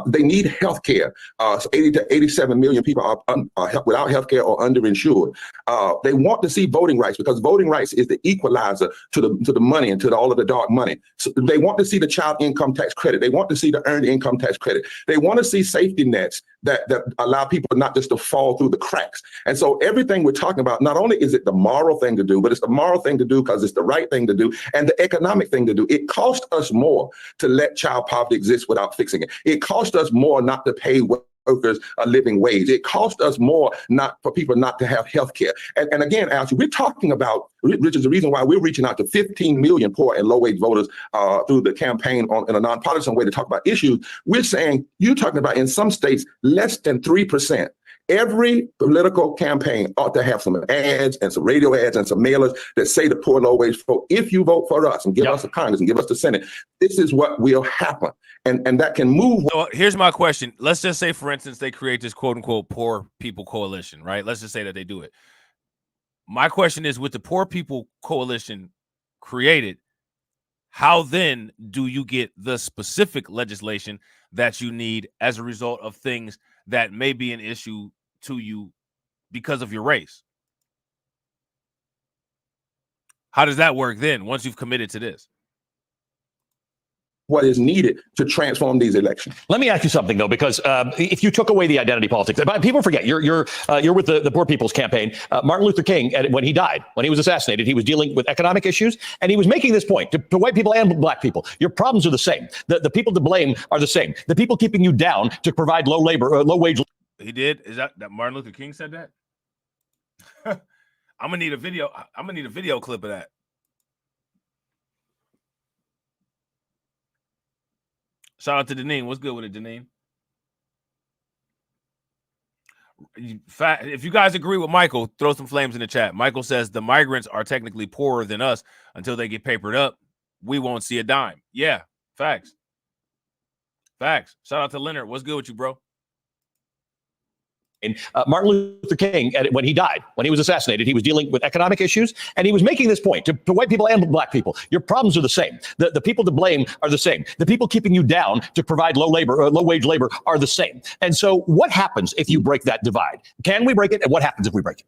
They need health care. 80 to 87 million people are without health care or underinsured. They want to see voting rights, because voting rights is the equalizer to the money and to all of the dark money. So they want to see the child income tax credit. They want to see the earned income tax credit. They want to see safety nets that allow people not just to fall through the cracks. And so everything we're talking about, not only is it the moral thing to do, but it's the moral thing to do because it's the right thing to do, and the economic thing to do. It costs us more to let child poverty exist without fixing it. It costs us more not to pay workers a living wage. It costs us more not for people not to have health care. And again, Alex, we're talking about, which is the reason why we're reaching out to 15 million poor and low-wage voters through the campaign in a nonpartisan way to talk about issues. We're saying, you're talking about in some states, less than 3%. Every political campaign ought to have some ads and some radio ads and some mailers that say to poor low-wage folk, if you vote for us and give us the Congress and give us the Senate, this is what will happen. And that can move. So here's my question. Let's just say, for instance, they create this quote-unquote poor people coalition, right? Let's just say that they do it. My question is, with the poor people coalition created, how then do you get the specific legislation that you need as a result of things that may be an issue to you because of your race? How does that work then once you've committed to this? What is needed to transform these elections. Let me ask you something though, because if you took away the identity politics, people forget you're with the Poor People's Campaign. Martin Luther King, when he died, when he was assassinated, he was dealing with economic issues, and he was making this point to white people and black people: your problems are the same. The people to blame are the same. The people keeping you down to provide low wage. He did. Is that Martin Luther King said that? I'm gonna need a video. I'm gonna need a video clip of that. Shout out to Deneen. What's good with it, Deneen? If you guys agree with Michael, throw some flames in the chat. Michael says the migrants are technically poorer than us until they get papered up. We won't see a dime. Yeah, facts. Facts. Shout out to Leonard. What's good with you, bro? And Martin Luther King, when he died, when he was assassinated, he was dealing with economic issues, and he was making this point to white people and black people. Your problems are the same. The people to blame are the same. The people keeping you down to provide low wage labor are the same. And so what happens if you break that divide? Can we break it? And what happens if we break it?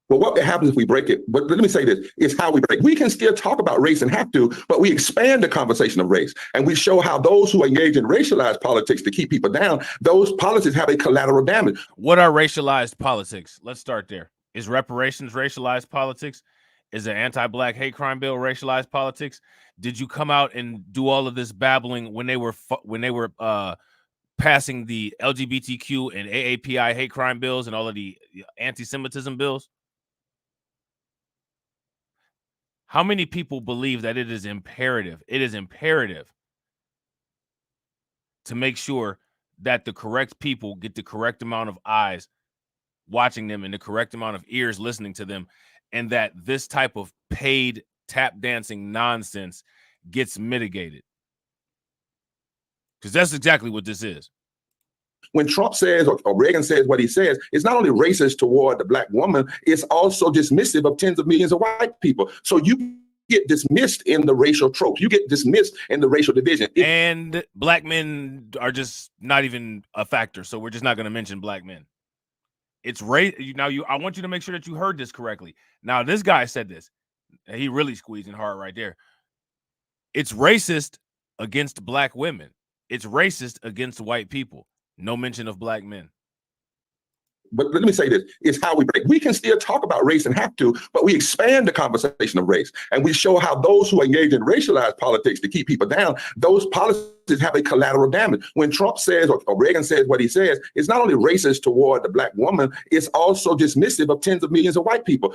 Well, what happens if we break it? But let me say this, is how we break. We can still talk about race and have to, but we expand the conversation of race. And we show how those who engage in racialized politics to keep people down, those policies have a collateral damage. What are racialized politics? Let's start there. Is reparations racialized politics? Is an anti-black hate crime bill racialized politics? Did you come out and do all of this babbling when they were passing the LGBTQ and AAPI hate crime bills and all of the anti-Semitism bills? How many people believe that it is imperative? It is imperative to make sure that the correct people get the correct amount of eyes watching them and the correct amount of ears listening to them, and that this type of paid tap dancing nonsense gets mitigated. Because that's exactly what this is. When Trump says or Reagan says what he says, it's not only racist toward the black woman, it's also dismissive of tens of millions of white people. So you get dismissed in the racial tropes. You get dismissed in the racial division. And black men are just not even a factor. So we're just not going to mention black men. It's race. I want you to make sure that you heard this correctly. Now, this guy said this. He really squeezing hard right there. It's racist against black women. It's racist against white people. No mention of black men. But let me say this, it's how we break. We can still talk about race and have to, but we expand the conversation of race. And we show how those who engage in racialized politics to keep people down, those policies have a collateral damage. When Trump says or Reagan says what he says, it's not only racist toward the black woman, it's also dismissive of tens of millions of white people.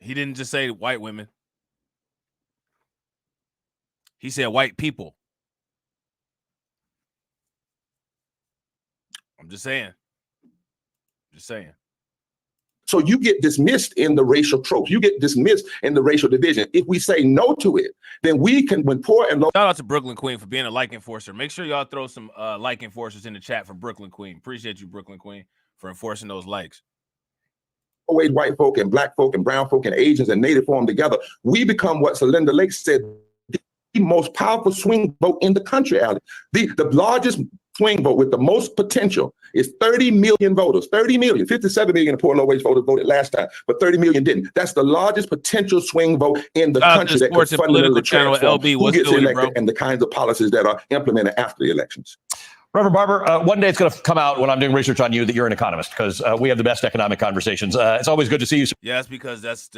He didn't just say white women. He said white people. I'm just saying. Just saying. So you get dismissed in the racial tropes. You get dismissed in the racial division. If we say no to it, then we can, when poor and low. Shout out to Brooklyn Queen for being a like enforcer. Make sure y'all throw some like enforcers in the chat for Brooklyn Queen. Appreciate you, Brooklyn Queen, for enforcing those likes. Wage white folk and black folk and brown folk and Asians and Native form together, we become what Celinda Lake said, the most powerful swing vote in the country, Alex. The largest swing vote with the most potential is 30 million voters. 30 million, 57 million poor and low wage voters voted last time, but 30 million didn't. That's the largest potential swing vote in the country that could fundamentally transform who gets elected and the kinds of policies that are implemented after the elections. Reverend Barber, one day it's going to come out when I'm doing research on you that you're an economist, because we have the best economic conversations. It's always good to see you. Yeah, that's because that's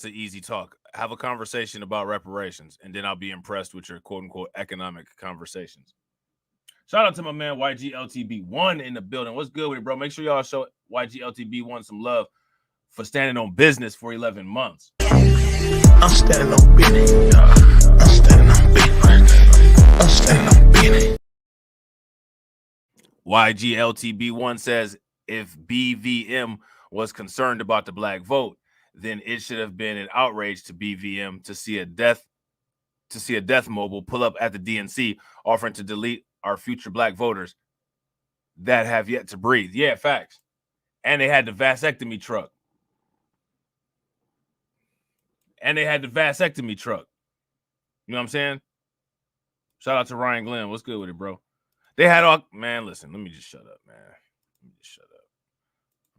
an easy talk. Have a conversation about reparations, and then I'll be impressed with your quote-unquote economic conversations. Shout out to my man YGLTB1 in the building. What's good with it, bro? Make sure y'all show YGLTB1 some love for standing on business for 11 months. I'm standing on business. I'm standing on business. I'm standing on business. YGLTB1 says if BVM was concerned about the black vote, then it should have been an outrage to BVM to see a death mobile pull up at the DNC offering to delete our future black voters that have yet to breathe. Yeah, facts. And they had the vasectomy truck. You know what I'm saying? Shout out to Ryan Glenn. What's good with it, bro? They had all, man, listen, let me just shut up, man. Let me just shut up.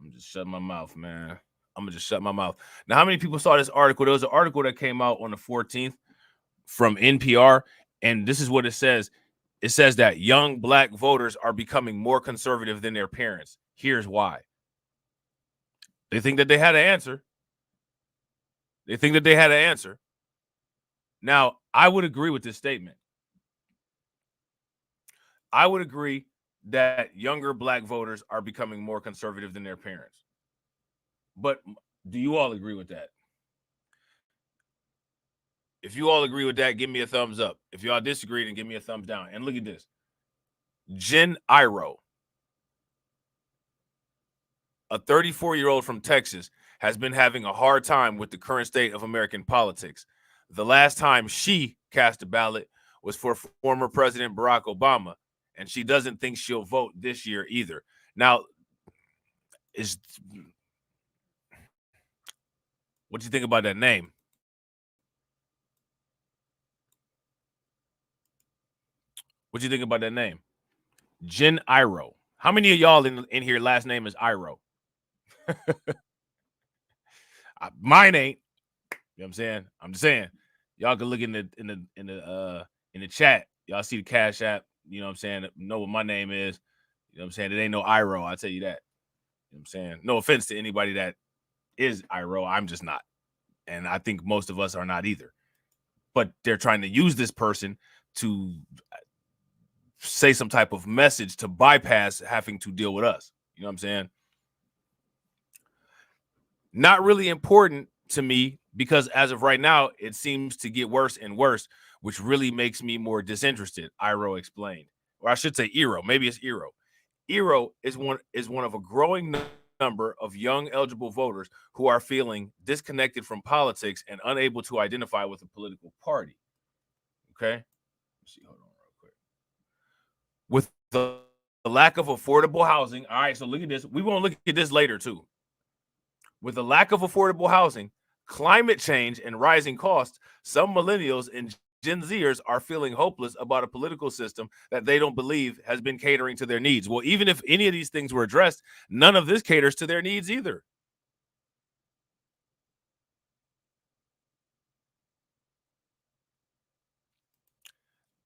I'm just shutting my mouth, man. I'm going to just shut my mouth. Now, how many people saw this article? There was an article that came out on the 14th from NPR, and this is what it says. It says that young black voters are becoming more conservative than their parents. Here's why. They think that they had an answer. Now, I would agree with this statement. I would agree that younger black voters are becoming more conservative than their parents. But do you all agree with that? If you all agree with that, give me a thumbs up. If y'all disagree, then give me a thumbs down. And look at this. Jen Iro, a 34-year-old from Texas, has been having a hard time with the current state of American politics. The last time she cast a ballot was for former President Barack Obama, and she doesn't think she'll vote this year either. Now, what do you think about that name? What do you think about that name? Jen Iro. How many of y'all in here last name is Iro? Mine ain't. You know what I'm saying? I'm just saying. Y'all can look in the chat. Y'all see the Cash App. You know what I'm saying? Know what my name is. You know what I'm saying? It ain't no Iro. I'll tell you that. You know what I'm saying? No offense to anybody that is Iro. I'm just not. And I think most of us are not either. But they're trying to use this person to say some type of message to bypass having to deal with us. You know what I'm saying? Not really important to me because as of right now, it seems to get worse and worse, which really makes me more disinterested, Iro explained. Or I should say Iro. Maybe it's Iro. Iro is one of a growing number of young eligible voters who are feeling disconnected from politics and unable to identify with a political party. Okay? Let's see. Hold on real quick. With the lack of affordable housing. All right, so look at this. We won't look at this later too. With the lack of affordable housing, climate change, and rising costs, some millennials and Gen Zers are feeling hopeless about a political system that they don't believe has been catering to their needs. Well, even if any of these things were addressed, none of this caters to their needs either.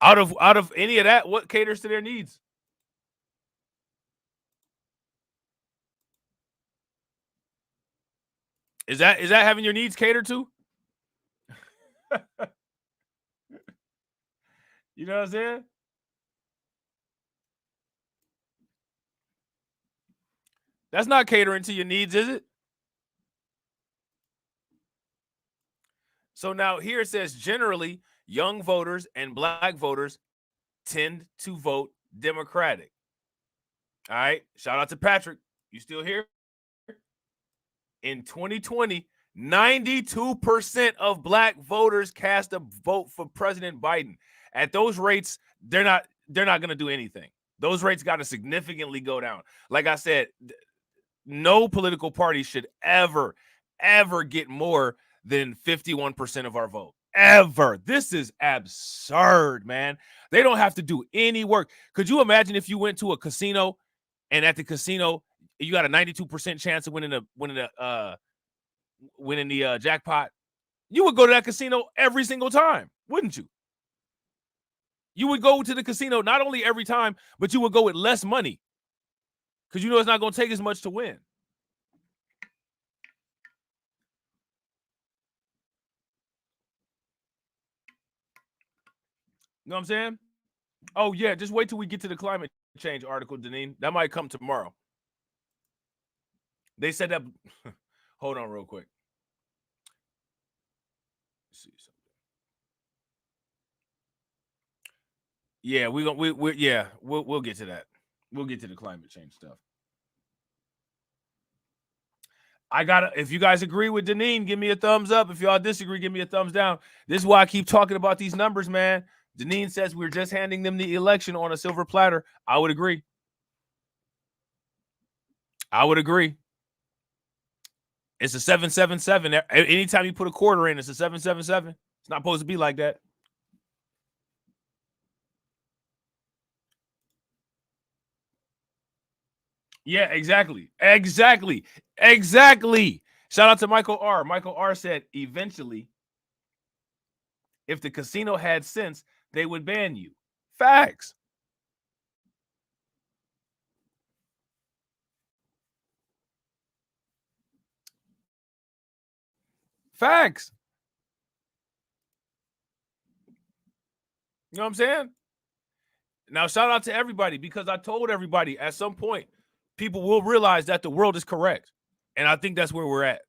Out of any of that, what caters to their needs? Is that having your needs catered to? You know what I'm saying? That's not catering to your needs, is it? So now here it says generally young voters and black voters tend to vote Democratic. All right. Shout out to Patrick. You still here? In 2020, 92% of black voters cast a vote for President Biden. At those rates, they're not going to do anything. Those rates got to significantly go down. Like I said, no political party should ever get more than 51% of our vote. Ever. This is absurd, man. They don't have to do any work. Could you imagine if you went to a casino and at the casino you got a 92% chance of winning the jackpot? You would go to that casino every single time, wouldn't you? You would go to the casino not only every time, but you would go with less money because you know it's not going to take as much to win. You know what I'm saying? Oh, yeah, just wait till we get to the climate change article, Deneen. That might come tomorrow. They said that. Hold on real quick. Let's see something. Yeah, we'll get to that. We'll get to the climate change stuff. If you guys agree with Deneen, give me a thumbs up. If y'all disagree, give me a thumbs down. This is why I keep talking about these numbers, man. Deneen says we're just handing them the election on a silver platter. I would agree. It's a 777. Anytime you put a quarter in, it's a 777. It's not supposed to be like that. Yeah, exactly. Shout out to Michael R. Michael R said, eventually, if the casino had sense, they would ban you. Facts. Facts. You know what I'm saying? Now, shout out to everybody because I told everybody at some point, people will realize that the world is correct. And I think that's where we're at.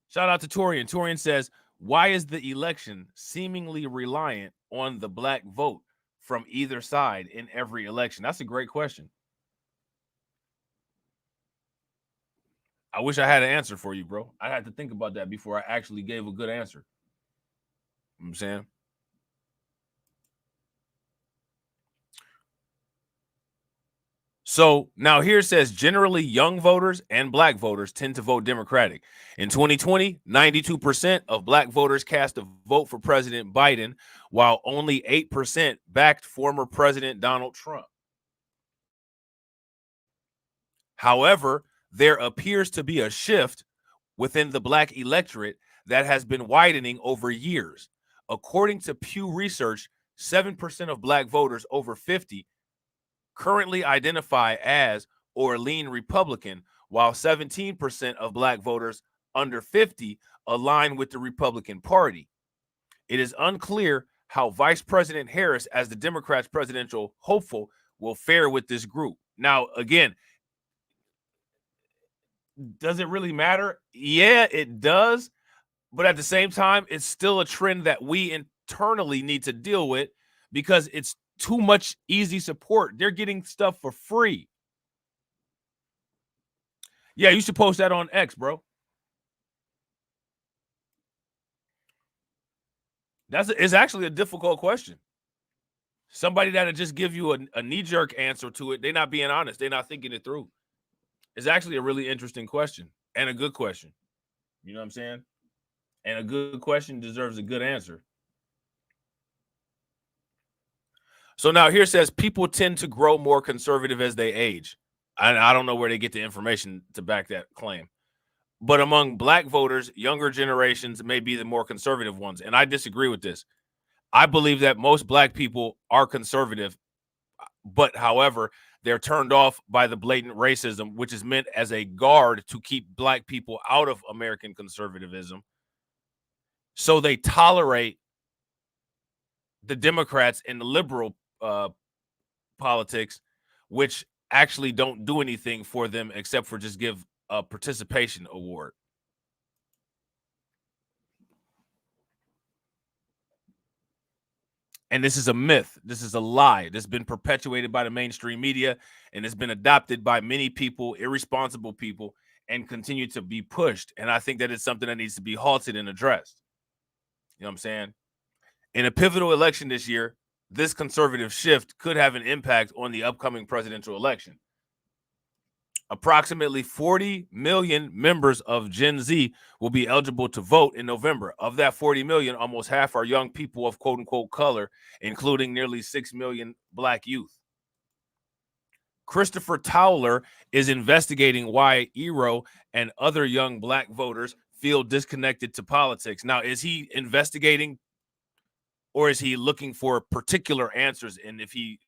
Shout out to Torian. Torian says, why is the election seemingly reliant on the black vote from either side in every election? That's a great question. I wish I had an answer for you, bro. I had to think about that before I actually gave a good answer. You know what I'm saying? So now here it says generally young voters and black voters tend to vote Democratic. In 2020, 92% of black voters cast a vote for President Biden, while only 8% backed former President Donald Trump. However, there appears to be a shift within the black electorate that has been widening over years. According to Pew Research, 7% of black voters over 50 currently identify as or lean Republican, while 17% of black voters under 50 align with the Republican Party. It is unclear how Vice President Harris, as the Democrats' presidential hopeful, will fare with this group. Now, again, does it really matter? Yeah, it does. But at the same time, it's still a trend that we internally need to deal with because it's too much easy support. They're getting stuff for free. Yeah, you should post that on X, bro. It's actually a difficult question. Somebody that'll just give you a knee-jerk answer to it, they're not being honest. They're not thinking it through. It's actually a really interesting question and a good question. You know what I'm saying? And a good question deserves a good answer. So now here it says people tend to grow more conservative as they age. I don't know where they get the information to back that claim. But among black voters, younger generations may be the more conservative ones. And I disagree with this. I believe that most black people are conservative, but however, they're turned off by the blatant racism, which is meant as a guard to keep black people out of American conservatism. So they tolerate the Democrats and the liberal politics, which actually don't do anything for them except for just give a participation award. And this is a myth. This is a lie. This has been perpetuated by the mainstream media, and it's been adopted by many people, irresponsible people, and continue to be pushed. And I think that it's something that needs to be halted and addressed. You know what I'm saying? In a pivotal election this year, this conservative shift could have an impact on the upcoming presidential election. Approximately 40 million members of Gen Z will be eligible to vote in November. Of that 40 million, almost half are young people of quote-unquote color, including nearly 6 million black youth. Christopher Towler is investigating why Ero and other young black voters feel disconnected to politics. Now, is he investigating or is he looking for particular answers? And if he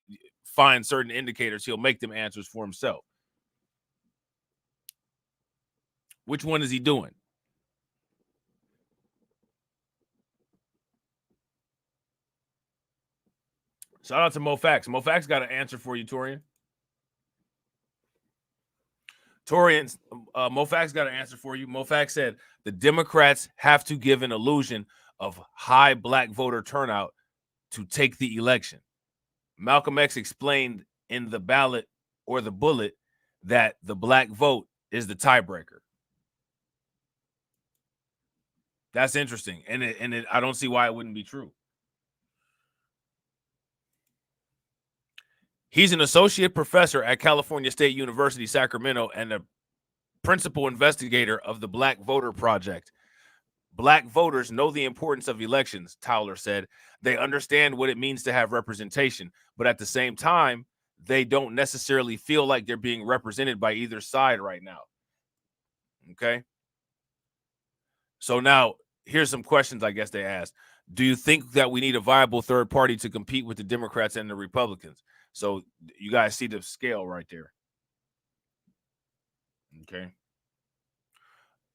finds certain indicators, he'll make them answers for himself. Which one is he doing? Shout out to MoFax. MoFax got an answer for you, Torian. MoFax got an answer for you. MoFax said the Democrats have to give an illusion of high black voter turnout to take the election. Malcolm X explained in The Ballot or the Bullet that the black vote is the tiebreaker. That's interesting. And I don't see why it wouldn't be true. He's an associate professor at California State University, Sacramento, and a principal investigator of the Black Voter Project. Black voters know the importance of elections, Towler said. They understand what it means to have representation, but at the same time, they don't necessarily feel like they're being represented by either side right now. Okay? So now, here's some questions I guess they asked. Do you think that we need a viable third party to compete with the Democrats and the Republicans? So you guys see the scale right there. Okay.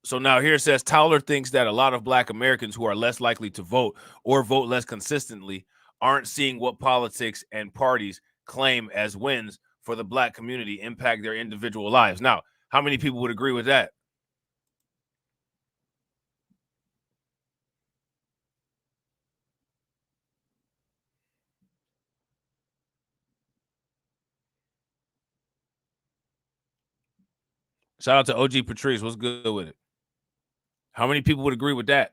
So now here it says Towler thinks that a lot of black Americans who are less likely to vote or vote less consistently aren't seeing what politics and parties claim as wins for the black community impact their individual lives. Now, how many people would agree with that? Shout out to OG Patrice. What's good with it? How many people would agree with that?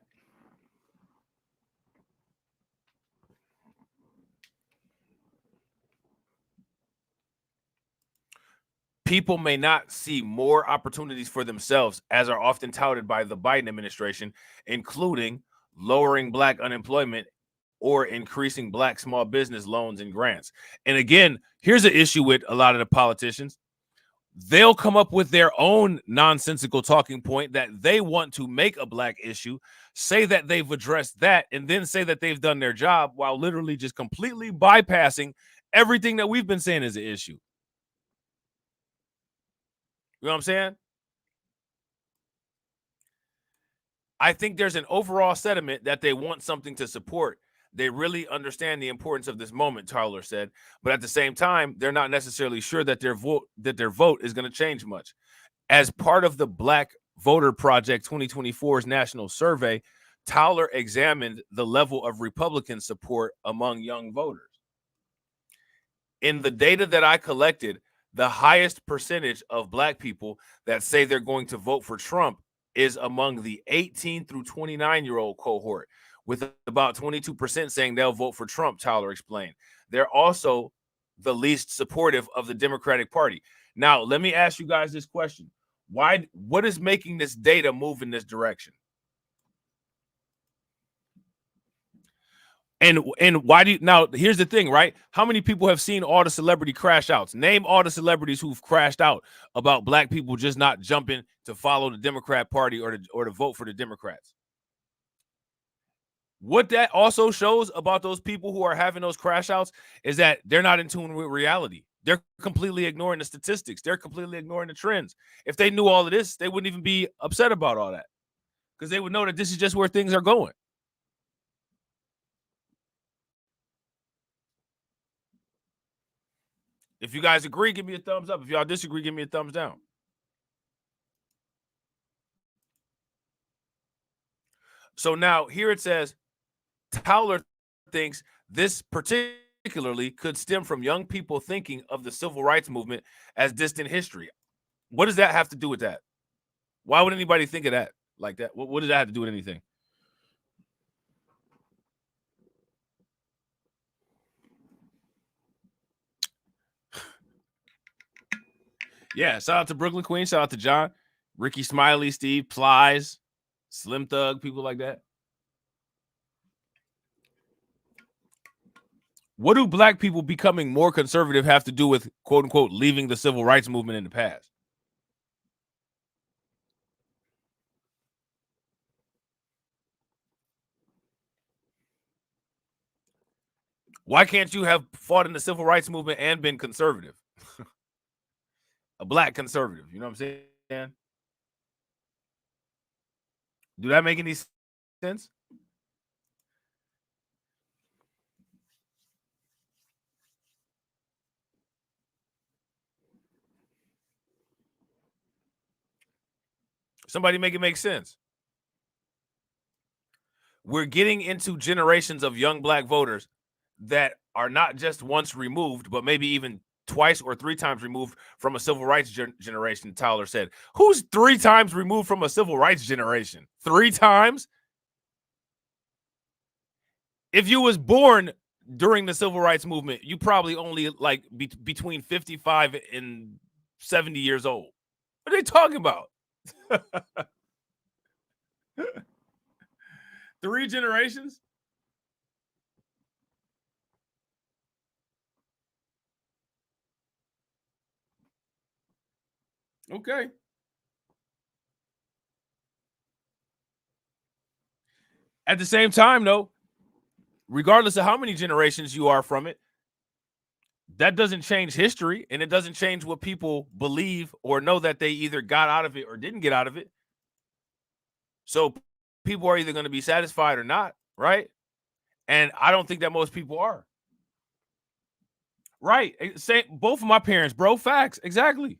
People may not see more opportunities for themselves, as are often touted by the Biden administration, including lowering Black unemployment or increasing Black small business loans and grants. And again, here's an issue with a lot of the politicians. They'll come up with their own nonsensical talking point that they want to make a Black issue, say that they've addressed that, and then say that they've done their job while literally just completely bypassing everything that we've been saying is an issue. You know what I'm saying? I think there's an overall sentiment that they want something to support. They really understand the importance of this moment, Tyler said, but at the same time, they're not necessarily sure that their vote is going to change much. As part of the Black Voter Project 2024's national survey, Tyler examined the level of Republican support among young voters. In the data that I collected, the highest percentage of Black people that say they're going to vote for Trump is among the 18 through 29-year-old cohort, with about 22% saying they'll vote for Trump, Tyler explained. They're also the least supportive of the Democratic Party. Now, let me ask you guys this question. What is making this data move in this direction? And why do you, now here's the thing, right? How many people have seen all the celebrity crash outs? Name all the celebrities who've crashed out about Black people just not jumping to follow the Democrat Party or to vote for the Democrats. What that also shows about those people who are having those crash outs is that they're not in tune with reality. They're completely ignoring the statistics. They're completely ignoring the trends. If they knew all of this, they wouldn't even be upset about all that, because they would know that this is just where things are going. If you guys agree, give me a thumbs up. If y'all disagree, give me a thumbs down. So now here it says, Towler thinks this particularly could stem from young people thinking of the civil rights movement as distant history. What does that have to do with that? Why would anybody think of that like that? What does that have to do with anything? Yeah, shout out to Brooklyn Queen. Shout out to John, Ricky Smiley, Steve Plies, Slim Thug, people like that. What do Black people becoming more conservative have to do with, quote unquote, leaving the civil rights movement in the past? Why can't you have fought in the civil rights movement and been conservative? A Black conservative, you know what I'm saying? Do that make any sense? Somebody make it make sense. We're getting into generations of young Black voters that are not just once removed, but maybe even twice or three times removed from a civil rights generation, Tyler said. Who's 3 times removed from a civil rights generation? 3 times? If you was born during the civil rights movement, you probably only like between 55 and 70 years old. What are they talking about? 3 generations? Okay. At the same time, though, regardless of how many generations you are from it, that doesn't change history, and it doesn't change what people believe or know that they either got out of it or didn't get out of it. So people are either going to be satisfied or not, right? And I don't think that most people are. Right. Say both of my parents, bro. Facts. Exactly.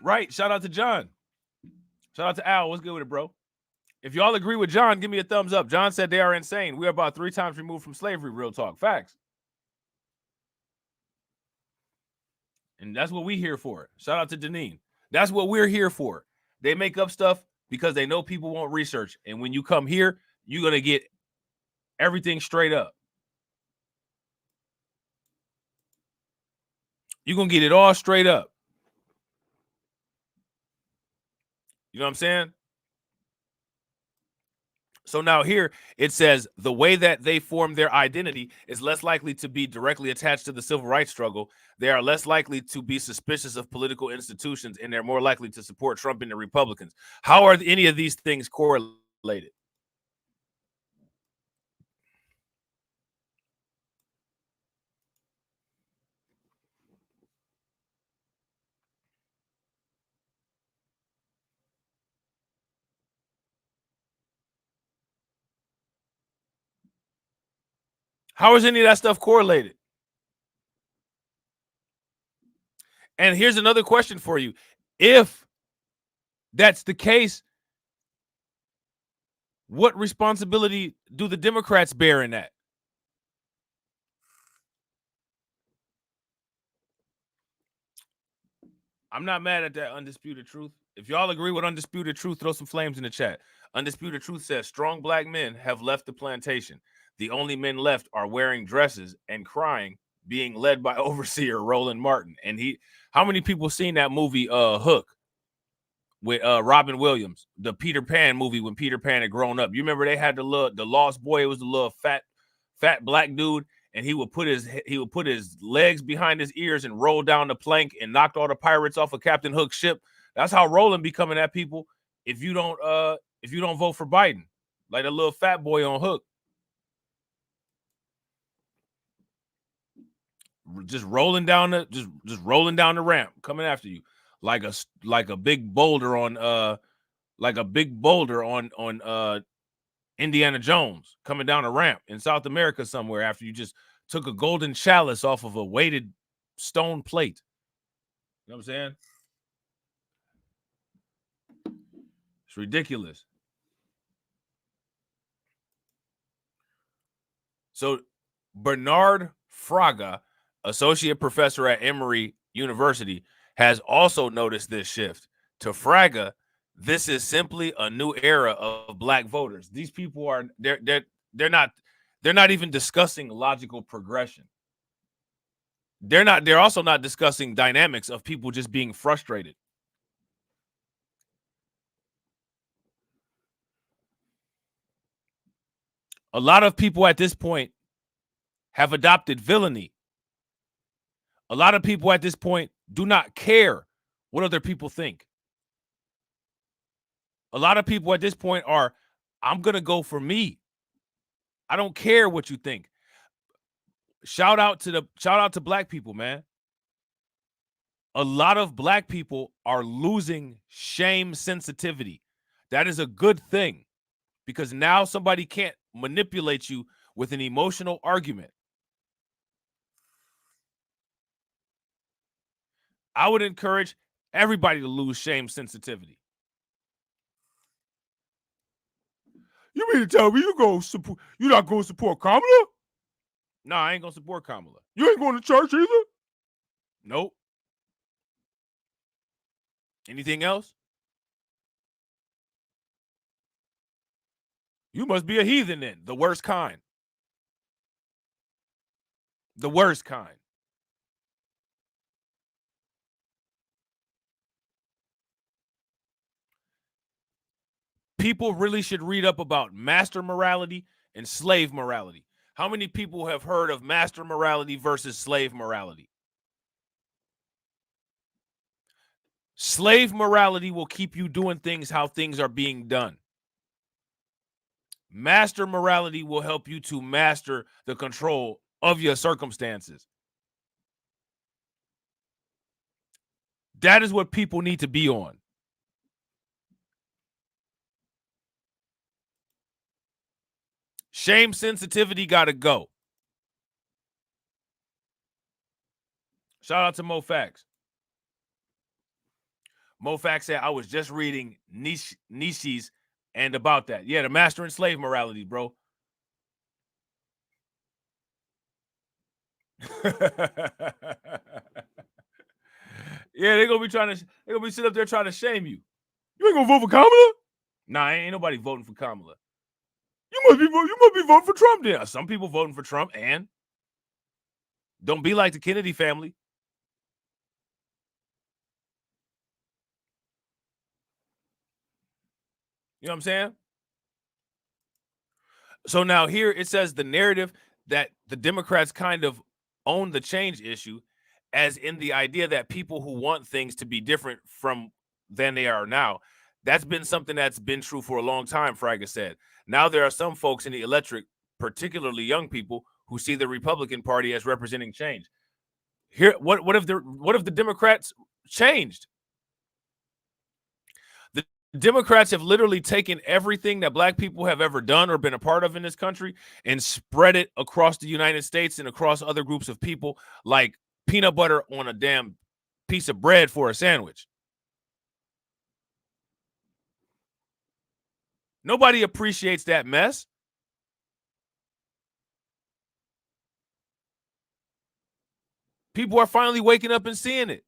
Right. Shout out to John. Shout out to Al. What's good with it, bro? If y'all agree with John, give me a thumbs up. John said they are insane. We are about 3 times removed from slavery. Real talk. Facts. And that's what we here for. Shout out to Deneen. That's what we're here for. They make up stuff because they know people won't research. And when you come here, you're going to get everything straight up. You're going to get it all straight up. You know what I'm saying? So now here it says the way that they form their identity is less likely to be directly attached to the civil rights struggle. They are less likely to be suspicious of political institutions, and they're more likely to support Trump and the Republicans. How are any of these things correlated? How is any of that stuff correlated? And here's another question for you. If that's the case, what responsibility do the Democrats bear in that? I'm not mad at that Undisputed Truth. If y'all agree with Undisputed Truth, throw some flames in the chat. Undisputed Truth says strong black men have left the plantation. The only men left are wearing dresses and crying, being led by overseer Roland Martin. And how many people seen that movie Hook with Robin Williams, the Peter Pan movie when Peter Pan had grown up? You remember they had the lost boy. It was the little fat black dude, and he would put his legs behind his ears and roll down the plank and knocked all the pirates off of Captain Hook's ship. That's how Roland be coming at people if you don't vote for Biden, like a little fat boy on Hook. Just rolling down the ramp, coming after you like a big boulder on Indiana Jones coming down a ramp in South America somewhere after you just took a golden chalice off of a weighted stone plate. You know what I'm saying? It's ridiculous. So Bernard Fraga, associate professor at Emory University, has also noticed this shift. To Fraga, this is simply a new era of black voters. These people are they're not even discussing logical progression. They're also not discussing dynamics of people just being frustrated. A lot of people at this point have adopted villainy. A lot of people at this point do not care what other people think. A lot of people at this point are, I'm going to go for me. I don't care what you think. Shout out to black people, man. A lot of black people are losing shame sensitivity. That is a good thing, because now somebody can't manipulate you with an emotional argument. I would encourage everybody to lose shame sensitivity. You mean to tell me you're not going to support Kamala? No, I ain't going to support Kamala. You ain't going to church either? Nope. Anything else? You must be a heathen then. The worst kind. The worst kind. People really should read up about master morality and slave morality. How many people have heard of master morality versus slave morality? Slave morality will keep you doing things how things are being done. Master morality will help you to master the control of your circumstances. That is what people need to be on. Shame sensitivity got to go. Shout out to MoFax. MoFax said, I was just reading Nishi's and about that. Yeah, the master and slave morality, bro. Yeah, they're gonna be sitting up there trying to shame you. You ain't gonna vote for Kamala? Nah, ain't nobody voting for Kamala. You must be voting for Trump then. Some people voting for Trump, and don't be like the Kennedy family. You know what I'm saying? So now here it says the narrative that the Democrats kind of own the change issue, as in the idea that people who want things to be different from than they are now. That's been something that's been true for a long time, Fraga said. Now there are some folks in the electorate, particularly young people, who see the Republican Party as representing change. Here, what if the Democrats changed? The Democrats have literally taken everything that black people have ever done or been a part of in this country and spread it across the United States and across other groups of people like peanut butter on a damn piece of bread for a sandwich. Nobody appreciates that mess. People are finally waking up and seeing it.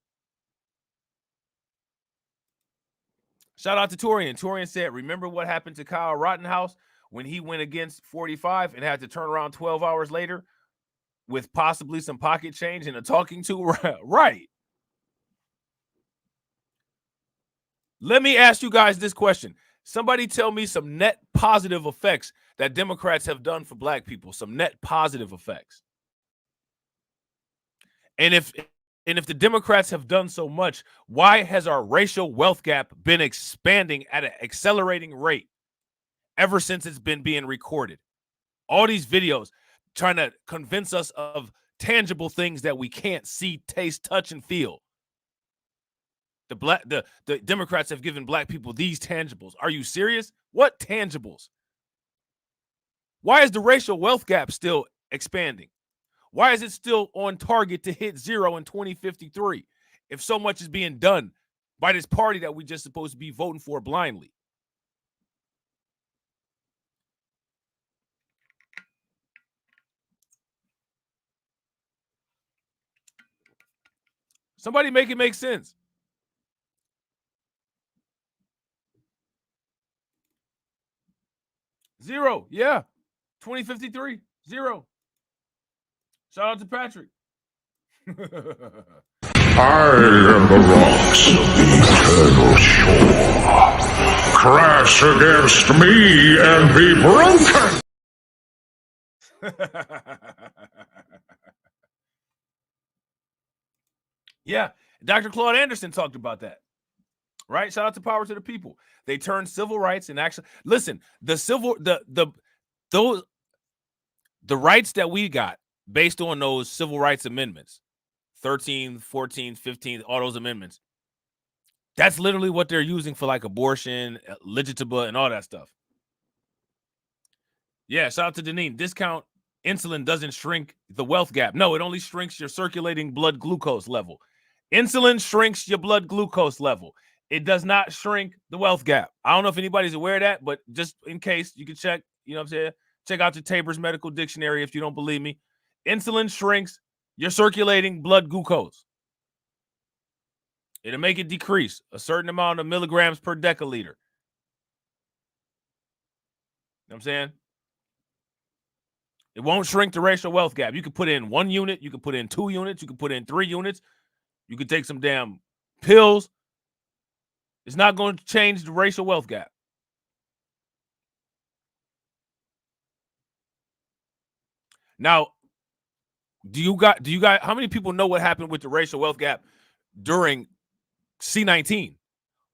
Shout out to Torian. Torian said, remember what happened to Kyle Rittenhouse when he went against 45 and had to turn around 12 hours later with possibly some pocket change and a talking to? Right. Let me ask you guys this question. Somebody tell me some net positive effects that Democrats have done for black people. Some net positive effects. And if the Democrats have done so much, why has our racial wealth gap been expanding at an accelerating rate ever since it's been being recorded? All these videos trying to convince us of tangible things that we can't see, taste, touch, and feel. The Democrats have given black people these tangibles. Are you serious? What tangibles? Why is the racial wealth gap still expanding? Why is it still on target to hit 0 in 2053 if so much is being done by this party that we just supposed to be voting for blindly? Somebody make it make sense. Zero, yeah. 2053, 0. Shout out to Patrick. I am the rocks of the eternal shore. Crash against me and be broken. Yeah, Dr. Claude Anderson talked about that. Right? Shout out to Power to the People. They turned civil rights and actually listen, the rights that we got based on those civil rights amendments, 13th, 14th, 15th, all those amendments. That's literally what they're using for like abortion, legitimate, and all that stuff. Yeah, shout out to Deneen. Discount insulin doesn't shrink the wealth gap. No, it only shrinks your circulating blood glucose level. Insulin shrinks your blood glucose level. It does not shrink the wealth gap. I don't know if anybody's aware of that, but just in case, you can check, you know what I'm saying? Check out your Tabor's Medical Dictionary if you don't believe me. Insulin shrinks your circulating blood glucose. It'll make it decrease a certain amount of milligrams per deciliter. You know what I'm saying? It won't shrink the racial wealth gap. You could put in 1 unit. You could put in 2 units. You could put in 3 units. You could take some damn pills. It's not going to change the racial wealth gap. Now, do you guys, how many people know what happened with the racial wealth gap during C-19?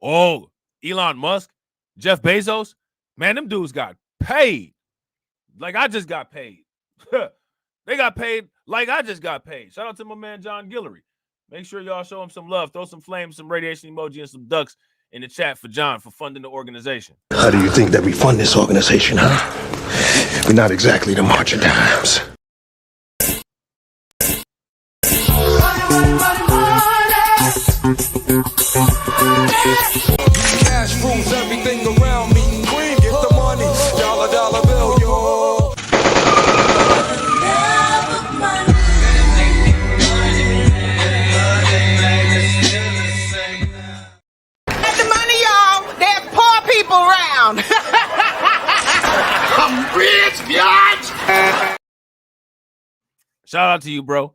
Oh, Elon Musk, Jeff Bezos, man, them dudes got paid. Like I just got paid. They got paid like I just got paid. Shout out to my man, John Guillory. Make sure y'all show him some love. Throw some flames, some radiation emoji, and some ducks in the chat for John for funding the organization. How do you think that we fund this organization, huh? We're not exactly the March of Dimes. Cash rules everything around me. Cream, Shout out to you, bro.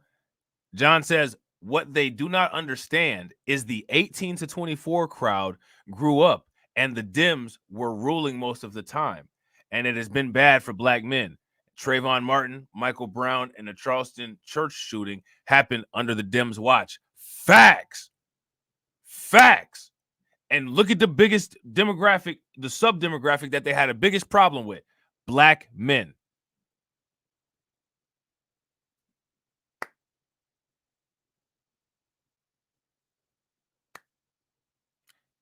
John says, what they do not understand is the 18 to 24 crowd grew up and the Dems were ruling most of the time. And it has been bad for black men. Trayvon Martin, Michael Brown, and the Charleston church shooting happened under the Dems' watch. Facts. Facts. And look at the biggest demographic, the sub-demographic that they had the biggest problem with. Black men.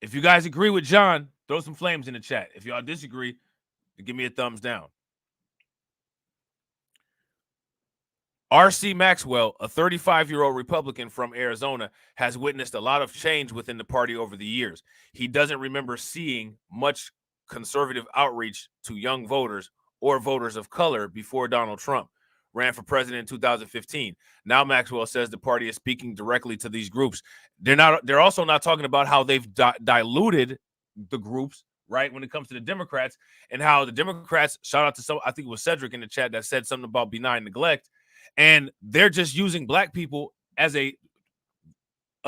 If you guys agree with John, throw some flames in the chat. If y'all disagree, give me a thumbs down. R.C. Maxwell, a 35-year-old Republican from Arizona, has witnessed a lot of change within the party over the years. He doesn't remember seeing much conservative outreach to young voters or voters of color before Donald Trump ran for president in 2015. Now Maxwell says the party is speaking directly to these groups. They're also not talking about how they've diluted the groups, right, when it comes to the Democrats, and how the Democrats, shout out to some, I think it was Cedric in the chat that said something about benign neglect, and they're just using black people as a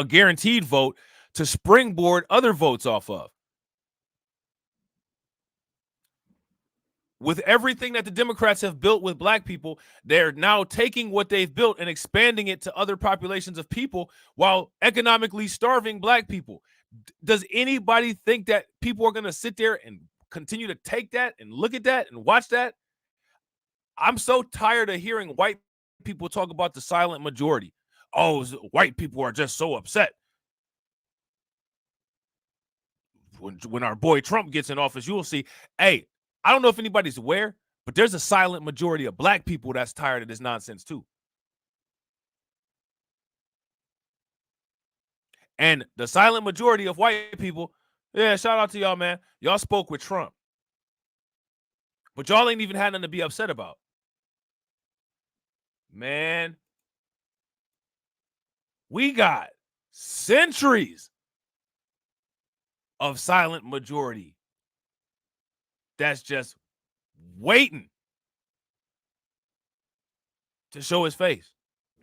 guaranteed vote to springboard other votes off of. With everything that the Democrats have built with black people, they're now taking what they've built and expanding it to other populations of people while economically starving black people. Does anybody think that people are going to sit there and continue to take that and look at that and watch that? I'm so tired of hearing white people talk about the silent majority. Oh, white people are just so upset. When our boy Trump gets in office, you will see, hey, I don't know if anybody's aware, but there's a silent majority of black people that's tired of this nonsense too. And the silent majority of white people, yeah, shout out to y'all, man. Y'all spoke with Trump. But y'all ain't even had nothing to be upset about. Man, we got centuries of silent majority that's just waiting to show his face.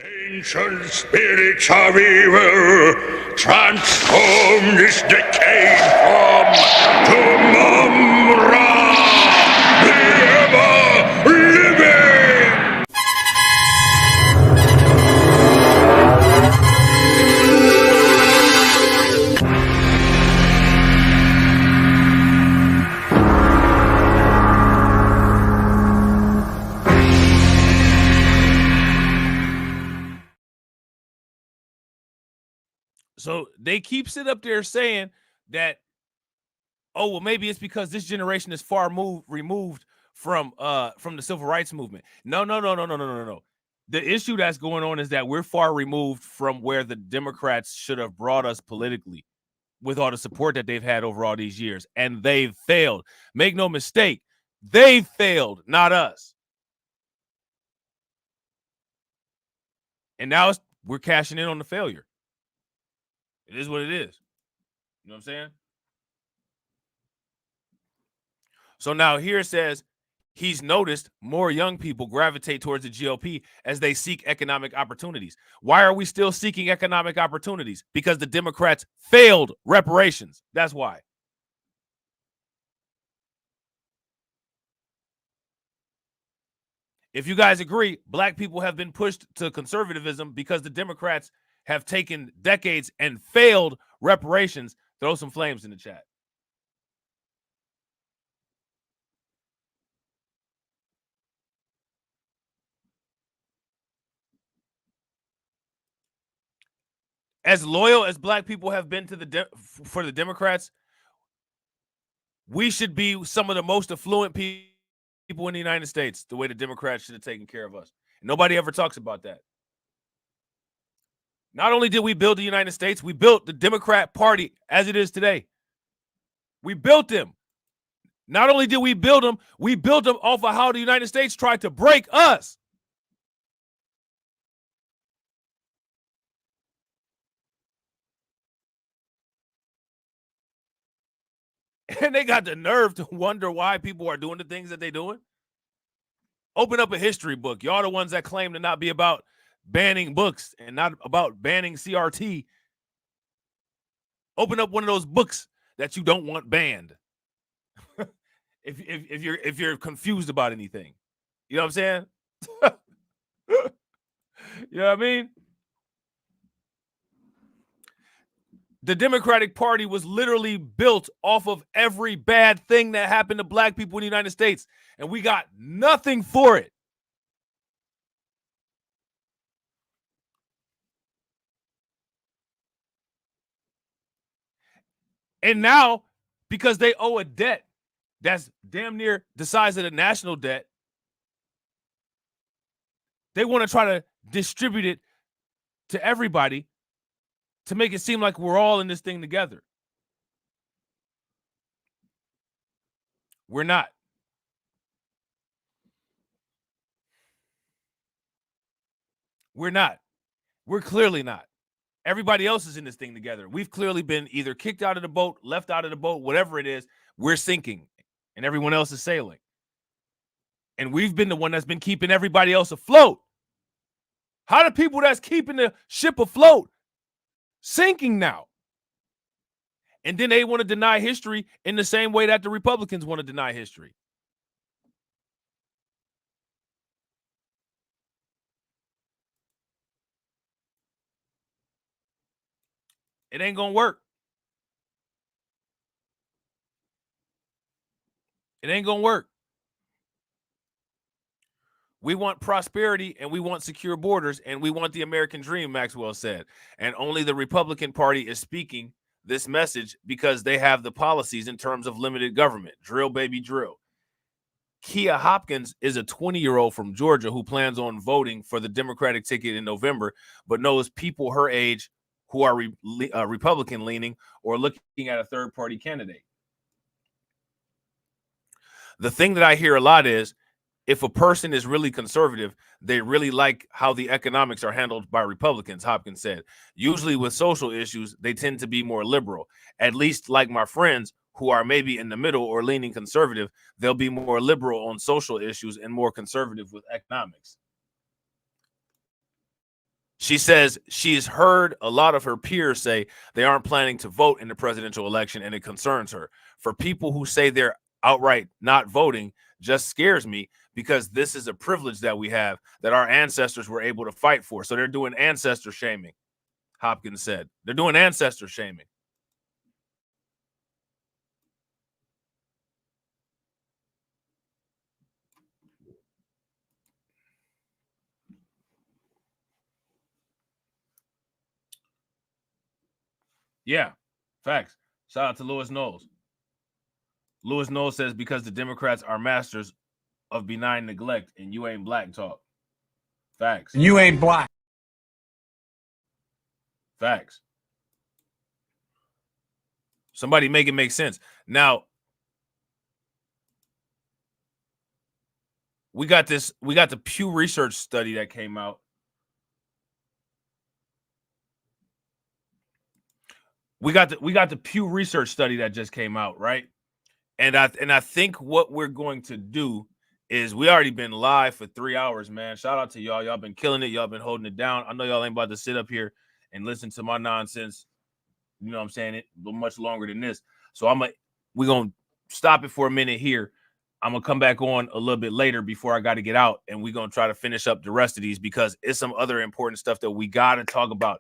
Ancient spirits of evil, transform this decayed form to Mumra, the ever-living. So they keep sitting up there saying that, oh, well, maybe it's because this generation is far removed from the civil rights movement. No. The issue that's going on is that we're far removed from where the Democrats should have brought us politically with all the support that they've had over all these years. And they've failed. Make no mistake, they've failed, not us. And now we're cashing in on the failure. It is what it is. You know what I'm saying? So now here it says he's noticed more young people gravitate towards the GOP as they seek economic opportunities. Why are we still seeking economic opportunities? Because the Democrats failed reparations. That's why. If you guys agree, black people have been pushed to conservatism because the Democrats have taken decades and failed reparations. Throw some flames in the chat. As loyal as black people have been to for the Democrats, we should be some of the most affluent people in the United States, the way the Democrats should have taken care of us. Nobody ever talks about that. Not only did we build the United States, we built the Democrat Party as it is today. We built them. Not only did we build them off of how the United States tried to break us. And they got the nerve to wonder why people are doing the things that they're doing. Open up a history book. Y'all the ones that claim to not be about banning books and not about banning CRT. Open up one of those books that you don't want banned. if you're confused about anything. You know what I'm saying? You know what I mean? The Democratic Party was literally built off of every bad thing that happened to black people in the United States, and we got nothing for it. And now, because they owe a debt that's damn near the size of the national debt, they want to try to distribute it to everybody to make it seem like we're all in this thing together. We're not. We're not. We're clearly not. Everybody else is in this thing together. We've clearly been either kicked out of the boat, left out of the boat, whatever it is. We're sinking, and everyone else is sailing. And we've been the one that's been keeping everybody else afloat. How do people that's keeping the ship afloat sinking now? And then they want to deny history in the same way that the Republicans want to deny history. It ain't gonna work. It ain't gonna work. We want prosperity and we want secure borders and we want the American dream, Maxwell said. And only the Republican Party is speaking this message because they have the policies in terms of limited government. Drill, baby, drill. Kia Hopkins is a 20-year-old from Georgia who plans on voting for the Democratic ticket in November, but knows people her age who are Republican leaning or looking at a third-party candidate. The thing that I hear a lot is, if a person is really conservative, they really like how the economics are handled by Republicans, Hopkins said. Usually with social issues, they tend to be more liberal. At least like my friends who are maybe in the middle or leaning conservative, they'll be more liberal on social issues and more conservative with economics. She says she's heard a lot of her peers say they aren't planning to vote in the presidential election, and it concerns her. For people who say they're outright not voting, just scares me because this is a privilege that we have that our ancestors were able to fight for. So they're doing ancestor shaming, Hopkins said. They're doing ancestor shaming. Yeah, facts. Shout out to Lewis Knowles. Lewis Knowles says because the Democrats are masters of benign neglect and you ain't black talk. Facts. You ain't black. Facts. Somebody make it make sense. Now, we got the Pew Research study that came out. We got the Pew Research study that just came out, right? And I think what we're going to do is we already been live for 3 hours, man. Shout out to y'all. Y'all been killing it. Y'all been holding it down. I know y'all ain't about to sit up here and listen to my nonsense. You know what I'm saying? It much longer than this. So we're going to stop it for a minute here. I'm going to come back on a little bit later before I got to get out. And we're going to try to finish up the rest of these because it's some other important stuff that we got to talk about.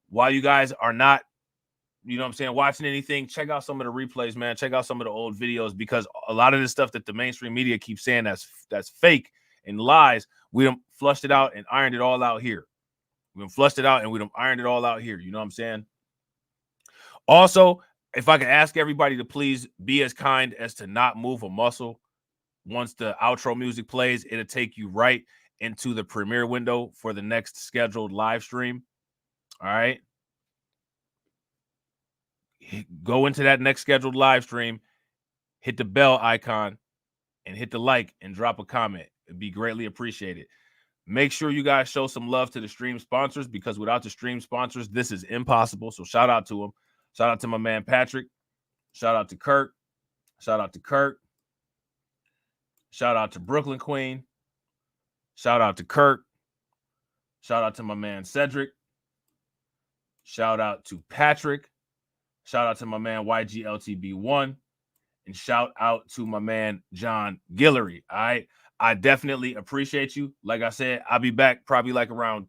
While you guys are not, you know what I'm saying, watching anything, check out some of the replays, man. Check out some of the old videos because a lot of this stuff that the mainstream media keeps saying that's fake and lies, we done flushed it out and ironed it all out here. We done flushed it out and we done ironed it all out here. You know what I'm saying? Also, if I could ask everybody to please be as kind as to not move a muscle. Once the outro music plays, it'll take you right into the premiere window for the next scheduled live stream. All right. Go into that next scheduled live stream, hit the bell icon, and hit the like and drop a comment. It'd be greatly appreciated. Make sure you guys show some love to the stream sponsors because without the stream sponsors, this is impossible. So shout out to them. Shout out to my man Patrick. Shout out to Kurt. Shout out to Kurt. Shout out to Brooklyn Queen. Shout out to Kirk. Shout out to my man Cedric. Shout out to Patrick. Shout out to my man YGLTB1. And shout out to my man John Guillory. All right. I definitely appreciate you. Like I said, I'll be back probably like around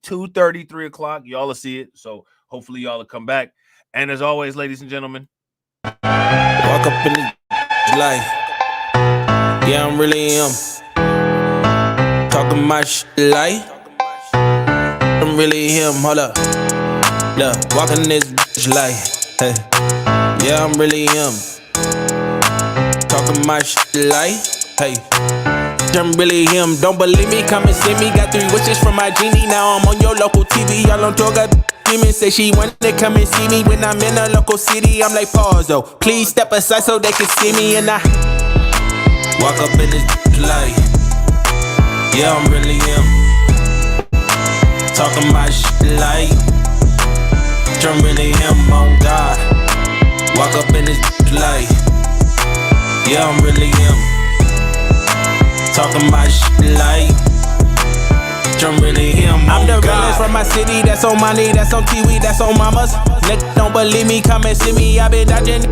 2:30, 3 o'clock. Y'all will see it. So hopefully y'all will come back. And as always, ladies and gentlemen, walk up in this life. Yeah, I'm really talking my shit like I'm really him. Hold up. Look, walking this bitch like, hey. Yeah, I'm really him. Talking my shit like, hey. I'm really him. Don't believe me? Come and see me. Got 3 wishes from my genie. Now I'm on your local TV. Y'all on tour. Got demons. Say she wanted to come and see me when I'm in a local city. I'm like, pause though. Please step aside so they can see me. And I walk up in this light. Yeah, I'm really him. Talking my shit like I'm really him. On God. Walk up in this light. Yeah, I'm really him. Talking my shit like I'm really him. I'm the realest from my city. That's on money, that's on TV, that's on mamas. Niggas don't believe me, come and see me. I been dodging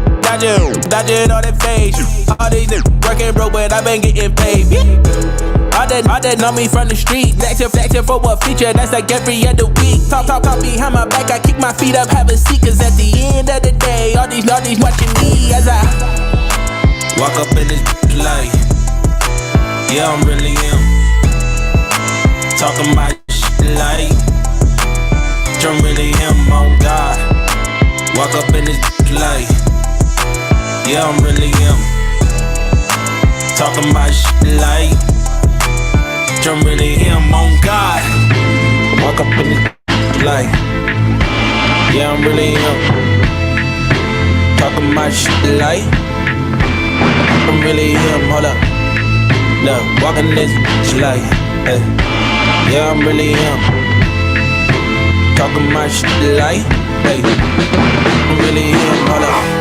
all that face. All these niggas working broke, but I been getting paid. All that know me from the street. Flexing for what feature, that's like every other week. Talk behind my back, I kick my feet up, have a seat. Cause at the end of the day, all these watching me as I walk up in this light. Yeah, I'm really him. Talking my shit like I'm really him. On God. Walk up in this light. Yeah, I'm really him. Talking my shit like I'm really him. On God. Walk up in this light. Yeah, I'm really him. Talking my shit like I'm really him. Hold up. Look, walking this bitch like, hey. Yeah, I'm really him. Talking my shit like, hey. I'm really him. Hold up.